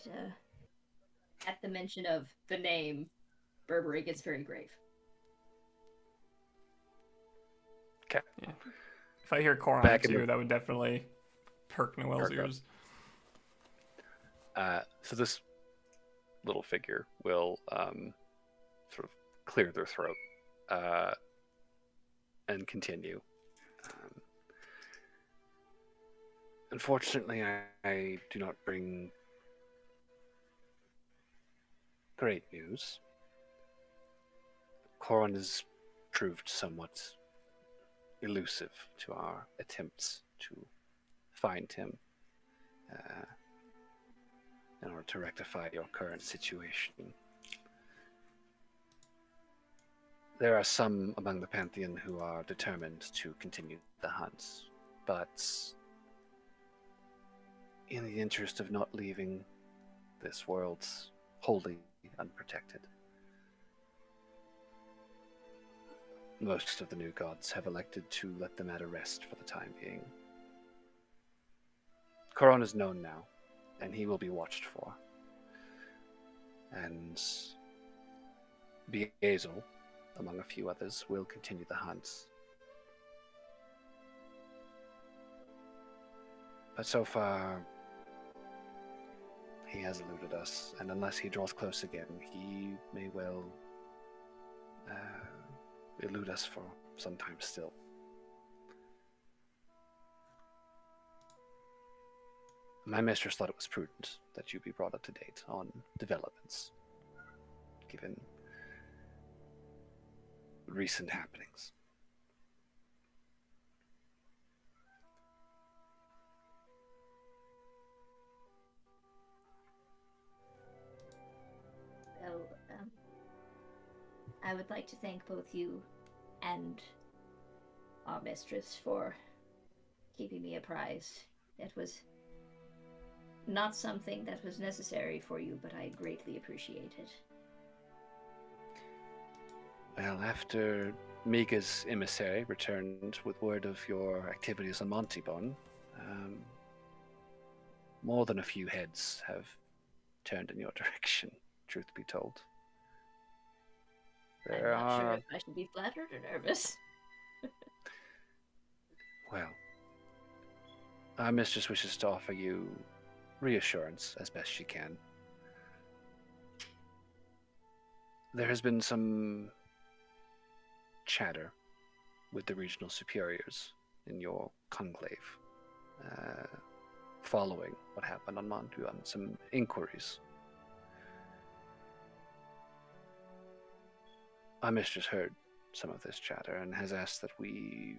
At the mention of the name, Burberry gets very grave. Okay. Yeah. If I hear Coron Back in too, the- that would definitely perk Noelle's Perk up. ears. So this little figure will sort of clear their throat and continue. Unfortunately, I do not bring great news. Coron has proved somewhat elusive to our attempts to find him in order to rectify your current situation. There are some among the Pantheon who are determined to continue the hunts, but in the interest of not leaving this world wholly unprotected, most of the new gods have elected to let the matter rest for the time being. Coron is known now, and he will be watched for. And Beazel, among a few others, will continue the hunts. But so far, he has eluded us, and unless he draws close again, he may well elude us for some time still. My mistress thought it was prudent that you be brought up to date on developments, given recent happenings. Well, I would like to thank both you and our mistress for keeping me apprised. It was not something that was necessary for you, but I greatly appreciate it. Well, after Miga's emissary returned with word of your activities on Montibon, more than a few heads have turned in your direction, truth be told. I'm not sure if I should be flattered or nervous. Well, our mistress wishes to offer you reassurance as best she can. There has been some chatter with the regional superiors in your conclave following what happened on Montu, on some inquiries. Our mistress heard some of this chatter and has asked that we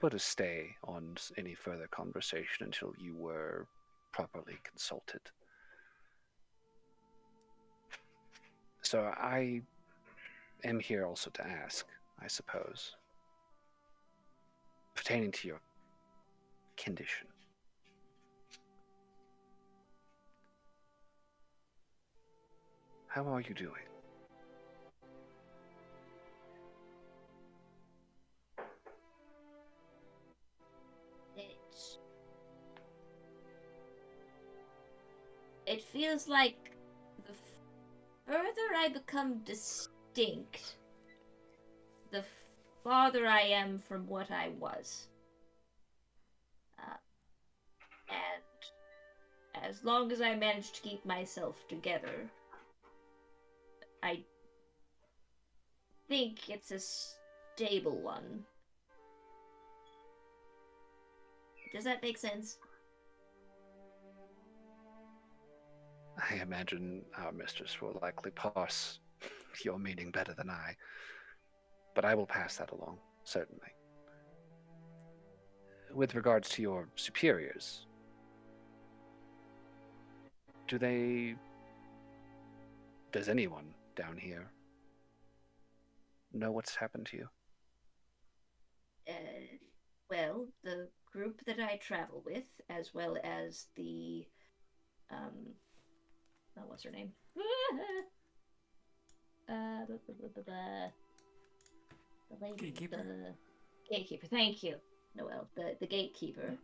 put a stay on any further conversation until you were properly consulted. So I am here also to ask, I suppose, pertaining to your condition. How are you doing? It feels like the further I become distinct, the farther I am from what I was. And as long as I manage to keep myself together, I think it's a stable one. Does that make sense? I imagine our mistress will likely parse your meaning better than I, but I will pass that along, certainly. With regards to your superiors, does anyone down here know what's happened to you? Well, the group that I travel with, as well as the, what's her name? The lady, Gatekeeper? the gatekeeper. Thank you, Noelle. The gatekeeper,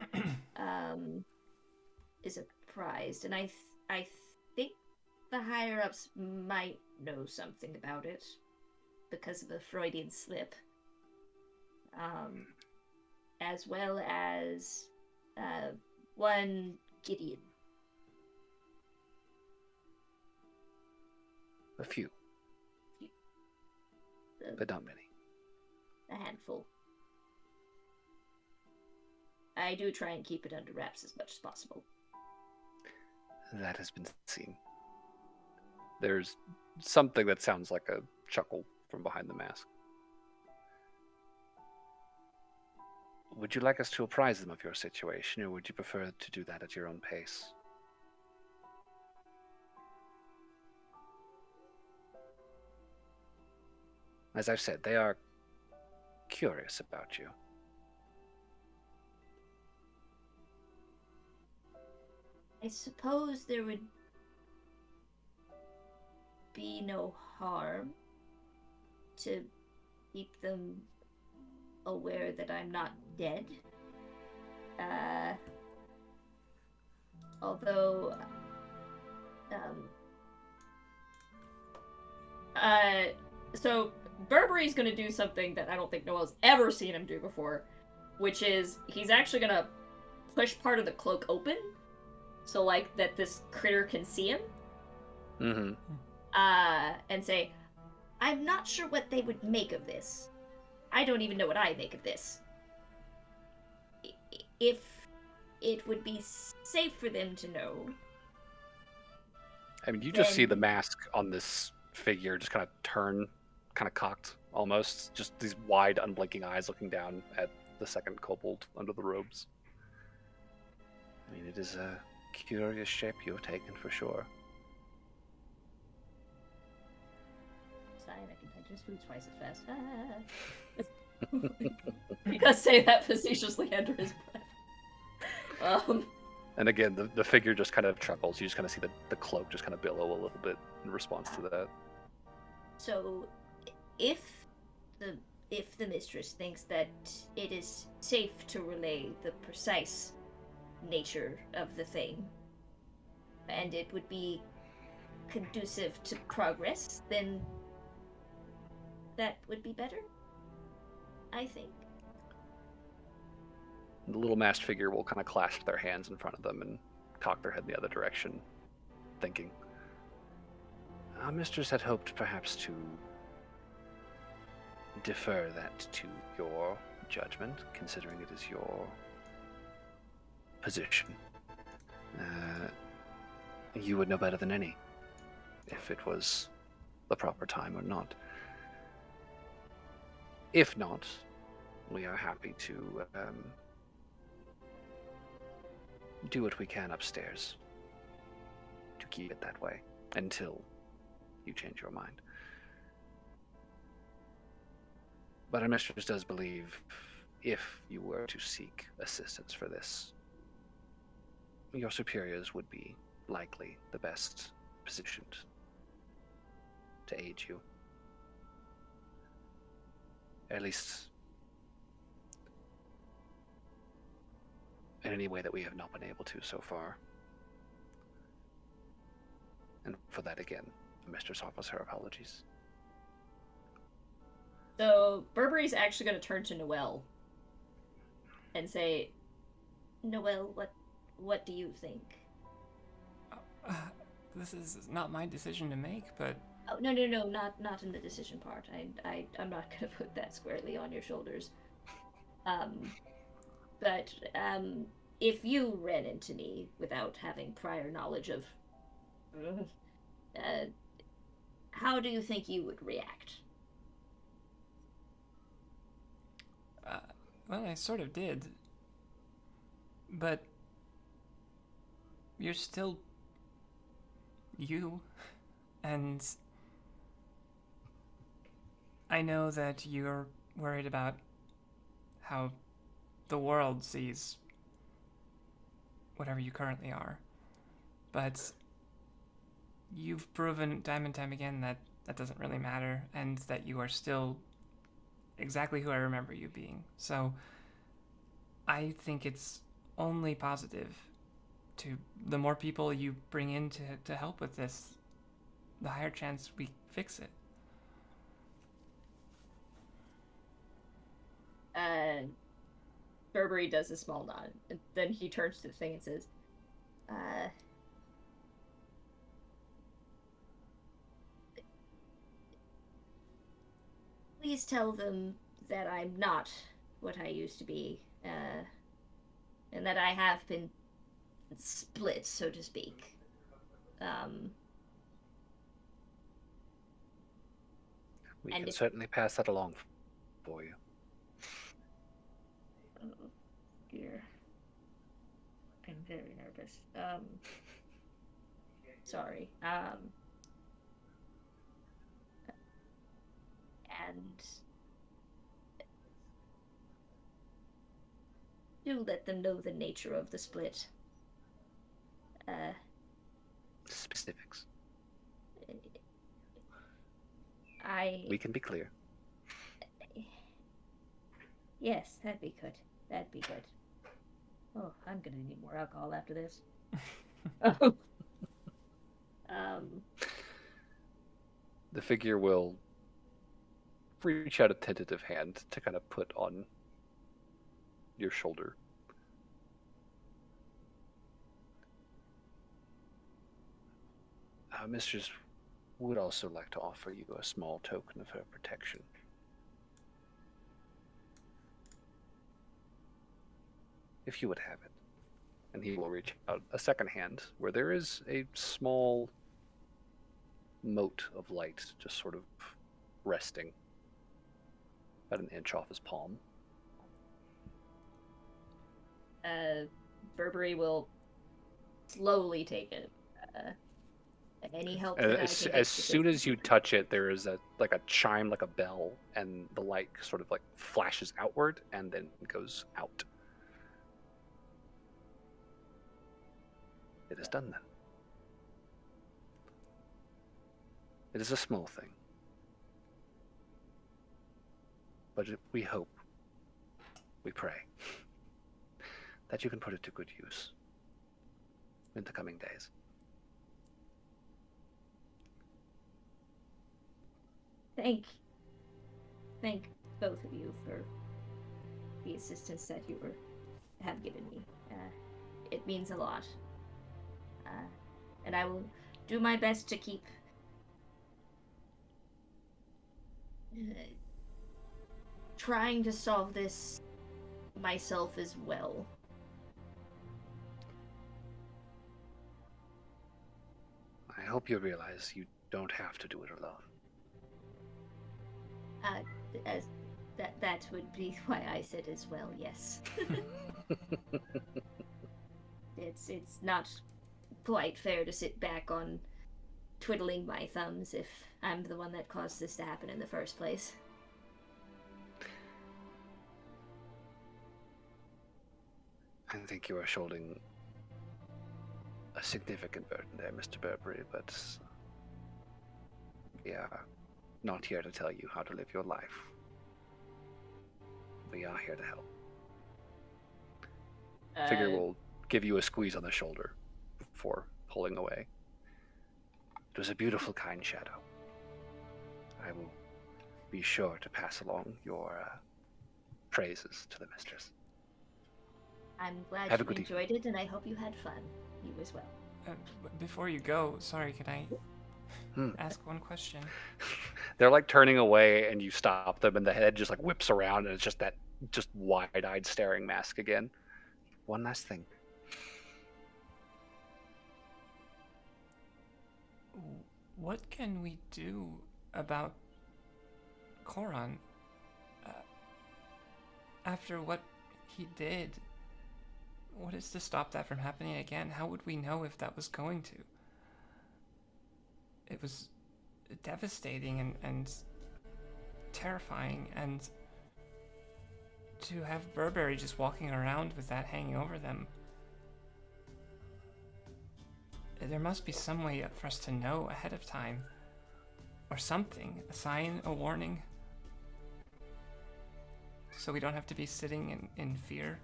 is apprised, and I think the higher ups might know something about it because of a Freudian slip. As well as one Gideon. A few, but not many. A handful. I do try and keep it under wraps as much as possible. That has been seen. There's something that sounds like a chuckle from behind the mask. Would you like us to apprise them of your situation, or would you prefer to do that at your own pace? As I've said, they are curious about you. I suppose there would be no harm to keep them aware that I'm not dead. Although, so Burberry's gonna do something that I don't think Noel's ever seen him do before, which is he's actually gonna push part of the cloak open, so like that this critter can see him. Mm-hmm. And say, I'm not sure what they would make of this. I don't even know what I make of this. If it would be safe for them to know. I mean, you just see the mask on this figure just kind of turn, kind of cocked almost. Just these wide, unblinking eyes looking down at the second kobold under the robes. I mean, it is a curious shape you have taken for sure. I can digest food twice as fast. He does say that facetiously under his breath. And again, the figure just kind of chuckles. You just kind of see the cloak just kind of billow a little bit in response to that. So, if the mistress thinks that it is safe to relay the precise nature of the thing, and it would be conducive to progress, then that would be better, I think. The little masked figure will kind of clasp their hands in front of them and cock their head in the other direction, thinking. Our mistress had hoped perhaps to defer that to your judgment, considering it is your position. You would know better than any if it was the proper time or not. If not, we are happy to do what we can upstairs to keep it that way until you change your mind. But our mistress does believe if you were to seek assistance for this, your superiors would be likely the best positioned to aid you. At least in any way that we have not been able to so far. And for that, again, the mistress offers her apologies. So Burberry's actually going to turn to Noelle and say, Noelle, what do you think? This is not my decision to make, but Oh, no, not in the decision part. I'm not gonna put that squarely on your shoulders. But if you ran into me without having prior knowledge of, how do you think you would react? well, I sort of did. But you're still you, and I know that you're worried about how the world sees whatever you currently are, but you've proven time and time again that that doesn't really matter, and that you are still exactly who I remember you being. So I think it's only positive. The more people you bring in to help with this, the higher chance we fix it. Burberry does a small nod, and then he turns to the thing and says, please tell them that I'm not what I used to be, and that I have been split, so to speak. We And can if- certainly pass that along for you. Oh, dear. I'm very nervous. Sorry. And do let them know the nature of the split. Specifics. We can be clear. Yes, that'd be good. That'd be good. Oh, I'm gonna need more alcohol after this. The figure will reach out a tentative hand to kind of put on your shoulder. Mistress would also like to offer you a small token of her protection. If you would have it. And he will reach out a second hand where there is a small mote of light just sort of resting about an inch off his palm. Burberry will slowly take it. Any help And that I as, can as get soon as you touch it, there is a chime, like a bell, and the light sort of like flashes outward and then goes out. It is done then. It is a small thing. But we hope, we pray, that you can put it to good use in the coming days. Thank both of you for the assistance that you were have given me. It means a lot. And I will do my best to keep trying to solve this myself as well. I hope you realize you don't have to do it alone. That would be why I said as well, yes. It's not quite fair to sit back on twiddling my thumbs if I'm the one that caused this to happen in the first place. I think you are shouldering a significant burden there, Mr. Burberry, but we are not here to tell you how to live your life. We are here to help. Figure will give you a squeeze on the shoulder before pulling away. It was a beautiful Kindshadow. I will be sure to pass along your praises to the mistress. I'm glad Have a you good enjoyed it, and I hope you had fun. You as well. Before you go, sorry, can I ask one question? They're like turning away, and you stop them, and the head just like whips around, and it's just that wide-eyed staring mask again. One last thing. What can we do about Koron? After what he did, what is to stop that from happening again? How would we know if that was going to? It was devastating and terrifying, and to have Burberry just walking around with that hanging over them. There must be some way for us to know ahead of time. Or something. A sign, a warning. So we don't have to be sitting in fear.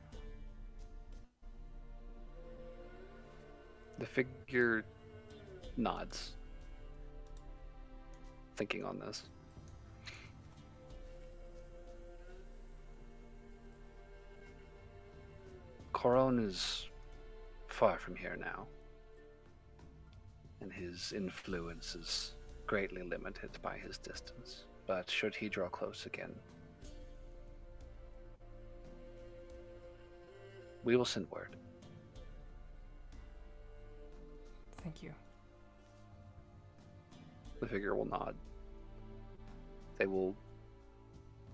The figure nods, thinking on this. Koron is far from here now, and his influence is greatly limited by his distance. But should he draw close again, we will send word. Thank you. The figure will nod. They will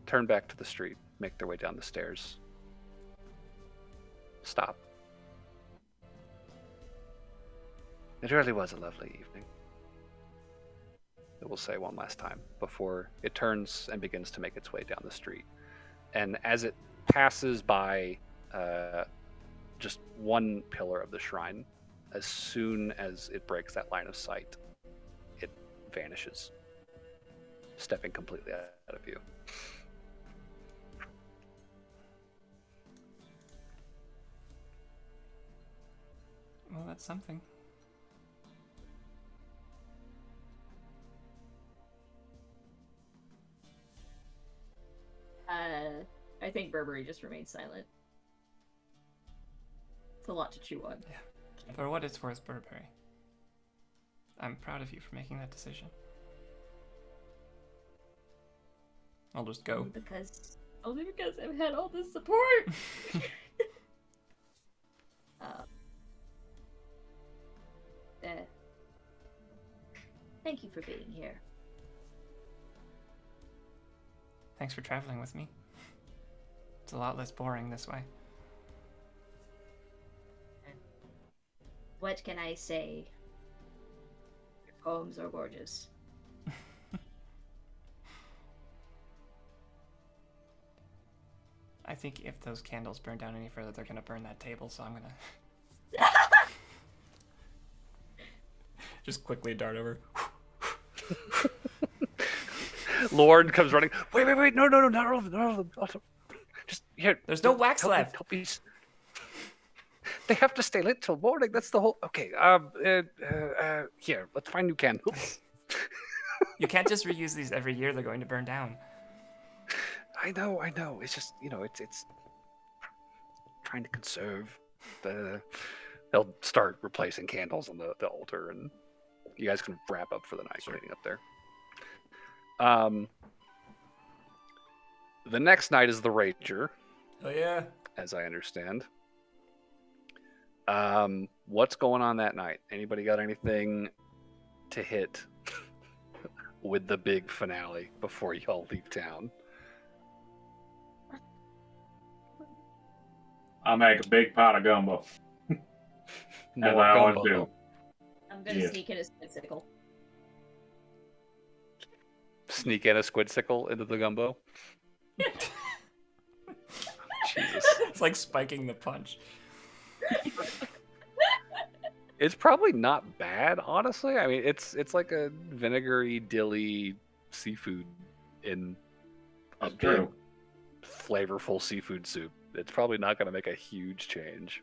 turn back to the street, make their way down the stairs. Stop. It really was a lovely evening. It will say one last time before it turns and begins to make its way down the street. And as it passes by just one pillar of the shrine, as soon as it breaks that line of sight, it vanishes, stepping completely out of view. Well, that's something. I think Burberry just remains silent. It's a lot to chew on. Yeah. For what it's worth, Burberry, I'm proud of you for making that decision. I'll just go. Only because I've had all this support. Thank you for being here. Thanks for traveling with me. It's a lot less boring this way. What can I say? Your poems are gorgeous. I think if those candles burn down any further, they're gonna burn that table, so I'm gonna just quickly dart over. Lord comes running. Wait, no, not all of them. Just here. There's no wax left. Help me. They have to stay lit till morning. That's the whole. Okay. Here, let's find new candles. You can't just reuse these every year. They're going to burn down. I know. It's just, it's trying to conserve the. They'll start replacing candles on the altar, and you guys can wrap up for the night, cleaning up there. The next night is the Rager. Oh yeah. As I understand. What's going on that night? Anybody got anything to hit with the big finale before y'all leave town? I make a big pot of gumbo. As More I always gumbo. do. I'm gonna Yes. sneak in a squidsicle. Sneak in a squidsicle into the gumbo. Jesus. It's like spiking the punch. It's probably not bad, honestly. I mean, it's like a vinegary, dilly seafood in a That's big, true. flavorful seafood soup. It's probably not going to make a huge change.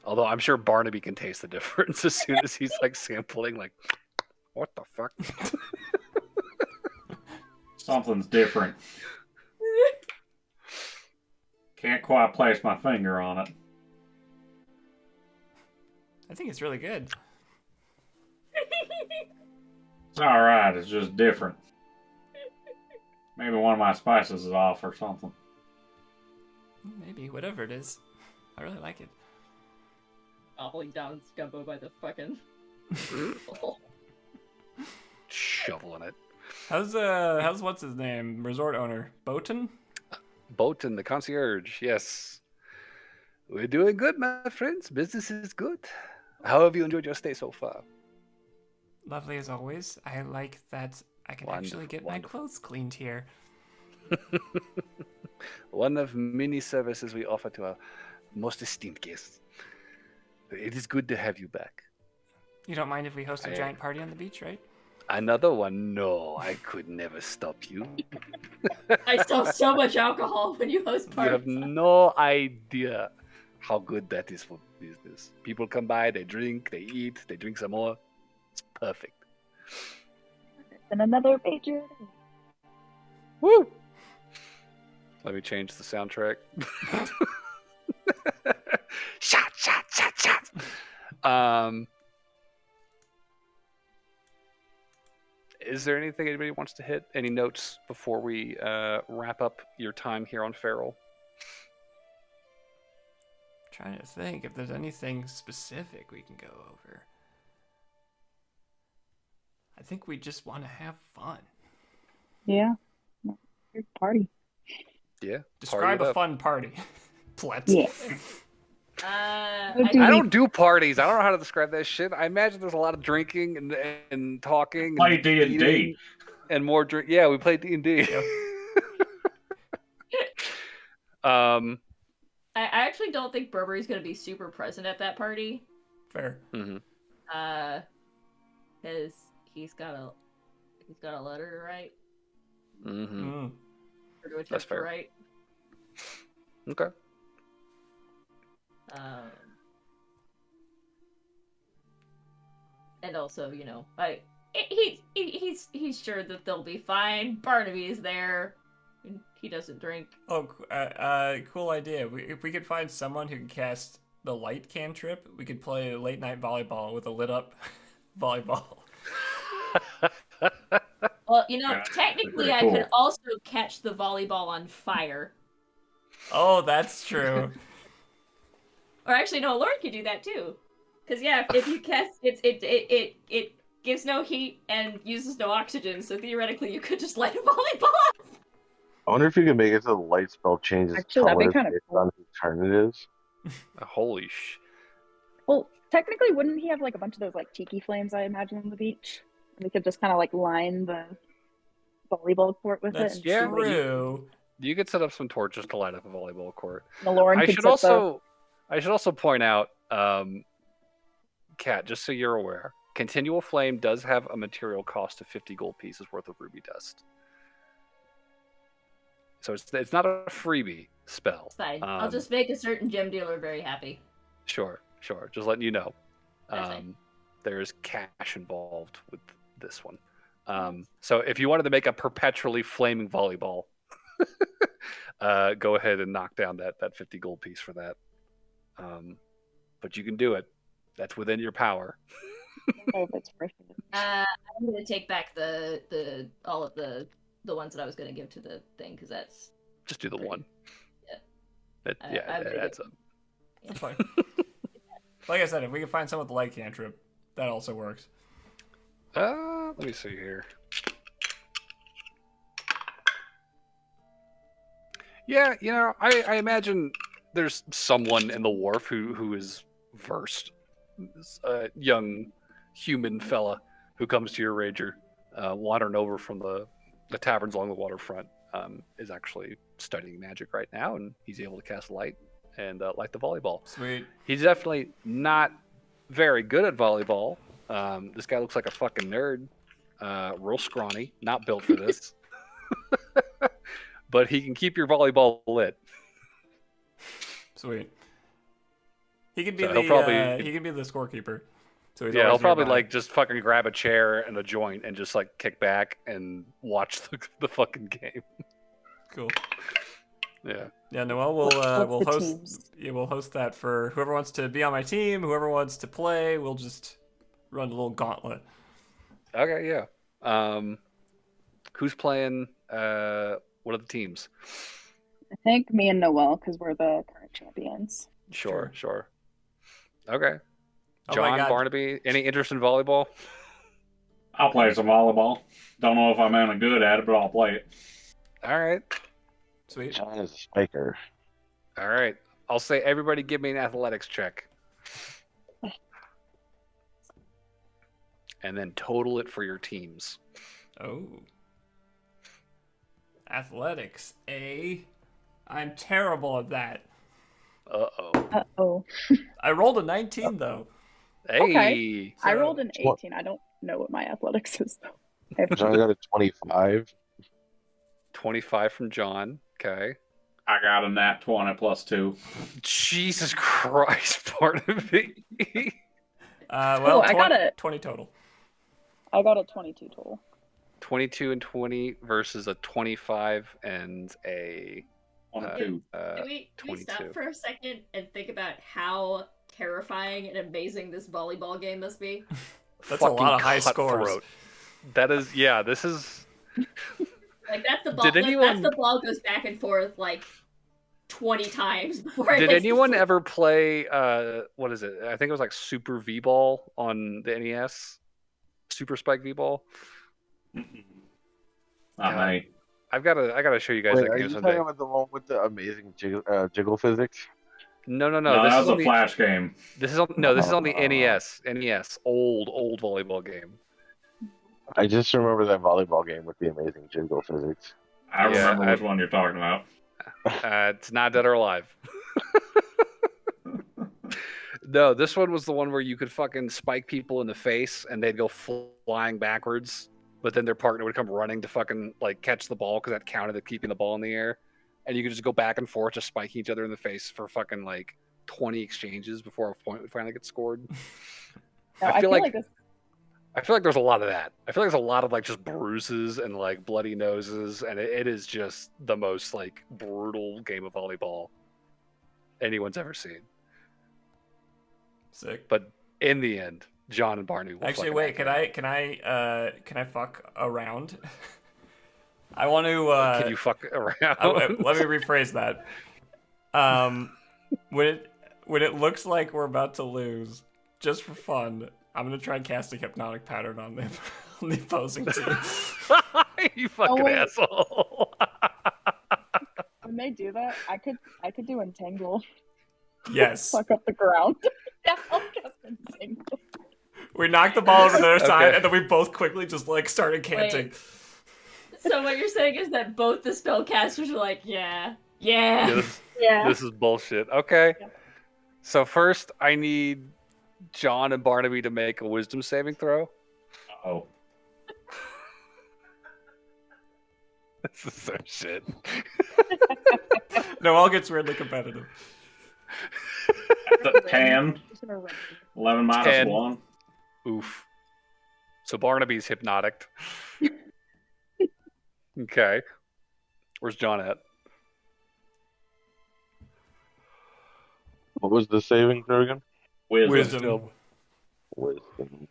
Although I'm sure Barnaby can taste the difference as soon as he's like sampling. Like, what the fuck? Something's different. Can't quite place my finger on it. I think it's really good. It's alright, it's just different. Maybe one of my spices is off or something. Maybe, whatever it is. I really like it. Gobbling down gumbo by the fucking. Shoveling it. How's what's his name? Resort owner? Boaton? Boaton, the concierge. Yes. We're doing good, my friends. Business is good. How have you enjoyed your stay so far? Lovely as always. I like that I can actually get my clothes cleaned here. One of many services we offer to our most esteemed guests. It is good to have you back. You don't mind if we host a giant party on the beach, right? Another one? No, I could never stop you. I sell so much alcohol when you host You parties. have no idea how good that is for business. People come by, they drink, they eat, they drink some more. It's perfect. And another major. Woo! Let me change the soundtrack. Shot, shot, shot, shot. Is there anything anybody wants to hit? Any notes before we wrap up your time here on Feral? Trying to think if there's anything specific we can go over. I think we just want to have fun. Yeah. Good party. Yeah. Describe party it a up. fun party. Plet. Yeah. I don't do parties. I don't know how to describe that shit. I imagine there's a lot of drinking and talking. Play and D&D. eating and more drink. Yeah, we play D&D. I actually don't think Burberry's gonna be super present at that party. Fair. Mm-hmm. Because he's got a letter to write. Mm-hmm. Or to attempt That's fair. to write. Okay. And also, you know, he's sure that they'll be fine. Barnaby is there. And he doesn't drink. Oh, cool idea. If we could find someone who can cast the light cantrip, we could play late night volleyball with a lit up volleyball. Well, you know, Yeah, technically pretty I cool. could also catch the volleyball on fire. Oh, that's true. Or actually, no, Lauren could do that too. Because yeah, if you cast it gives no heat and uses no oxygen, so theoretically you could just light a volleyball up. I wonder if you can make it so the light spell changes Actually, that'd be colors kinda based cool. on whose turn it is. Holy sh! Well, technically, wouldn't he have like a bunch of those like tiki flames? I imagine on the beach. And we could just kind of like line the volleyball court with That's it. And Yeah. shoot, like, true. You could set up some torches to light up a volleyball court. the Lauren I could should set also point out, Kat, just so you're aware, Continual Flame does have a material cost of 50 gold pieces worth of ruby dust. So it's not a freebie spell. It's fine. I'll just make a certain gem dealer very happy. Sure. Just letting you know. That's fine. There's cash involved with this one. So if you wanted to make a perpetually flaming volleyball, go ahead and knock down that 50 gold piece for that. But you can do it. That's within your power. I don't know if it's worth it. I'm gonna take back all of the ones that I was gonna give to the thing because that's Just do the Great. one. Yeah. That's up. That's fine. Like I said, if we can find someone with the light cantrip, that also works. Let me see here. Yeah, I imagine there's someone in the wharf who is versed. This, young human fella who comes to your ranger, wandering over from the taverns along the waterfront, is actually studying magic right now, and he's able to cast light and light the volleyball. Sweet. He's definitely not very good at volleyball. This guy looks like a fucking nerd, real scrawny, not built for this. But he can keep your volleyball lit. Sweet. He could be So he'll probably- he can be the scorekeeper. So he's Yeah, he'll always probably nearby. like just fucking grab a chair and a joint and just like kick back and watch the fucking game. Cool. Yeah. Yeah, Noel will What's we'll the host teams? yeah, we'll host that for whoever wants to be on my team, whoever wants to play, we'll just run a little gauntlet. Okay, yeah. Who's playing what are the teams? I think me and Noel, because we're the current champions. Sure. Okay. Oh my John, God. Barnaby, any interest in volleyball? I'll play some volleyball. Don't know if I'm any good at it, but I'll play it. All right. Sweet. John is a spiker. All right. I'll say everybody give me an athletics check. And then total it for your teams. Oh. Athletics, eh? I'm terrible at that. Uh-oh. Uh-oh. I rolled a 19 though. Hey. Okay. I So- rolled an 18. I don't know what my athletics is, though. I have John got a 25. 25 from John. Okay. I got a nat 20 plus 2. Jesus Christ, Barnaby. Well, I got a 20 total. I got a 22 total. 22 and 20 versus a 25 and a 22. Can we 22. stop for a second and think about how terrifying and amazing this volleyball game must be? That's a lot of high scores. cutthroat. That is, yeah, this is... Like that's the ball. Did anyone- That's the ball goes back and forth like 20 times before. it Did hits the anyone floor. ever play, what is it? I think it was like Super V-Ball on the NES. Super Spike V-Ball. Not many. I gotta show you guys Wait, that are game you someday. talking about the one with the amazing jiggle physics? No. No, This that is was on a the flash game. This is on the NES. NES, old volleyball game. I just remember that volleyball game with the amazing jiggle physics. I Yeah, remember which one you're talking about. It's not Dead or Alive. No, this one was the one where you could fucking spike people in the face and they'd go flying backwards, but then their partner would come running to fucking like catch the ball because that counted as keeping the ball in the air, and you could just go back and forth, just spiking each other in the face for fucking like 20 exchanges before a point would finally get scored. No, I feel like- this. I feel like there's a lot of that. I feel like there's a lot of like just bruises and like bloody noses, and it is just the most like brutal game of volleyball anyone's ever seen. Sick. But in the end, John and Barney will Actually, fucking wait. have Can I fuck around? I want to. Can you fuck around? Let me rephrase that. When it looks like we're about to lose, just for fun, I'm gonna try and cast a hypnotic pattern on the on the opposing team. You fucking wait. asshole. When they do that, I could do entangle. Yes, Fuck up the ground. Yeah, I'll cast entangle. we knocked the ball over to their side, Okay. and then we both quickly just like started canting. So what you're saying is that both the spellcasters are like, yeah. Yeah. This is bullshit. Okay. Yeah. So first, I need John and Barnaby to make a wisdom saving throw. Oh, This is so shit. Noel gets weirdly competitive. that's a 10. 11 minus 10. 1. Oof. So Barnaby's hypnotic. Okay. Where's John at? What was the saving throw again? Wisdom. Wisdom.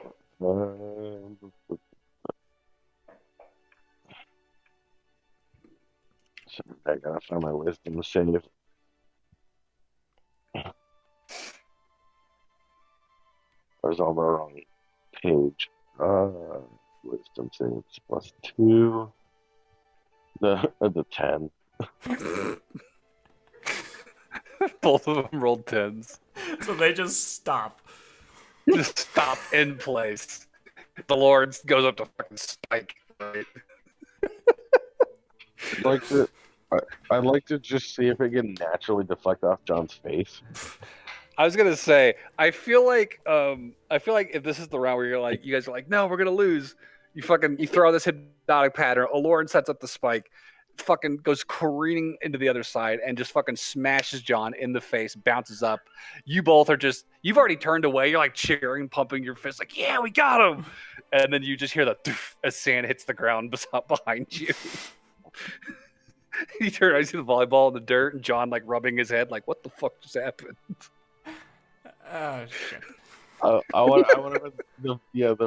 I gotta find my wisdom save. I was on the wrong page. Wisdom saves +2. The 10. Both of them rolled 10s. So they just stop. Just stop in place. The Lord goes up to fucking spike. Right? I'd like to just see if it can naturally deflect off John's face. I was gonna say, I feel like if this is the round where you guys are like, no, we're gonna lose. You throw this hypnotic pattern. Aloran sets up the spike, fucking goes careening into the other side and just fucking smashes John in the face, bounces up. You both are you've already turned away. You're like cheering, pumping your fist, like, yeah, we got him. And then you just hear the doof as sand hits the ground behind you. You turn, I see the volleyball in the dirt, and John like rubbing his head, like, what the fuck just happened? Oh shit. The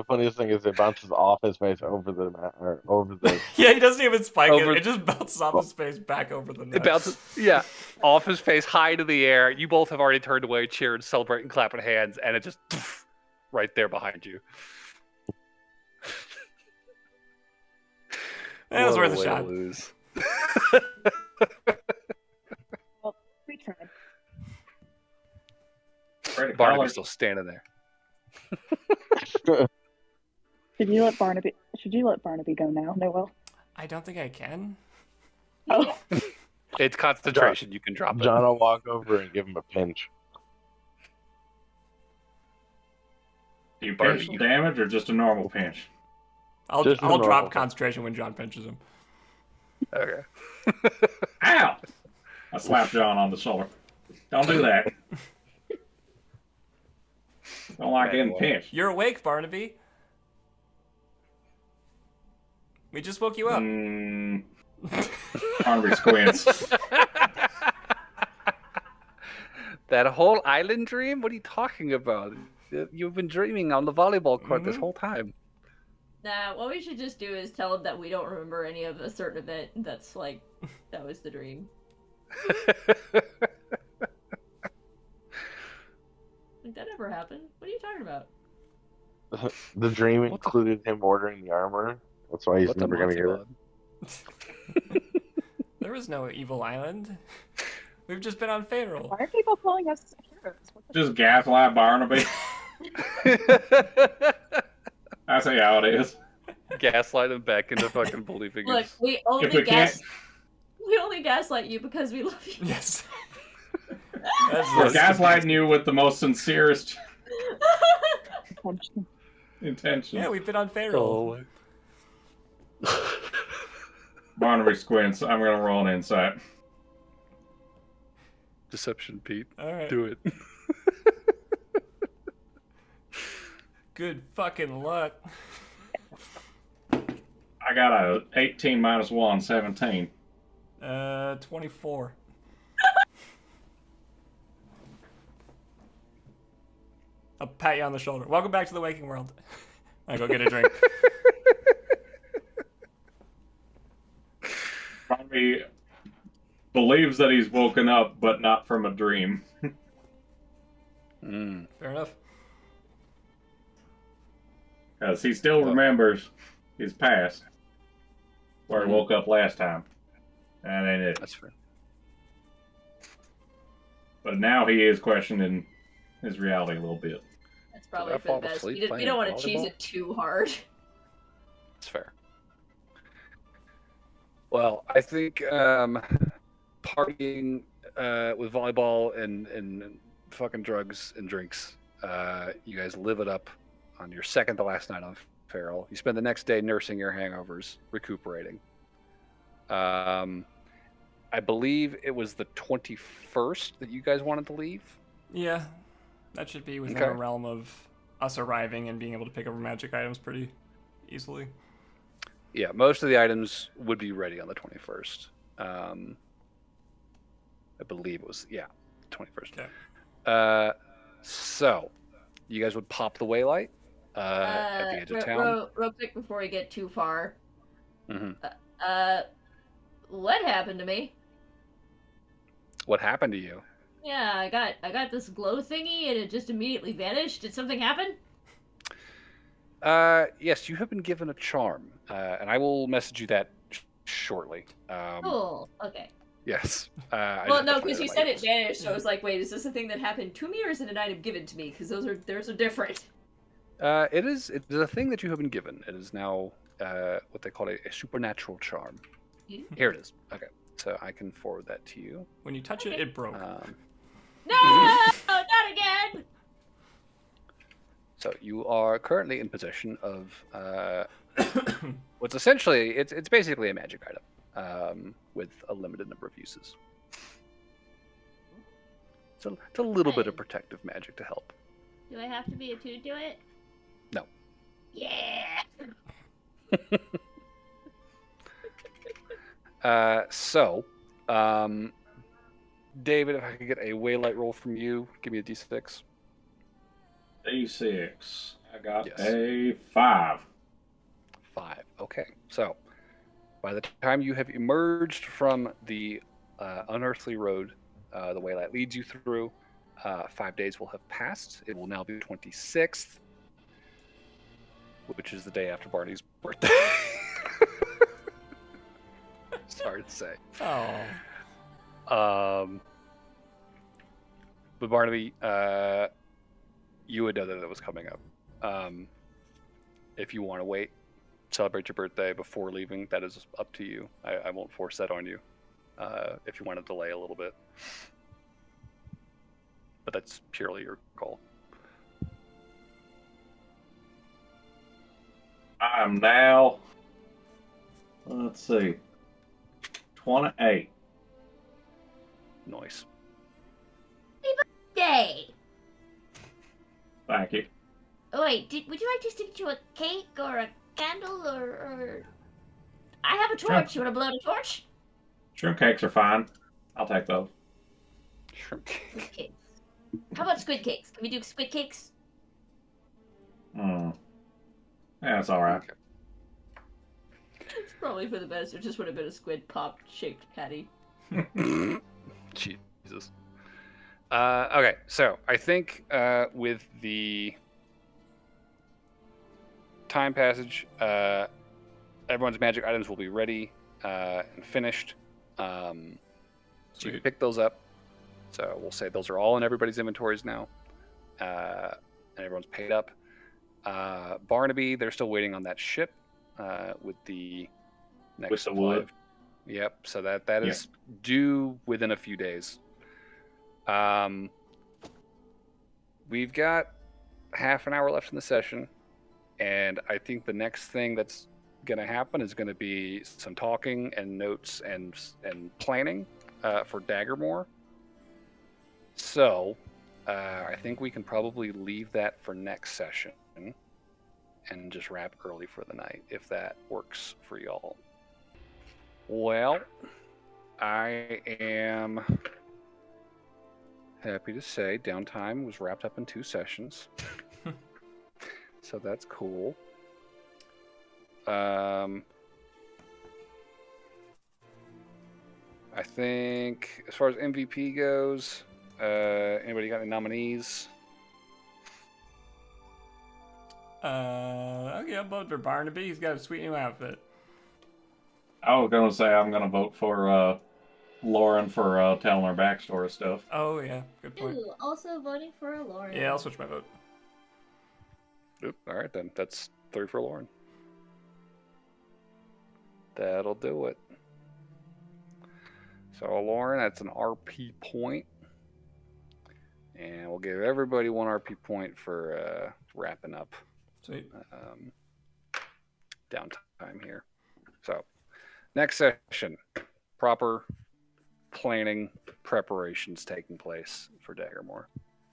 funniest thing is it bounces off his face over the mat, or over the. Yeah, he doesn't even spike it. It just bounces off his face back over the net. It bounces, yeah, off his face, high to the air. You both have already turned away, cheered, celebrating, clapping hands, and it just right there behind you. That was worth a shot. Lose. Well, we tried. Barnaby's still standing there. Should you let Barnaby go now, Noel? I don't think I can. Oh. It's concentration. You can drop it. John will walk over and give him a pinch. Do you pinch damage or just a normal pinch? I'll normal drop pinch. concentration when John pinches him. Okay. Ow! I slapped John on the shoulder. Don't do that. Don't like getting pinched. You're awake, Barnaby. We just woke you up. Barnaby squints. That whole island dream? What are you talking about? You've been dreaming on the volleyball court this whole time. Nah, what we should just do is tell him that we don't remember any of a certain event that's like, that was the dream. Like, that never happened. What are you talking about? The dream included him ordering the armor. That's why he's never going to hear it. There was no evil island. We've just been on payroll. Why are people calling us heroes? Just gaslight Barnaby. That's how it is. Gaslight him back into fucking believing. Look, we only gaslight you because we love you. Yes. We're gaslighting you with the most sincerest intentions. Yeah, we've been on payroll. Barnaby squints. I'm going to roll an insight. Deception, Pete. All right. Do it. Good fucking luck. I got a 18 minus 1, 17. 24. I'll pat you on the shoulder. Welcome back to the waking world. I go get a drink. Barnaby believes that he's woken up, but not from a dream. Fair enough. Because he still remembers his past, where he woke up last time. And ain't it. That's fair. But now he is questioning his reality a little bit. That's probably I for fall the best. asleep You playing don't want to cheese volleyball? it too hard. That's fair. Well, I think partying with volleyball and fucking drugs and drinks, you guys live it up on your second to last night on Feral. You spend the next day nursing your hangovers, recuperating. I believe it was the 21st that you guys wanted to leave. Yeah, that should be within Okay. the realm of us arriving and being able to pick up our magic items pretty easily. Yeah, most of the items would be ready on the 21st. I believe it was, 21st. Okay. So you guys would pop the waylight at the edge of town. Real quick before we get too far. Hmm. What happened to me? What happened to you? Yeah, I got this glow thingy and it just immediately vanished. Did something happen? Yes, you have been given a charm, and I will message you that shortly. Cool. Okay. Yes. I just Well, have to no, find because it you in my said it emails. vanished, so I was like, wait, is this a thing that happened to me or is it an item given to me? Because those are different. It is a thing that you have been given. It is now what they call a supernatural charm. Here it is. Okay, so I can forward that to you. When you touch it, it broke. No, not again. So you are currently in possession of what's essentially it's basically a magic item with a limited number of uses. So it's a little bit of protective magic to help. Do I have to be attuned to it? No. Yeah. David, if I could get a waylight roll from you, give me a d6. D6. I got Yes. a 5. 5. Okay. So, by the time you have emerged from the unearthly road the waylight leads you through, 5 days will have passed. It will now be 26th, which is the day after Barney's birthday. Sorry to say. Oh. But Barnaby, you would know that it was coming up. If you want to wait, celebrate your birthday before leaving, that is up to you. I won't force that on you. If you want to delay a little bit, but that's purely your call. I am now, let's see, 28. Nice. Day. Thank you. Oh, wait, would you like to stick to a cake or a candle or... I have a torch. You want to blow the torch? Shrimp cakes are fine. I'll take those. Shrimp cake. Squid cakes. How about squid cakes? Can we do squid cakes? Yeah, that's all right. Okay. It's probably for the best. It just would have been a squid pop shaped patty. Jesus. Okay, so I think with the time passage, everyone's magic items will be ready and finished. So you can pick those up. So we'll say those are all in everybody's inventories now, and everyone's paid up. Barnaby, they're still waiting on that ship with the next With the supply wood. of- Yep. So that is due within a few days. We've got half an hour left in the session, and I think the next thing that's going to happen is going to be some talking and notes and planning for Daggermore. So I think we can probably leave that for next session and just wrap early for the night if that works for y'all. Well, I am happy to say downtime was wrapped up in 2 sessions. So that's cool. I think as far as MVP goes, anybody got any nominees? Okay, I'll vote for Barnaby. He's got a sweet new outfit. I was going to say I'm going to vote for Lauren for telling her backstory stuff. Oh, yeah. Good point. Ooh, also voting for Lauren. Yeah, I'll switch my vote. Oop, all right, then. That's 3 for Lauren. That'll do it. So, Lauren, that's an RP point. And we'll give everybody 1 RP point for wrapping up Sweet. downtime here. So, next session, proper planning preparations taking place for Daggermore.